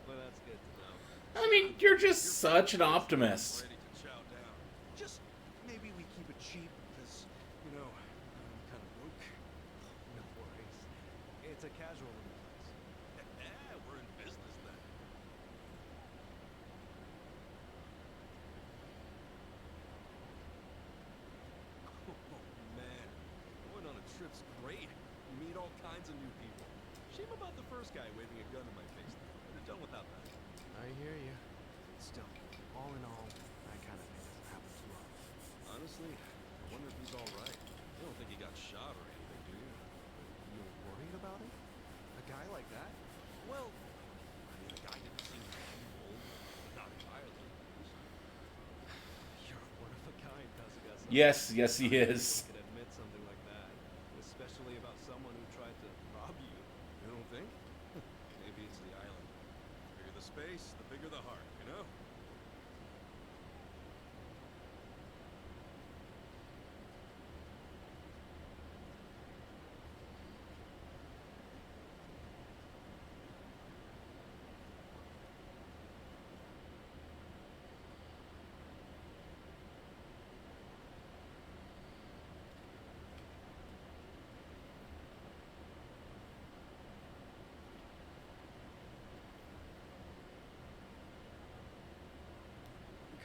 Well, that's good to know. I mean, you're just such an optimist. Ready to chow down. Just maybe we keep it cheap, because, you know, I'm kind of broke. No worries. It's a casual little place. Yeah, we're in business then. Oh, man. Going on a trip's great. Meet all kinds of new people. Shame about the first guy waving a gun in my face. Could have done without that. I hear you. Still, all in all, that kind of thing doesn't happen too often. Honestly, I wonder if he's all right. You don't think he got shot or anything, do you? You're worried about him? A guy like that? Well, I mean, the guy didn't seem evil, but not entirely. You're one of a kind, Kasuga-san. Yes, yes, he is. I could admit something like that, especially about someone who tried to rob you. You don't think? Maybe it's the island. The bigger the space, the bigger the heart, you know?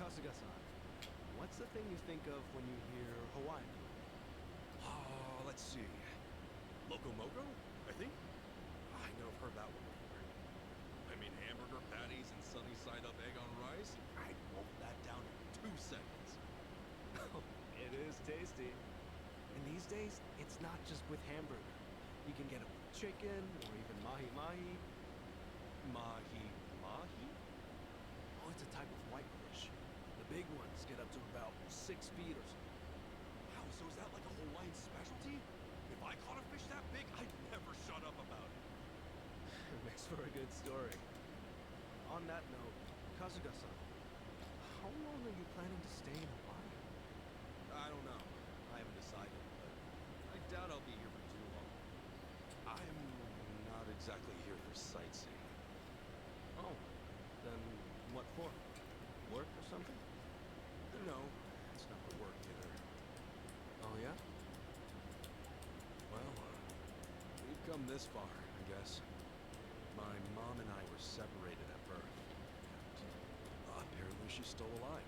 Kasuga-san, what's the thing you think of when you hear Hawaiian? Let's see. Locomoco, I think? I know I've heard that one before. I mean, hamburger patties and sunny side up egg on rice? I'd wolf that down in 2 seconds. It is tasty. And these days, it's not just with hamburger. You can get it with chicken or even mahi-mahi. Mahi-mahi? Oh, it's a type of whitefish. The big ones get up to about 6 feet or so. Wow, so is that like a Hawaiian specialty? If I caught a fish that big, I'd never shut up about it. It makes for a good story. On that note, Kasuga-san, how long are you planning to stay in Hawaii? I don't know. I haven't decided, but I doubt I'll be here for too long. I'm not exactly here for sightseeing. Oh, then what for? Work or something? No, it's not for work either. Oh, yeah? Well, we've come this far, I guess. My mom and I were separated at birth. And, apparently she's still alive.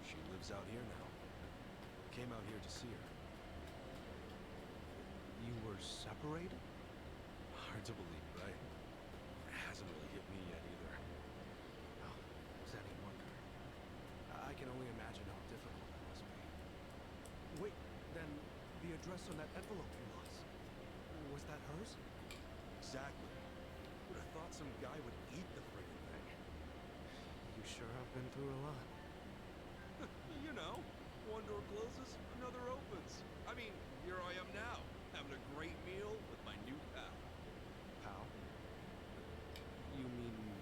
She lives out here now. Came out here to see her. You were separated? Hard to believe, right? It hasn't really hit me yet either. Oh, is any wonder. I can only imagine how difficult that must be. Wait, then the address on that envelope you lost, was that hers? Exactly. Would have thought some guy would eat the friggin' thing. You sure have been through a lot. You know, one door closes, another opens. I mean, here I am now, having a great meal with my new pal. Pal? You mean me?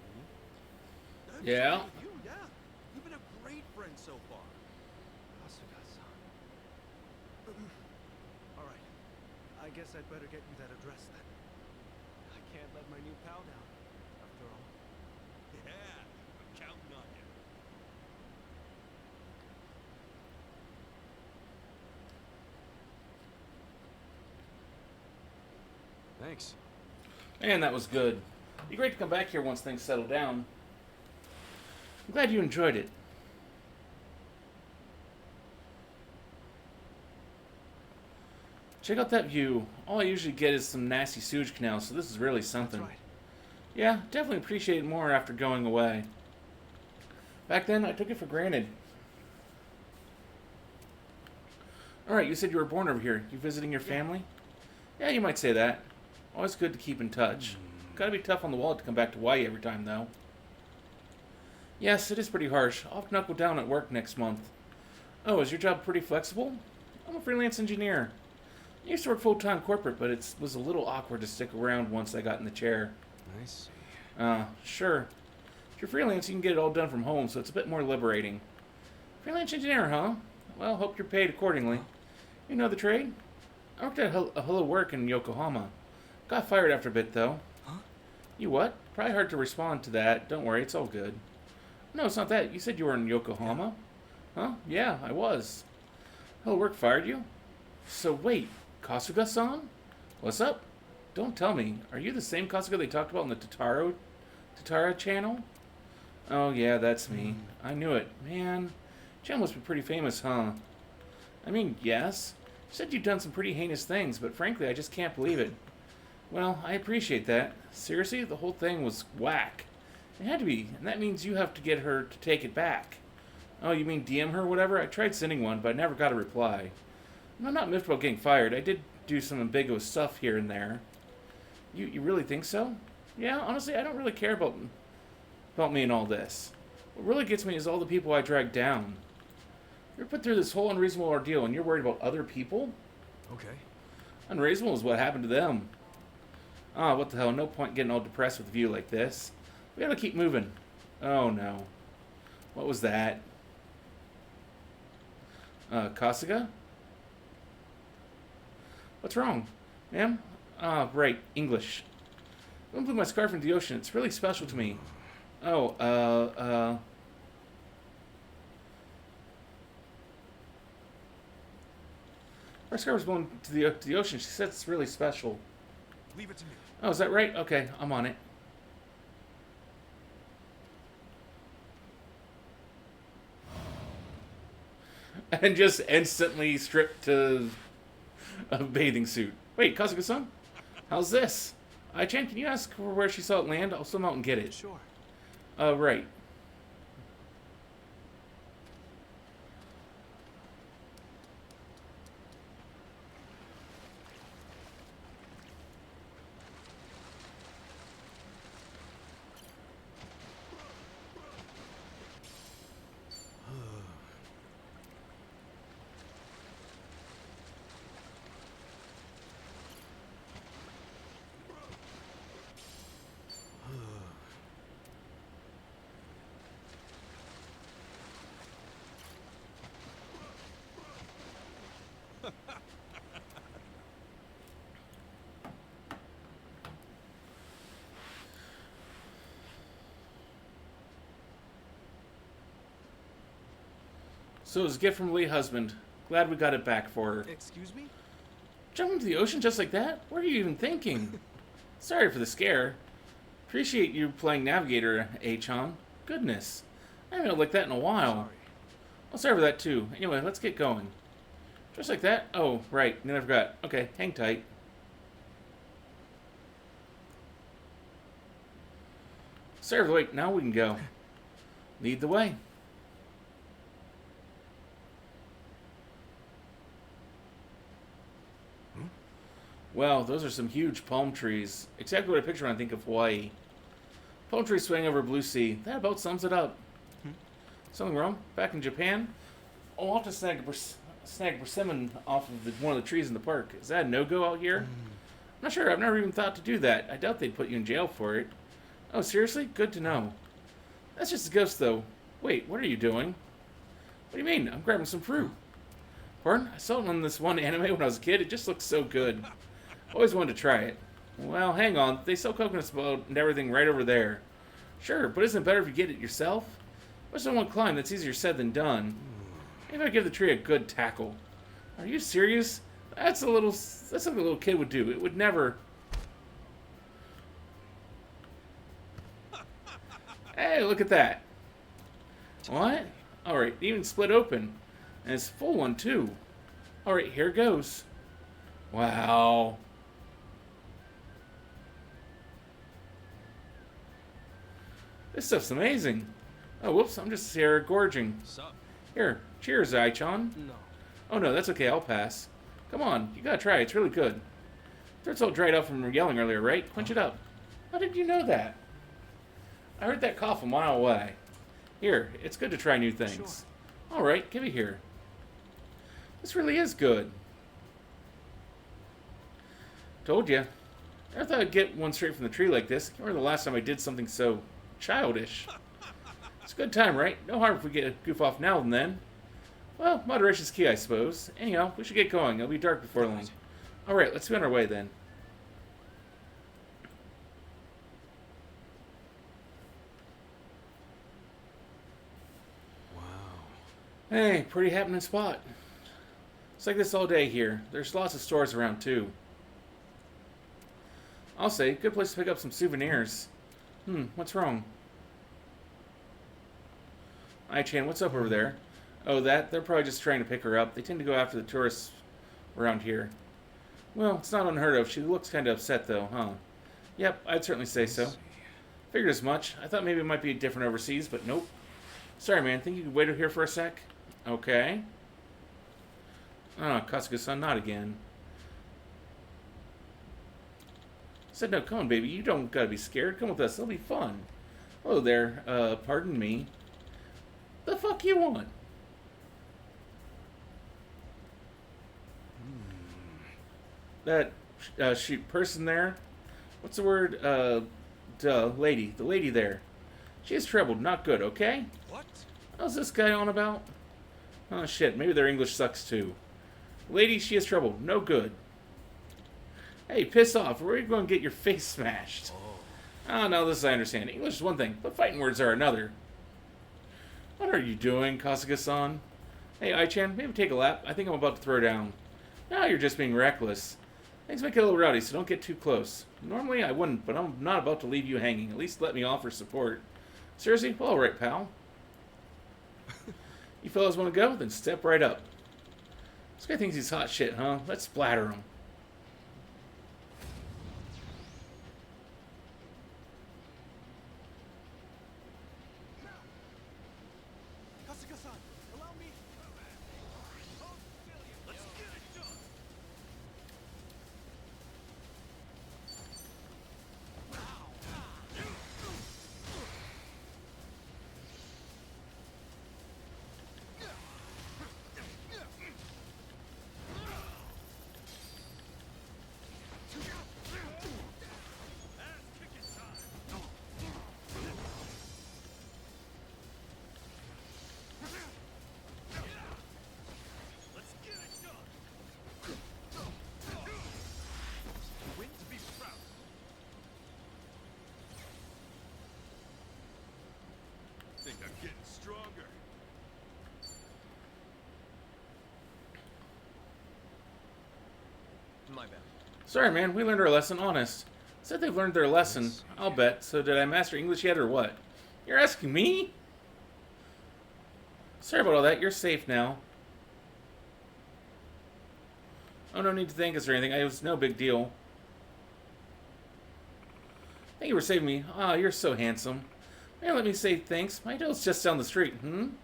Yeah. With you, yeah. You've been a great friend so far. Kasuga-san. All right. I guess I'd better get you that address then. I can't let my new pal down, after all. Yeah, I'm counting on you. Thanks. Man, that was good. It'd be great to come back here once things settle down. I'm glad you enjoyed it. Check out that view. All I usually get is some nasty sewage canals, so this is really something. That's right. Yeah, definitely appreciate it more after going away. Back then, I took it for granted. Alright, you said you were born over here. You visiting your family? Yeah, you might say that. Always good to keep in touch. Gotta be tough on the wallet to come back to Hawaii every time, though. Yes, it is pretty harsh. I'll have to knuckle down at work next month. Oh, is your job pretty flexible? I'm a freelance engineer. I used to work full-time corporate, but it was a little awkward to stick around once I got in the chair. I see. Sure. If you're freelance, you can get it all done from home, so it's a bit more liberating. Freelance engineer, huh? Well, hope you're paid accordingly. You know the trade? I worked at Hello Work in Yokohama. Got fired after a bit, though. Huh? You what? Probably hard to respond to that. Don't worry, it's all good. No, it's not that. You said you were in Yokohama. Huh? Yeah, I was. Hello Work fired you? So wait, Kasuga-san? What's up? Don't tell me. Are you the same Kasuga they talked about on the Tatara channel? Oh yeah, that's me. I knew it. Man, channel must be pretty famous, huh? I mean, yes. You said you've done some pretty heinous things, but frankly, I just can't believe it. Well, I appreciate that. Seriously, the whole thing was whack. It had to be, and that means you have to get her to take it back. Oh, you mean DM her or whatever? I tried sending one, but I never got a reply. I'm not miffed about getting fired. I did do some ambiguous stuff here and there. You really think so? Yeah, honestly, I don't really care about me and all this. What really gets me is all the people I dragged down. You're put through this whole unreasonable ordeal, and you're worried about other people? Okay. Unreasonable is what happened to them. Ah, what the hell, no point getting all depressed with a view like this. We gotta keep moving. Oh no. What was that? Kasuga? What's wrong? Ma'am? Ah, right, English. I blew my scarf into the ocean. It's really special to me. Oh, Our scarf was blown to the ocean. She said it's really special. Leave it to me. Oh, is that right? Okay, I'm on it. And just instantly stripped to a bathing suit. Wait, Kasuga-san? How's this? Chan, can you ask her where she saw it land? I'll swim out and get it. Sure. Right. So it was a gift from Lee husband. Glad we got it back for her. Excuse me? Jump into the ocean just like that? What are you even thinking? Sorry for the scare. Appreciate you playing Navigator, Chan. Goodness. I haven't been like that in a while. Sorry. Well, sorry for that too. Anyway, let's get going. Just like that? Oh, right. Then I forgot. Okay, hang tight. Sorry for the wait. Now we can go. Lead the way. Wow, those are some huge palm trees. Exactly what I picture when I think of Hawaii. Palm trees swaying over blue sea. That about sums it up. Something wrong? Back in Japan? Oh, I'll have to snag a persimmon off of one of the trees in the park. Is that a no-go out here? I'm not sure. I've never even thought to do that. I doubt they'd put you in jail for it. Oh, seriously? Good to know. That's just a ghost, though. Wait, what are you doing? What do you mean? I'm grabbing some fruit. Pardon? I saw it on this one anime when I was a kid. It just looks so good. Always wanted to try it. Well, hang on. They sell coconuts and everything right over there. Sure, but isn't it better if you get it yourself? I just don't want to climb. That's easier said than done. Maybe I give the tree a good tackle. Are you serious? That's something a little kid would do. It would never. Hey, look at that. What? Alright, even split open. And it's a full one, too. Alright, here goes. Wow. This stuff's amazing. Oh, whoops, I'm just here gorging. Sup? Here, cheers, Aichan. No. Oh no, that's okay, I'll pass. Come on, you gotta try it, it's really good. Throat's all dried out from yelling earlier, right? Quench it up. How did you know that? I heard that cough a mile away. Here, it's good to try new things. Sure. Alright, give it here. This really is good. Told ya. Never thought I'd get one straight from the tree like this. Can't remember the last time I did something so childish. It's a good time, right? No harm if we get a goof off now and then. Well, moderation's key, I suppose. Anyhow, we should get going. It'll be dark before long. Alright, let's be on our way then. Wow. Hey, pretty happening spot. It's like this all day here. There's lots of stores around too. I'll say, good place to pick up some souvenirs. What's wrong? Chan, what's up over there? Oh, that? They're probably just trying to pick her up. They tend to go after the tourists around here. Well, it's not unheard of. She looks kind of upset, though, huh? Yep, I'd certainly say so. Figured as much. I thought maybe it might be different overseas, but nope. Sorry, man. Think you could wait here for a sec? Okay. Oh, Kasuga-san, not again. Said, no, come on, baby. You don't gotta be scared. Come with us. It'll be fun. Hello there. Pardon me. The fuck you want? That person there. What's the word? Lady. The lady there. She is troubled. Not good, okay? What? How's this guy on about? Oh, shit. Maybe their English sucks, too. Lady, she is troubled. No good. Hey, piss off. Where are you going to get your face smashed? Oh, no, this I understand. English is one thing, but fighting words are another. What are you doing, Kasuga-san? Hey, Aichan, maybe take a lap. I think I'm about to throw down. Now you're just being reckless. Things might get a little rowdy, so don't get too close. Normally I wouldn't, but I'm not about to leave you hanging. At least let me offer support. Seriously? Well, alright, pal. You fellas want to go? Then step right up. This guy thinks he's hot shit, huh? Let's splatter him. Kasuga-san, allow me. Let's get it done. Let's get it done. Win to be proud. Think I'm getting stronger. My bad. Sorry, man. We learned our lesson. Honest. Said they've learned their lesson. I'll bet. So did I master English yet, or what? You're asking me? Sorry about all that. You're safe now. Oh, no need to thank us or anything. It was no big deal. Thank you for saving me. Ah, you're so handsome. Man, let me say thanks. My doug's just down the street. Come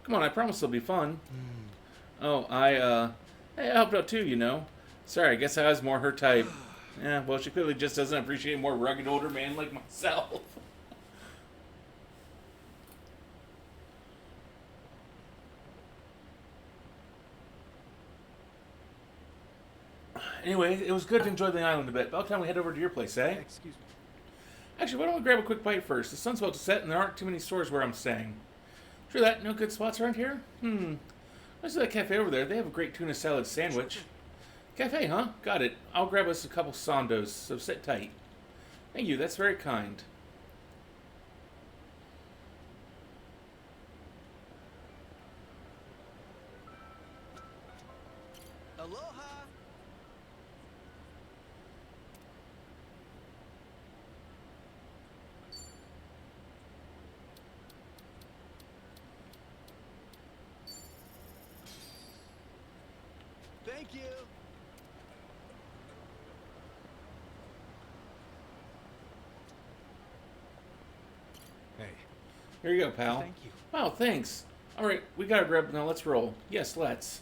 on, I promise it'll be fun. Oh, hey, I helped out too, you know. Sorry, I guess I was more her type. Yeah, well, she clearly just doesn't appreciate a more rugged older man like myself. Anyway, it was good to enjoy the island a bit. About time we head over to your place, eh? Excuse me. Actually, why don't we grab a quick bite first? The sun's about to set, and there aren't too many stores where I'm staying. True that. No good spots around here? Let's do that cafe over there. They have a great tuna salad sandwich. Cafe, huh? Got it. I'll grab us a couple sondos, so sit tight. Thank you. That's very kind. Aloha! Thank you! Hey, Here you go, pal. thank you. Wow, thanks. All right, we gotta grab. Now let's roll. Yes, let's.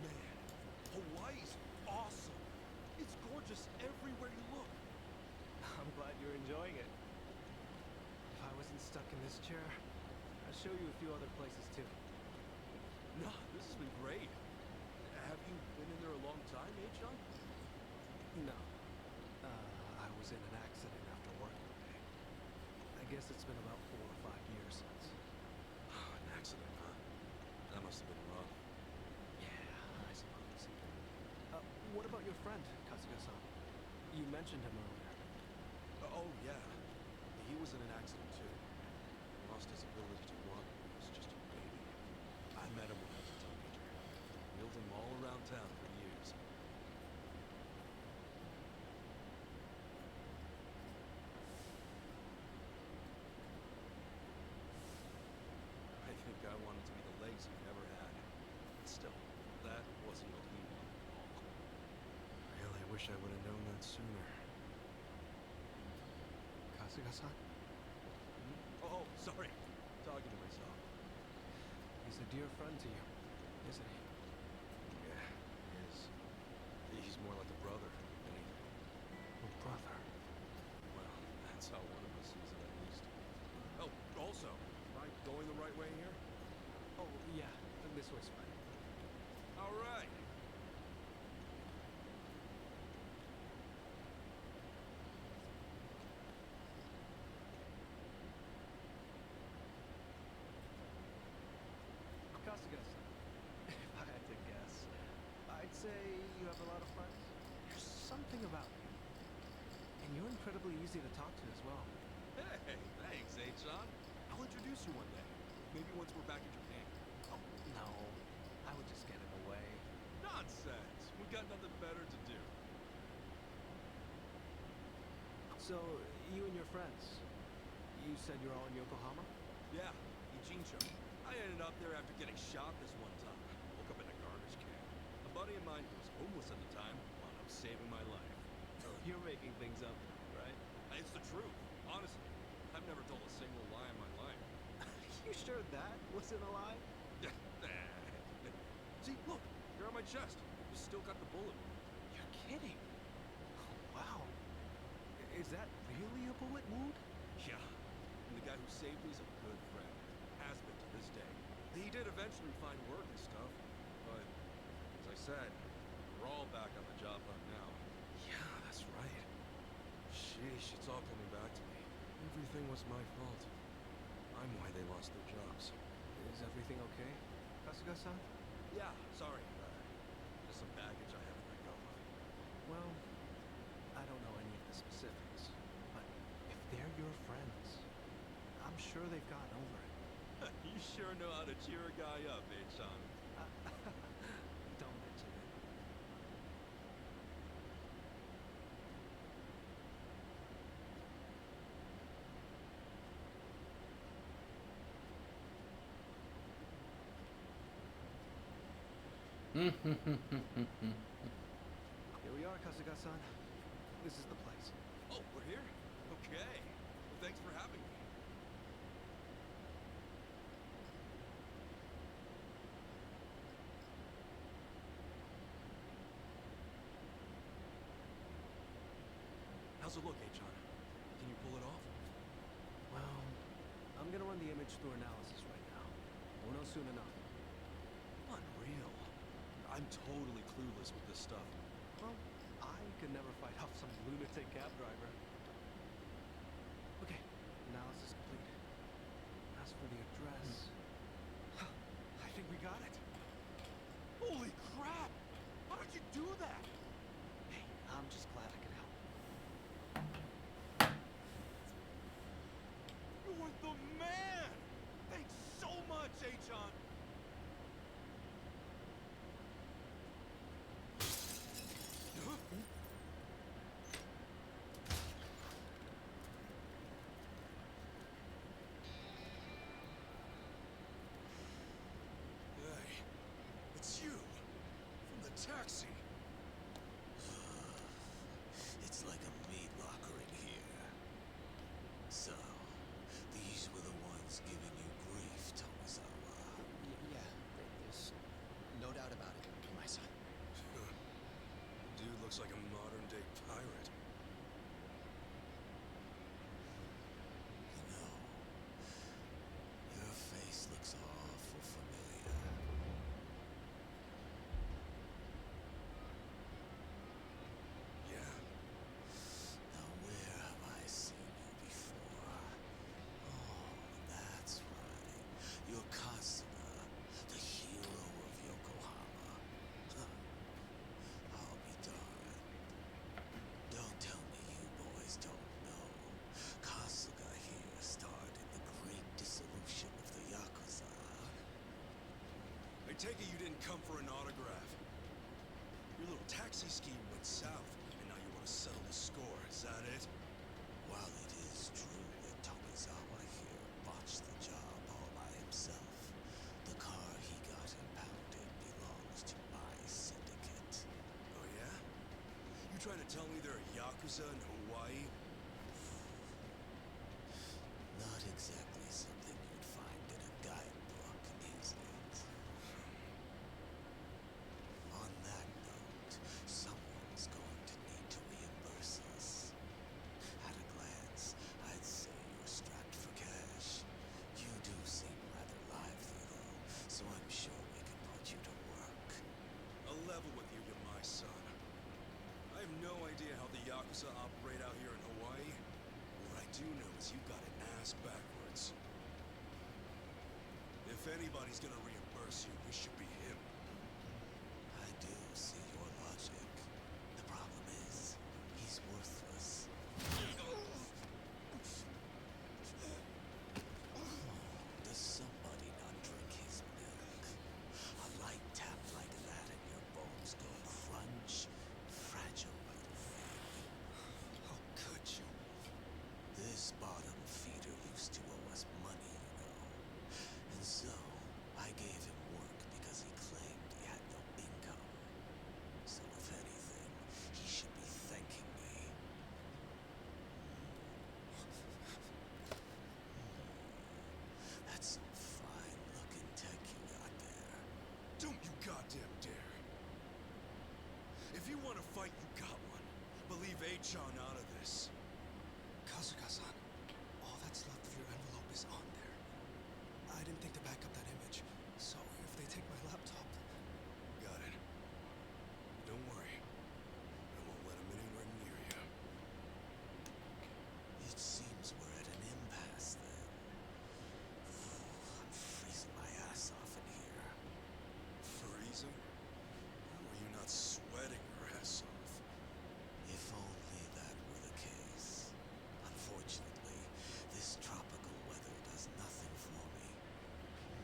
Man, Hawaii's awesome. It's gorgeous everywhere you look. I'm glad you're enjoying it. If I wasn't stuck in this chair, I'd show you a few other places too. No, this has been great. Have you been in there a long time, John? No. I was in an accident after work one day. I guess it's been about 4 or 5 years since. An accident, huh? That must have been rough. Yeah, I suppose. What about your friend, Kasuga-san? You mentioned him earlier. Oh, yeah. He was in an accident, too. Lost his ability to walk when he was just a baby. I met him when I was a teenager. Wheeled him all around town for years. I think I wanted to be the legs he never had. Still, that wasn't what he wanted at all. Really wish I would have known that sooner. Kasuga-san? Oh, sorry. Talking to myself. He's a dear friend to you, isn't he? Yeah, he is. He's more like a brother than anything. A brother. Well, that's how one of us sees it at least. Oh, also, am I going the right way here? Oh, yeah. This way's fine. All right. Kasuga-san, if I had to guess, I'd say you have a lot of friends. There's something about you. And you're incredibly easy to talk to as well. Hey, thanks, John. I'll introduce you one day. Maybe once we're back in Japan. Oh, no. I would just get in the way. Nonsense. We got nothing better to do. So, you and your friends, You said you're all in Yokohama? Yeah, Ichincho. I ended up there after getting shot this one time. Woke up in a garbage can. A buddy of mine who was homeless at the time wound up saving my life. You're making things up, right? It's the truth, honestly. I've never told a single lie in my life. You sure that wasn't a lie? See, look, here on my chest. You still got the bullet. You're kidding. Oh, wow. Is that really a bullet wound? Yeah. And the guy who saved me is a good friend. Has been to this day. He did eventually find work and stuff. But, as I said, we're all back on the job hunt now. Yeah, that's right. Sheesh, it's all coming back to me. Everything was my fault. I'm why they lost their jobs. Is everything okay, Kasuga-san? Yeah, sorry. Just some baggage I haven't let go of. Well, I don't know any of the specifics, but if they're your friends, I'm sure they've gotten over it. You sure know how to cheer a guy up, eh, Sean? Don't mention it. Here we are, Kasuga-san. This is the place. Oh, we're here? Okay. Well, thanks for having me. How's it look, H.on? Can you pull it off? Well, I'm gonna run the image through analysis right now. We'll know soon enough. Unreal. I'm totally clueless with this stuff. Well, I could never fight off some lunatic cab driver. Okay, analysis complete. As for the address... I think we got it. Holy crap! How did you do that? Hey, I'm just glad I could help. You're the man! Thanks so much, H.on! Hey, it's you! From the taxi! It's like a meat locker in here. So, these were the ones giving you grief, Tomizawa. Yeah, there's no doubt about it, my son. Dude looks like a modern-day pirate. You know, your face looks awful familiar. Yeah. Now, where have I seen you before? Oh, that's right. You're Kasuga, the hero of Yokohama. I'll be darned. Don't tell me you boys don't know. Kasuga here starred in the great dissolution of the yakuza. I take it you didn't come for an autograph. Your little taxi scheme went south, and now you want to settle the score. Is that it? While it is true that Tomizawa here botched the job all by himself, the car he got impounded belongs to my syndicate. Oh, yeah? You trying to tell me there are yakuza in Hawaii? Not exactly something you'd find in a guidebook, is it? On that note, someone's going to need to reimburse us. At a glance, I'd say you're strapped for cash. You do seem rather lively, though, so I'm sure we can put you to work. I'll level with you, you're my son. I have no idea how the yakuza operate out here in Hawaii. What I do know is you got an ass backwards. If anybody's gonna reimburse you, it should be him. I do see your logic. The problem is, he's worthless. Does somebody not drink his milk? A light tap like that and your bones go crunch. Fragile little thing. How could you? This bottom feeder you John out of this. Kasuga-san, all that's left of your envelope is on there. I didn't think to back up that image, so if they take my laptop... Got it. Don't worry. I won't let him anywhere near you. It seems we're at an impasse then. I'm freezing my ass off in here. Freezing? How are you not sweating your ass off? If only that were the case. Unfortunately, this tropical weather does nothing for me.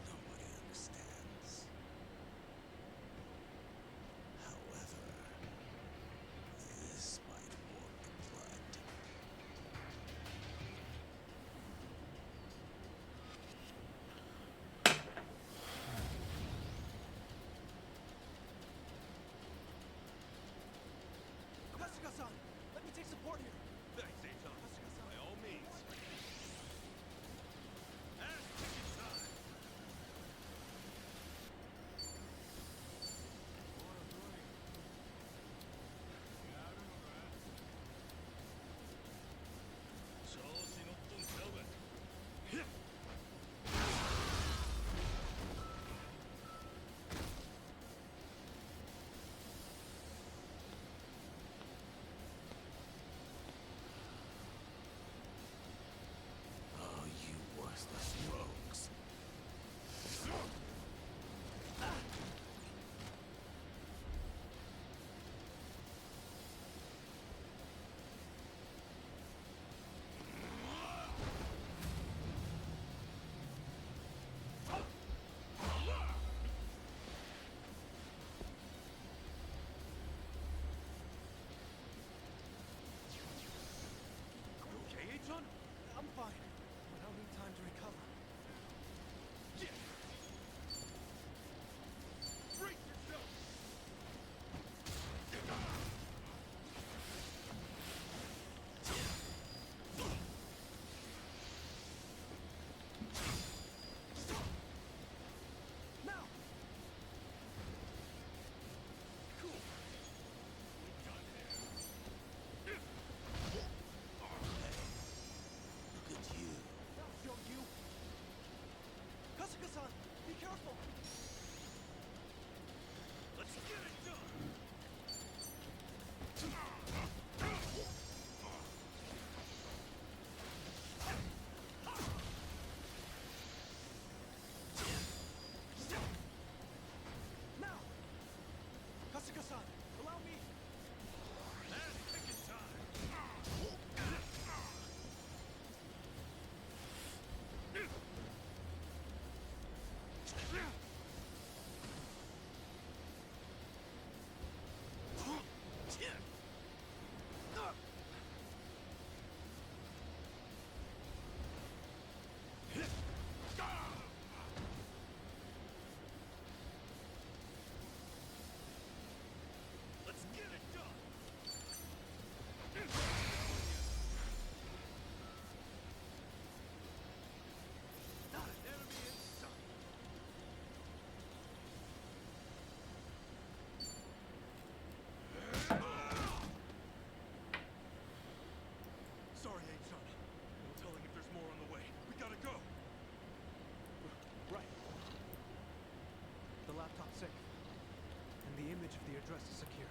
Nobody understands. However, this might warm the blood. Kasuga-san, let me take support here. Thanks, Eitan. Kasuga-san. By all means. Ass kicking time! Oh, you worthless rogues. Okay, Eitan? I'm fine, but I'll need time to recover. Brace yourself! Now! Cool. Look at you. Yo, you! Kasuga-san, be careful! Let's get it done! Now! Kasuga-san, allow me! Ass kicking time! Let's get it done! Not an enemy in sight. Sorry, Eitan. No telling if there's more on the way. We gotta go. Right. The laptop's safe. And the image of the address is secure.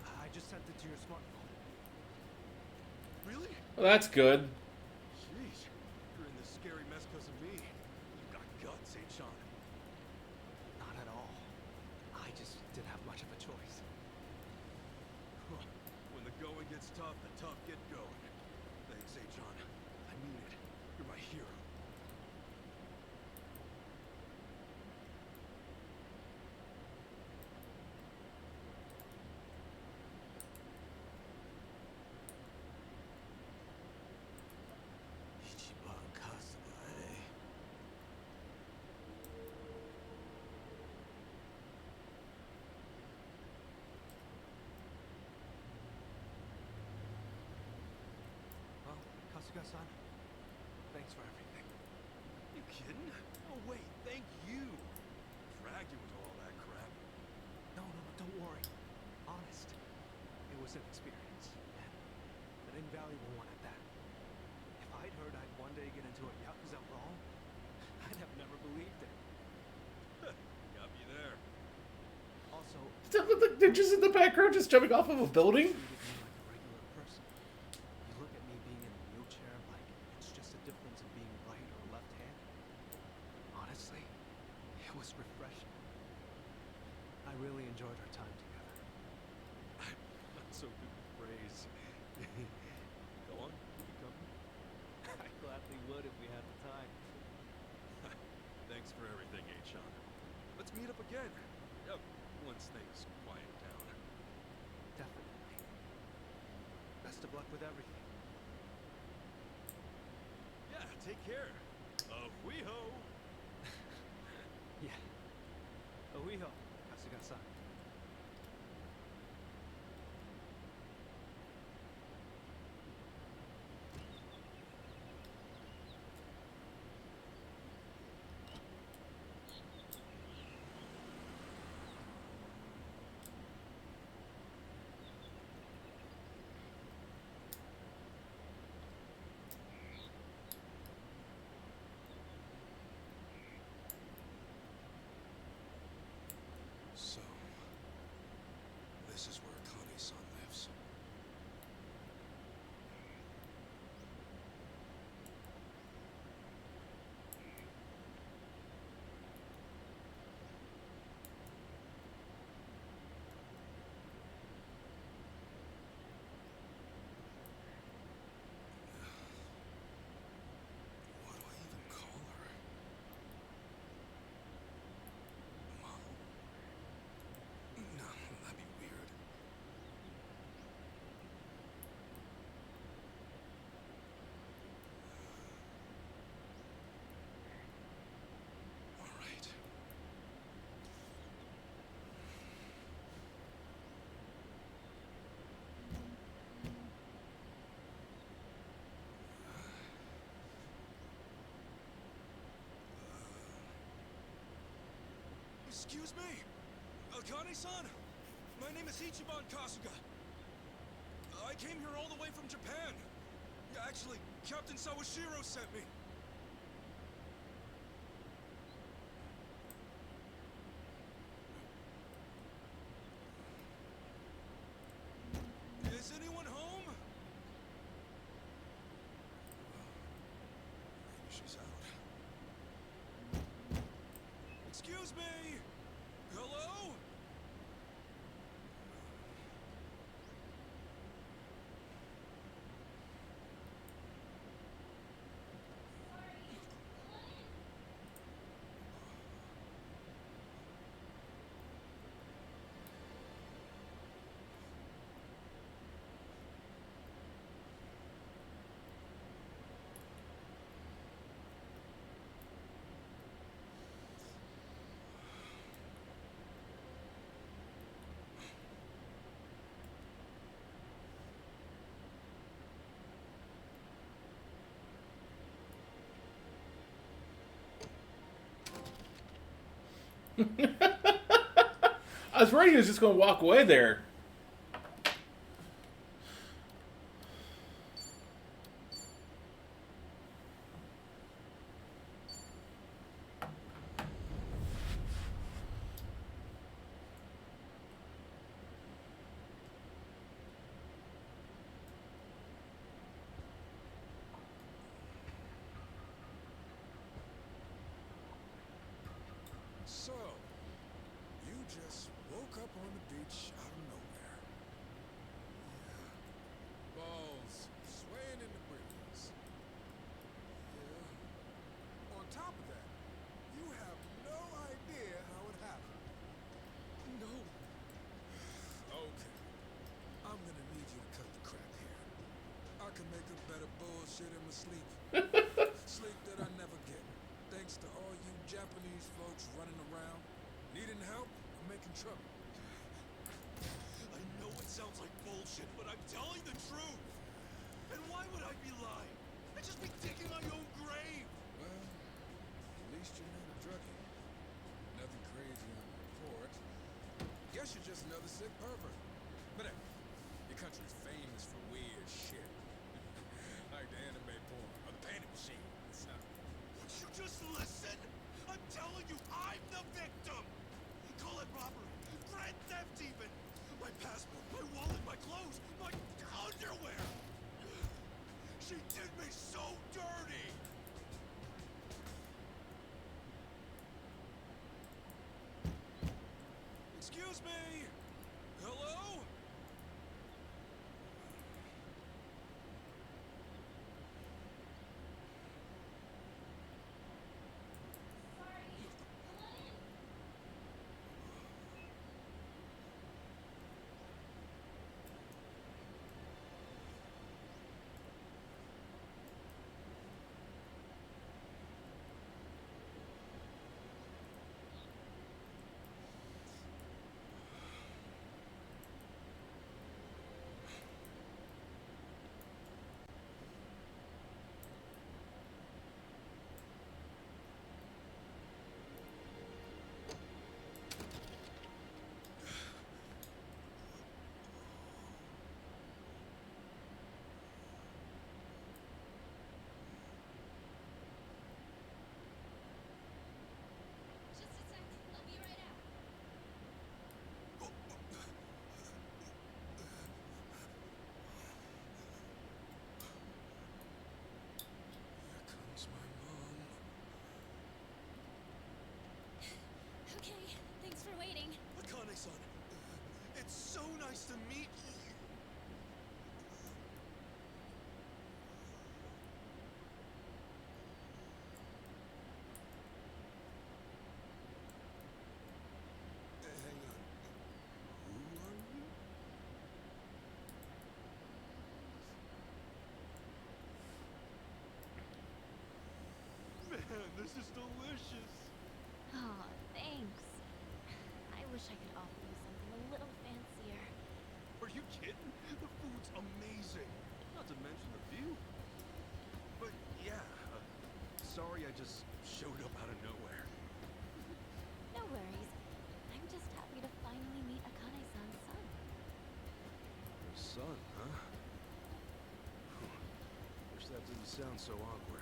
I just sent it to your smartphone. Really? Well, that's good. Jeez. You're in this scary mess because of me. You got guts, Eitan. Not at all. I just didn't have much of a choice. When the going gets tough, the tough get going. Thanks, Eitan. I mean it. You're my hero. Ichiban Kasuga, eh? Well, Kasuga-san, thanks for everything. You kidding? Oh, wait, thank you. Drag you into all that crap. No, don't worry. Honest. It was an experience. And They're just in the back row, just jumping off of a building. Treated me like a regular person. You look at me being in a wheelchair like it's just a difference of being right or left-handed. Honestly, it was refreshing. I really enjoyed our time together. I'm not so good with praise. Go on, keep it coming. I gladly would if we had the time. Thanks for everything, Sean. Let's meet up again. Once things quiet down. Definitely. Best of luck with everything. Yeah, take care. Wee-ho! Yeah. Ohiho, kasuga-san. So, this is where Connie's son lives. What do I even call her? Mom? No, that'd be weird. All right. Excuse me? Akane-san? My name is Ichiban Kasuga. I came here all the way from Japan. Yeah, actually, Captain Sawashiro sent me. Is anyone home? Maybe she's out. Excuse me! Hello? I was worried he was just going to walk away there. So, you just woke up on the beach out of nowhere. Yeah. Balls swaying in the breeze. Yeah. On top of that, you have no idea how it happened. No. Okay. I'm gonna need you to cut the crap here. I can make up better bullshit in my sleep. Sleep that I never get. Thanks to all you Japanese folks running around, needing help or making trouble. I know it sounds like bullshit, but I'm telling the truth. And why would I be lying? I'd just be digging my own grave. Well, at least you're not a druggie. Nothing crazy on the report. Guess you're just another sick pervert. But hey, your country's famous for weird shit. Like the anime porn or the painting machine. It's not. Would you just listen? I'm telling you, I'm the victim. Call it robbery, grand theft even. Excuse me? Hello? Just a sec. I'll be right out. Here comes my mom. Okay, thanks for waiting. Akane-san, it's so nice to meet you. Hang on. Who are you? Man, this is delicious. Oh, thanks. I wish I could offer you something a little fancier. Are you kidding? The food's amazing. Not to mention the view. But yeah, sorry I just showed up out of nowhere. No worries. I'm just happy to finally meet Akane-san's son. Your son, huh? Wish that didn't sound so awkward.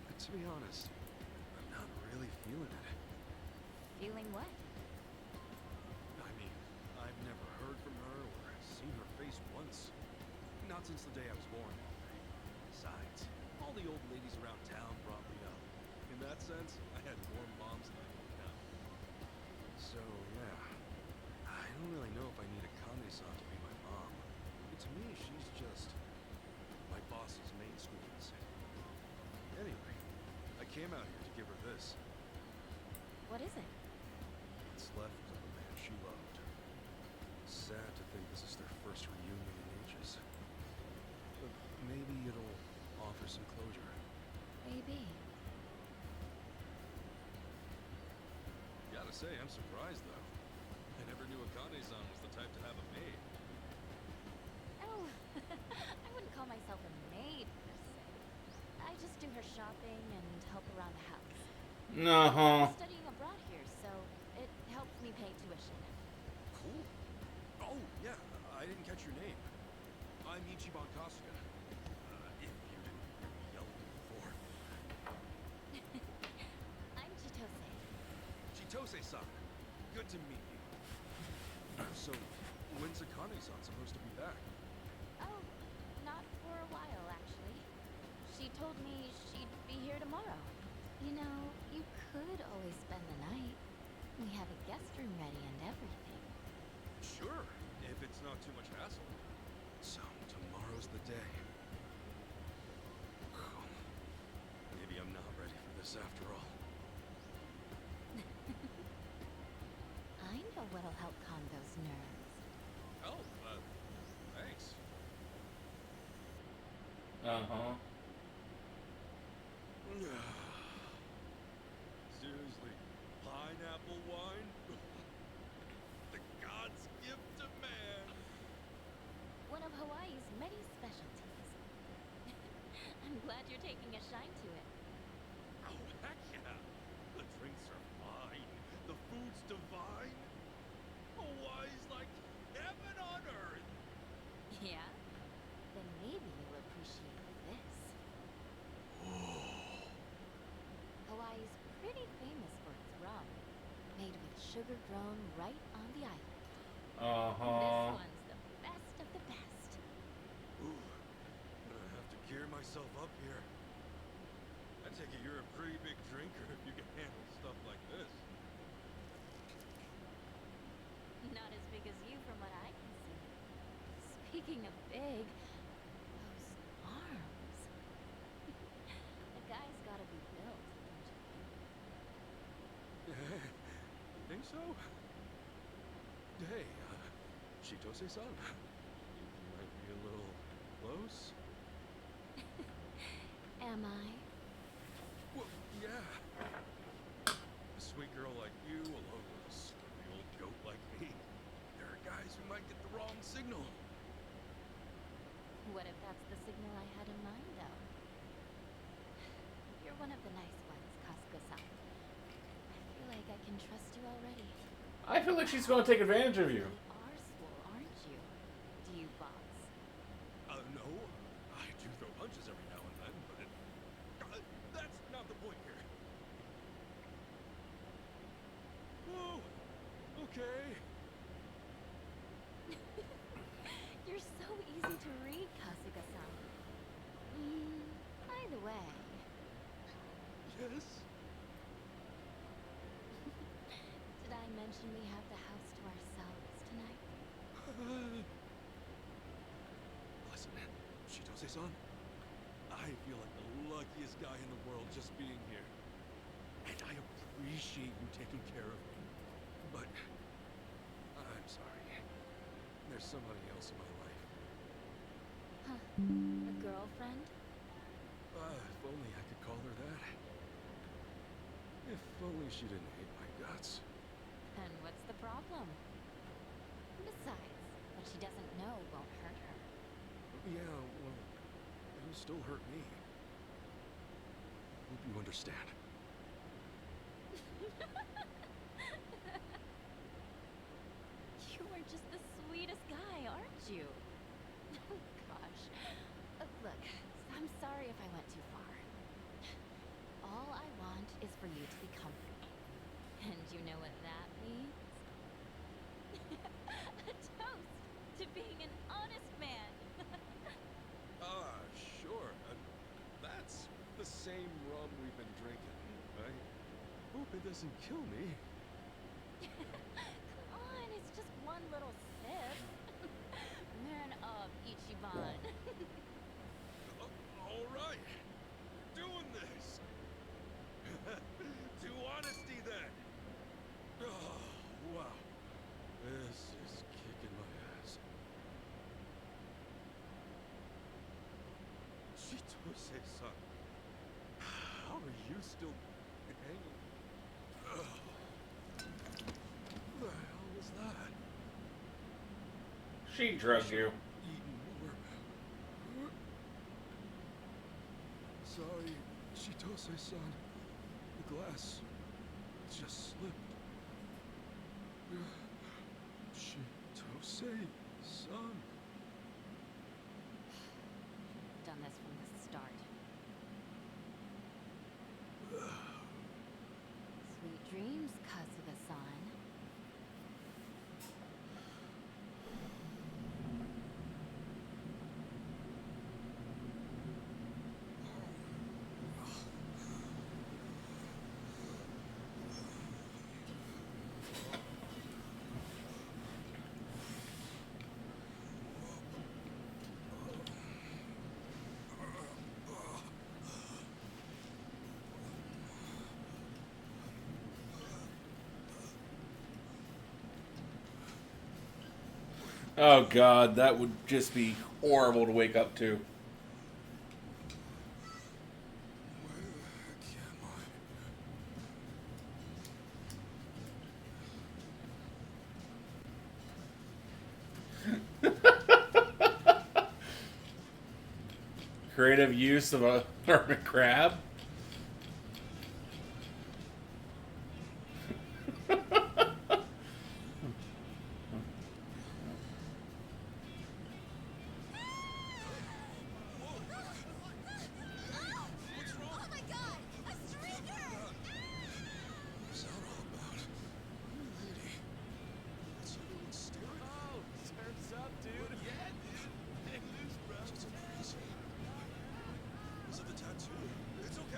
But to be honest, I'm not really feeling it. Feeling what? I mean, I've never heard from her or seen her face once. Not since the day I was born. Besides, all the old ladies around town brought me up. In that sense, I had more moms than I can count. So, yeah. I don't really know if I need a Kane-san to be my mom. But to me, she's just my boss's main squeeze. Anyway, I came out here to give her this. What is it? What's left of the man she loved. Sad to think this is their first reunion in ages. But maybe it'll offer some closure. Maybe. Gotta say, I'm surprised though. I never knew Akane-san was the type to have a maid. Oh, I wouldn't call myself a maid per se. I just do her shopping and help around the house. No. I'm studying abroad here, so it helps me pay tuition. Cool. Oh, yeah, I didn't catch your name. I'm Ichiban Kasuga. If you didn't hear me yell at you before. I'm Chitose. Chitose-san, good to meet you. So, when's Akane-san supposed to be back? Oh, not for a while, actually. She told me she'd be here tomorrow. You know, you could always spend the night. We have a guest room ready and everything. Sure, if it's not too much hassle. So, tomorrow's the day. Maybe I'm not ready for this after all. I know what'll help calm those nerves. Oh, thanks. Uh-huh. Seriously, pineapple wine? The god's gift to man. One of Hawaii's many specialties. I'm glad you're taking a shine to it. Oh, heck yeah. The drinks are fine. The food's divine. Hawaii's like heaven on earth. Yeah? Then maybe you'll appreciate this. Hawaii's pretty famous for its rum, made with sugar grown right on the island. Uh-huh. This one's the best of the best. Ooh, gonna have to gear myself up here. I take it you're a pretty big drinker if you can handle stuff like this. big as you from what I can see. Speaking of big, those arms. The guy's gotta be built, don't you think? You think so? Hey, Chitose-san. You might be a little close. Am I? Well, yeah. A sweet girl like you, alone with a scary old goat like me. There are guys who might get the wrong signal. What if that's the signal I had in mind, though? You're one of the nice ones, Kasuga-san. I feel like I can trust you already. I feel like she's going to take advantage of you. You are swole, aren't you? Do you, boss? No. I do throw punches every now and then, but that's not the point here. Whoa! Okay. You're so easy to read, Kasuga-san. By the way, Yes? did I mention we have the house to ourselves tonight? Listen, Chitose-san. I feel like the luckiest guy in the world just being here. And I appreciate you taking care of me. But I'm sorry. There's somebody else in my life. Huh. A girlfriend? If only I could call her that. If only she didn't hate my guts. And what's the problem? Besides, what she doesn't know won't hurt her. Yeah, well, it'll still hurt me. Hope you understand. You are just the sweetest guy, aren't you? Oh, gosh. Look, I'm sorry if I went too far. All I want is for you to be comfortable. And you know what that means? A toast to being an honest man. Sure. That's the same rum we've been drinking. I hope it doesn't kill me. Come on, it's just one little sip. Man up, Ichiban. All right. Doing this. To honesty, then. Oh, wow. This is kicking my ass. Chitose-san. How are you still hanging? What the hell was that? She drugged you. Eaten more. Sorry, Chitose-san. The glass just slipped. Chitose-san. Done this from the start. Sweet dreams, Kasuga-san. Oh god, that would just be horrible to wake up to. Where the heck am I? Creative use of a hermit crab. Oh my god! A streaker! What's that all about? Lady, what's everyone staring at? Oh, turns up, dude. Yeah, dude. Hang loose, bro. Is it crazy? Was it the tattoo? It's okay.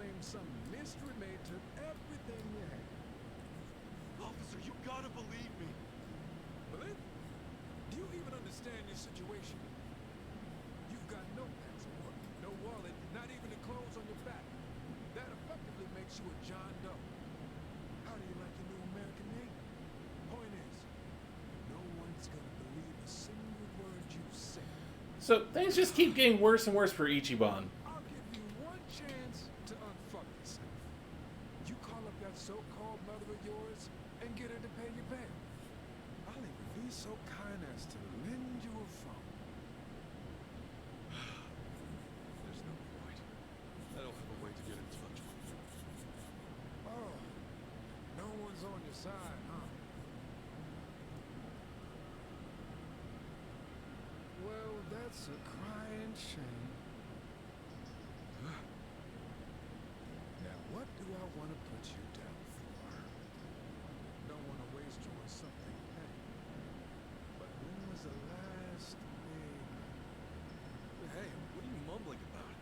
claim some mystery maid took everything you had. Officer, you gotta believe me. Believe? Do you even understand your situation? You've got no passport, no wallet, not even the clothes on your back. That effectively makes you a John Doe. How do you like your new American name? Point is, no one's gonna believe a single word you say. So things just keep getting worse and worse for Ichiban. I'll give you one chance to unfuck yourself. You call up that so-called mother of yours and get her to pay your bail. I'll even be so kind as to lend you a phone. There's no point. I don't have a way to get in touch with you. Oh, no one's on your side, huh? Well, that's a crying shame. Now, what do I want to put you down for? Don't want to waste you on something petty. But when was the last big... Hey, what are you mumbling about?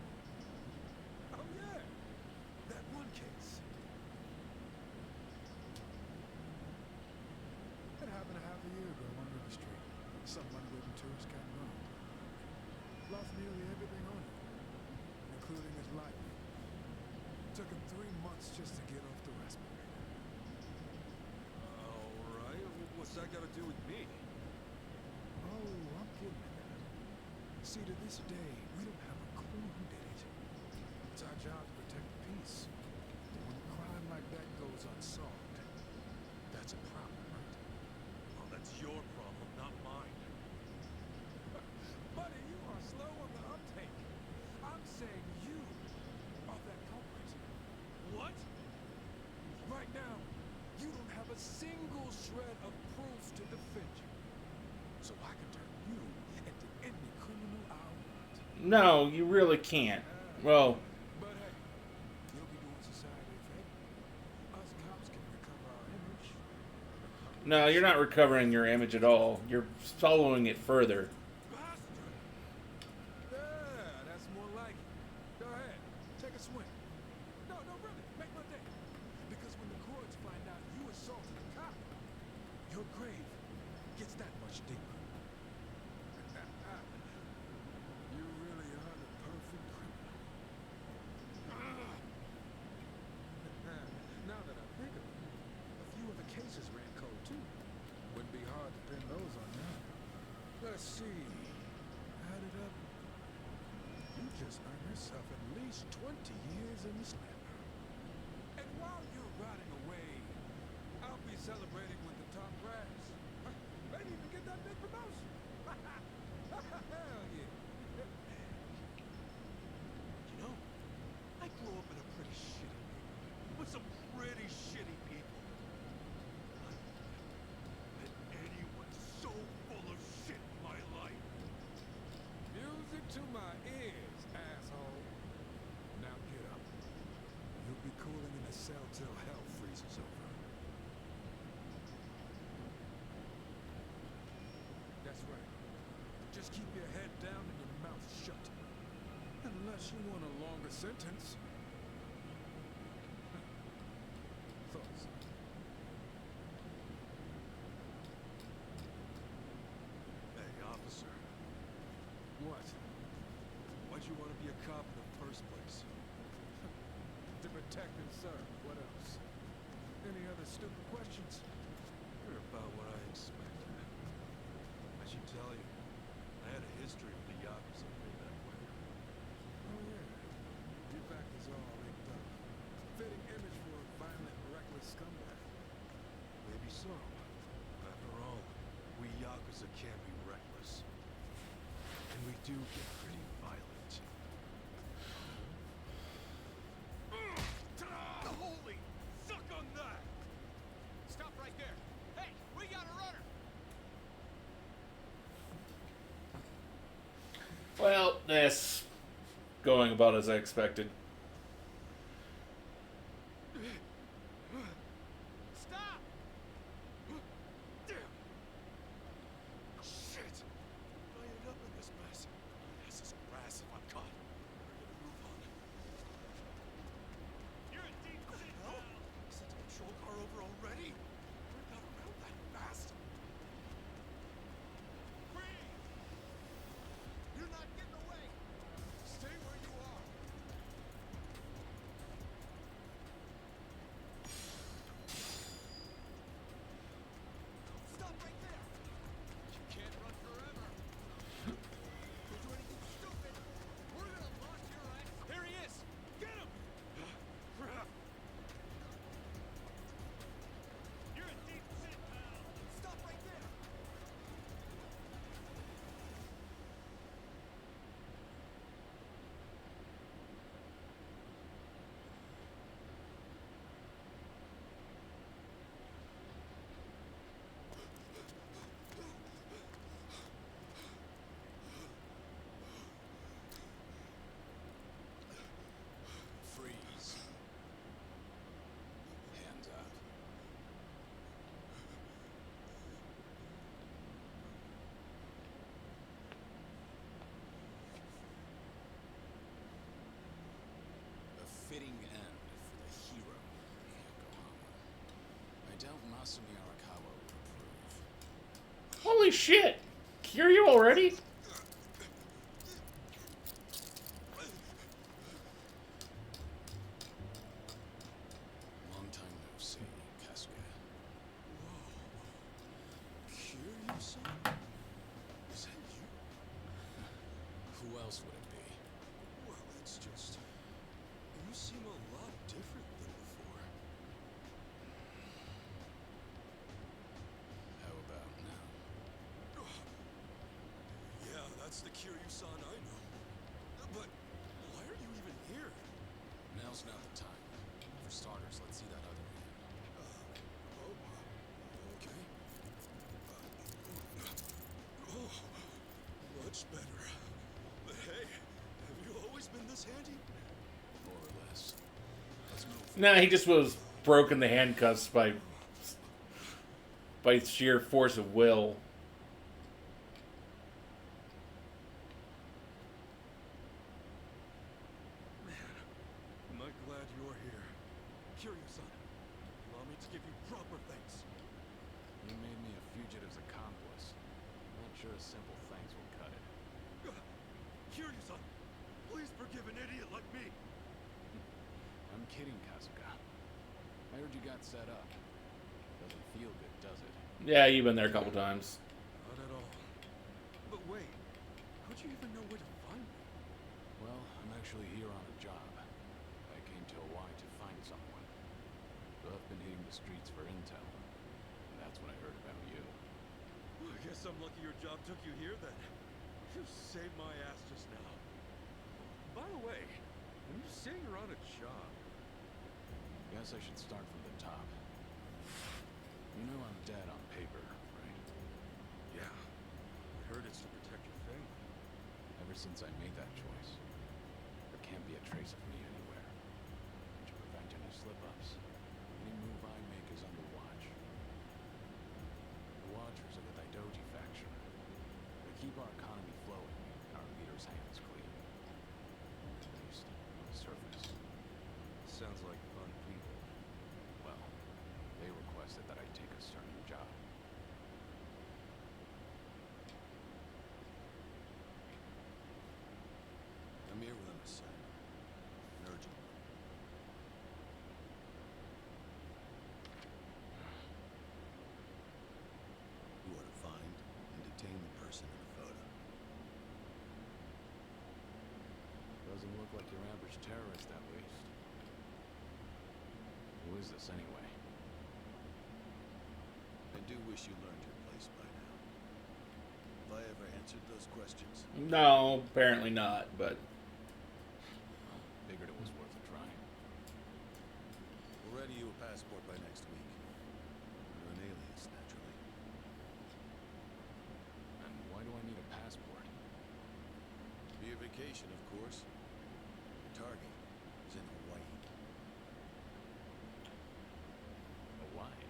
Oh, yeah. That one case. It happened a half a year ago on River Street. Some unwitting tourist got wrong. Lost nearly everything on him, including his life. Took him 3 months just to get off the respirator. Alright, what's that got to do with me? Oh, I'm getting to that. See, to this day, we don't have a clue who did it. It's our job to protect the peace. But when a crime like that goes unsolved, that's a problem, right? Well, that's your problem, not mine. Buddy, you are slow on the uptake. I'm saying you are that culprit. What? Right now, you don't have a single shred of proof to defend you. So I can turn you into any criminal I want. No, you really can't. Well, But hey, you'll be doing society a favor. Us cops can recover our image. no, you're not recovering your image at all. You're following it further. Bastard! Yeah, that's more like it. Go ahead, take a swing. No, really, make my day. Because when the courts find out you assaulted a cop, your grave gets that much deeper. You really are the perfect criminal. Now that I think of it, a few of the cases ran cold too. Wouldn't be hard to pin those on you. Let's see. Add it up. You just earned yourself at least 20 years in the slammer. And while you're rotting away, I'll be celebrating with the top brass. Maybe even get that big promotion. Hell yeah. You know, I grew up in a pretty shitty neighborhood with some pretty shitty people. I've never met anyone so full of shit in my life. Music to my ears, asshole. Now get up. You'll be cooling in a cell till hell freezes over. That's right. Just keep your head down and your mouth shut. Unless you want a longer sentence. Thoughts? Hey, officer, What? why'd you want to be a cop in the first place? To protect and serve. What else? Any other stupid questions? You're about what I expected. I should tell you, I had a history with the yakuza way back when. Oh yeah. Your back is all linked up. Fitting image for a violent, reckless scumbag. Maybe so. After all, we yakuza can be reckless. And we do get pretty violent. Holy! Suck on that! Stop right there. Hey, we got a runner. Well, this going about as I expected. Stop! Damn! Shit! I ended up in this mess. My ass is grass if I'm caught. Better get a move on. Holy shit! Kiryu already? Long time no see, Kasuga. Whoa. Kiryu-san? Is that you? Who else would it be? Well, it's just... You seem a lot different than before. How about now? Yeah, that's the Kiryu-san I know. But why are you even here? Now's not the time. For starters, let's see that other man. Okay. Oh, much better. But hey, have you always been this handy? More or less. Let's move. Nah, he just was broken the handcuffs by sheer force of will. Man, am I glad you're here. Kiryu-san, allow me to give you proper thanks. You made me a fugitive's accomplice. Not sure a simple thanks will cut it. Kiryu-san, please forgive an idiot like me. I'm kidding, Kasuga. I heard you got set up. Doesn't feel good, does it? Yeah, you've been there a couple times. Not at all. But wait, how'd you even know where to find me? Well, I'm actually here on a job. I came to Hawaii to find someone. So I've been hitting the streets for intel. And that's when I heard about you. Well, I guess I'm lucky your job took you here then. You saved my ass just now. By the way, when you say you're on a job, Guess I should start from the top. You know I'm dead on paper, right? yeah, I heard it's to protect your family. Ever since I made that choice, there can't be a trace of me anywhere. To prevent any slip-ups, any move I make is under watch. The Watchers are the Daidoji faction. They keep our economy flowing and our leaders' hands clean. At least, on the surface. Sounds like fun people. Well, they requested that I take a certain job. I'm here with an assignment. An urgent one. You are to find and detain the person in the photo. Doesn't look like your average terrorist, at least. Who is this, anyway? I do wish you learned your place by now. Have I ever answered those questions? No, apparently not, but Well, figured it was worth a try. We'll ready you a passport by next week. You're an alias, naturally. And why do I need a passport? Be your vacation, of course. Your target is in Hawaii. Hawaii?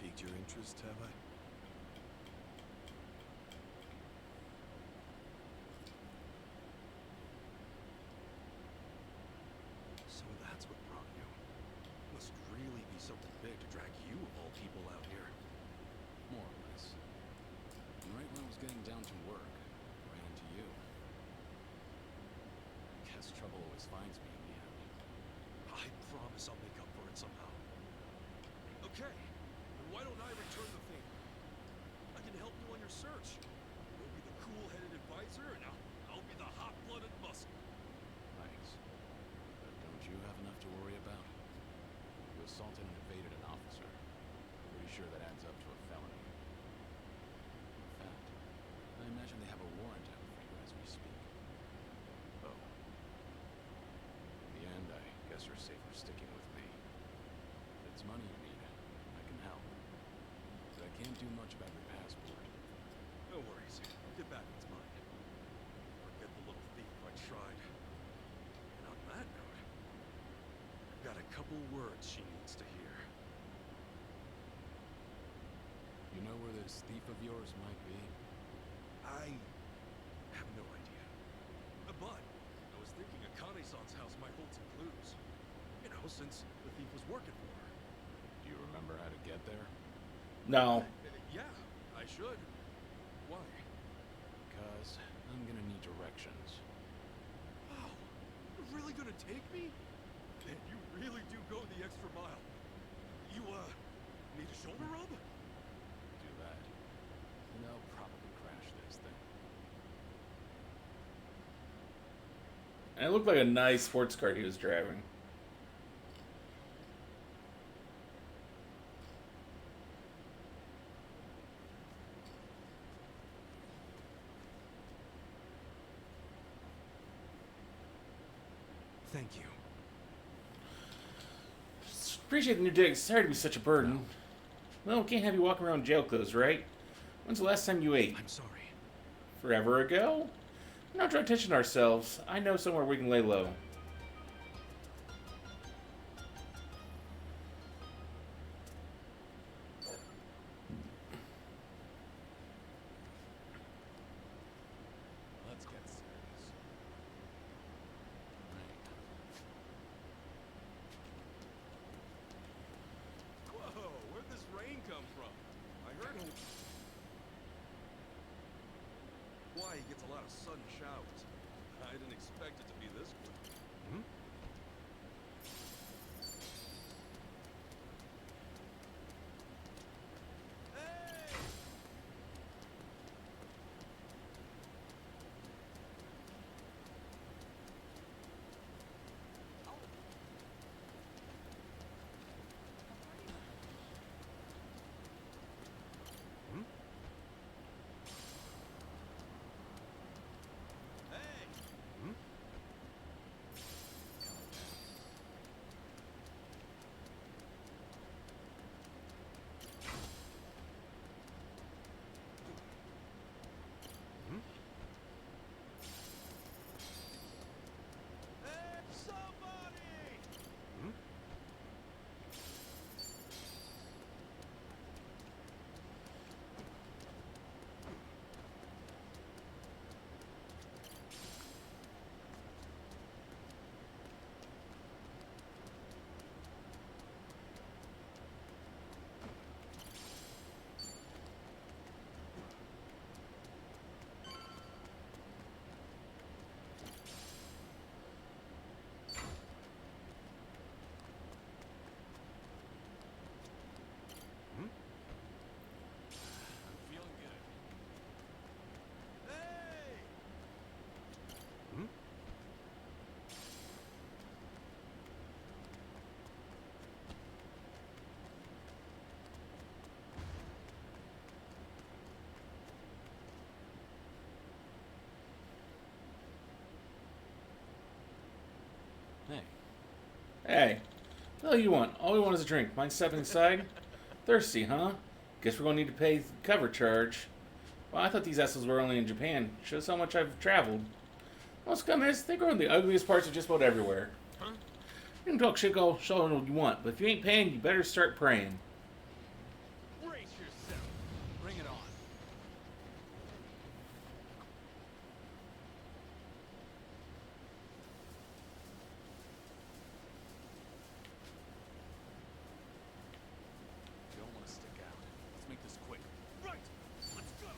Piqued your interest, have I? So that's what brought you. Must really be something big to drag you of all people out here. More or less. And right when I was getting down to work, I ran into you. Guess trouble always finds me in the end. I promise I'll make up for it somehow. Okay, then why don't I return the favor? I can help you on your search. You'll be the cool-headed advisor, and I'll be the hot-blooded muscle. Thanks. But don't you have enough to worry about? You assaulted and evaded an officer. Pretty sure that adds up to a felony. In fact, I imagine they have a warrant out for you as we speak. Oh. In the end, I guess you're safer sticking with me. If it's money you need, I can help. But I can't do much about your passport. No worries. I'll get back what's mine. Forget the little thief if I tried. And on that note, I've got a couple words she needs to hear. You know where this thief of yours might be? I have no idea. But I was thinking Akane-san's house might hold some clues. You know, since the thief was working for her. Do you remember how to get get there? No. Yeah, I should. Why? Because I'm gonna need directions. Wow, you're really gonna take me? Man, you really do go the extra mile. You, need a shoulder rub? Do that. And I'll probably crash this thing. And it looked like a nice sports car he was driving. Thank you. Appreciate the new dig. Sorry to be such a burden. Well, we can't have you walking around in jail clothes, right? When's the last time you ate? I'm sorry. Forever ago? We're not drawing attention to ourselves. I know somewhere we can lay low. Let's get serious. Whoa, where'd this rain come from? I heard Hawaii gets a lot of sudden showers. I didn't expect it to be this quick. Hmm? Hey! Hmm? Hey! Hmm? Hmm? Hey, somebody! Hmm? Hmm? I'm feeling good. Hey! Hmm? Hey, Hey, what the hell you want? All we want is a drink. Mind stepping inside? Thirsty, huh? Guess we're gonna need to pay the cover charge. Well, I thought these assholes were only in Japan. Shows how much I've traveled. Most come is they grow in the ugliest parts of just about everywhere. Huh? You can talk shit all you want, but if you ain't paying, you better start praying. Brace yourself! bring it on. You don't want to stick out. Let's make this quick. Right! Let's go!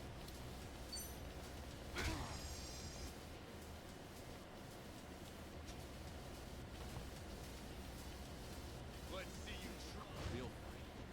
Let's see you try. Real fight.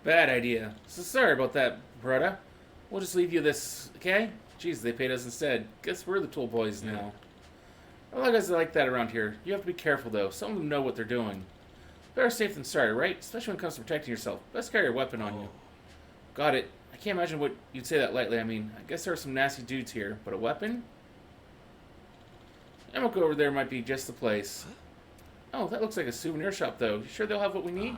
Bad idea. So sorry about that, brother. We'll just leave you this, okay? Jeez, they paid us instead. Guess we're the tool boys now. A lot of guys are like that around here. You have to be careful, though. Some of them know what they're doing. Better safe than sorry, right? Especially when it comes to protecting yourself. Best carry a weapon on you. Got it. I can't imagine what you'd say that lightly. I mean, I guess there are some nasty dudes here, but a weapon? Emoko over there might be just the place. Oh, that looks like a souvenir shop, though. You sure they'll have what we need?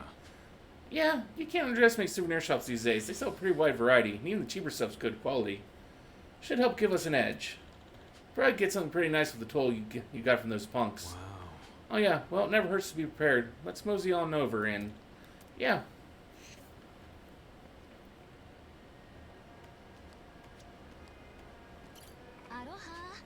Yeah, you can't underestimate souvenir shops these days. They sell a pretty wide variety, and even the cheaper stuff's good quality. Should help give us an edge. Probably get something pretty nice with the toll you got from those punks. Wow. Oh yeah, well, it never hurts to be prepared. Let's mosey on over and... yeah. Aroha.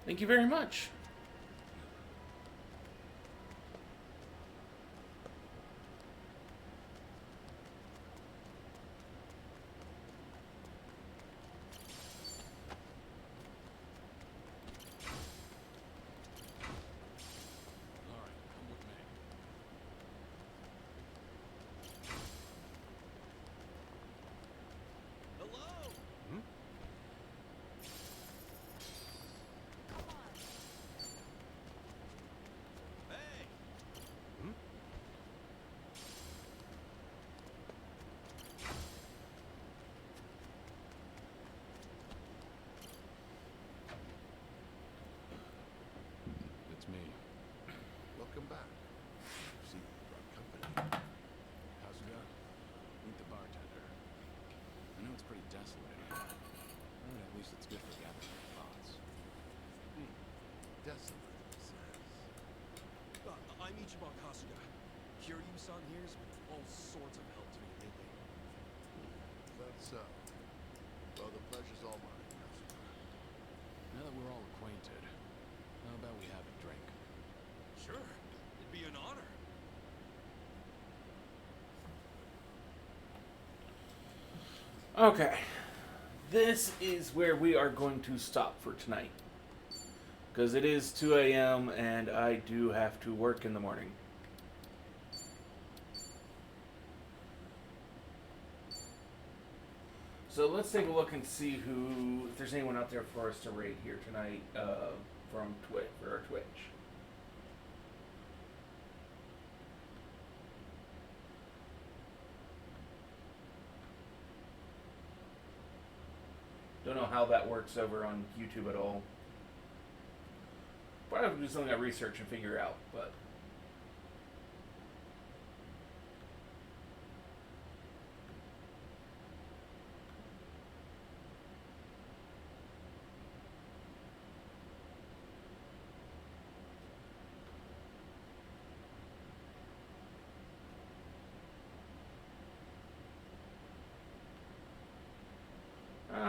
Thank you very much. Alright, come with me. Hello? Hey! It's me. Welcome back. See, you brought company. How's it going? Meet the bartender. I know it's pretty desolate in here, but at least it's good for gathering your thoughts. Desolate, he says. I'm Ichiban Kasuga. Kiryu-san here's been all sorts of help to me lately. That's so. Well, the pleasure's all mine, Kasuga. Now that we're all acquainted, how about we have a drink? Sure, it'd be an honor. Okay. This is where we are going to stop for tonight. Because it is 2 a.m. and I do have to work in the morning. So let's take a look and see if there's anyone out there for us to rate here tonight from Twitch, for our Twitch. Don't know how that works over on YouTube at all. Probably have to do something I research and figure out, but...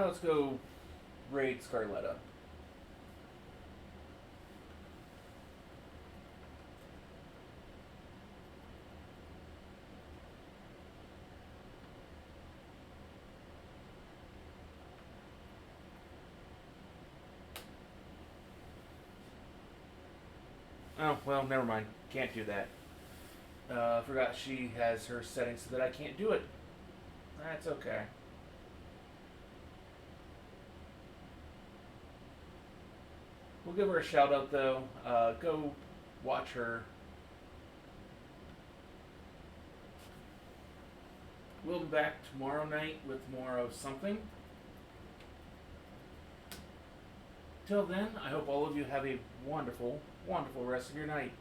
let's go raid Scarletta. Oh, well, never mind. Can't do that. Forgot she has her settings so that I can't do it. That's okay. We'll give her a shout out though. Go watch her. We'll be back tomorrow night with more of something. Till then, I hope all of you have a wonderful, wonderful rest of your night.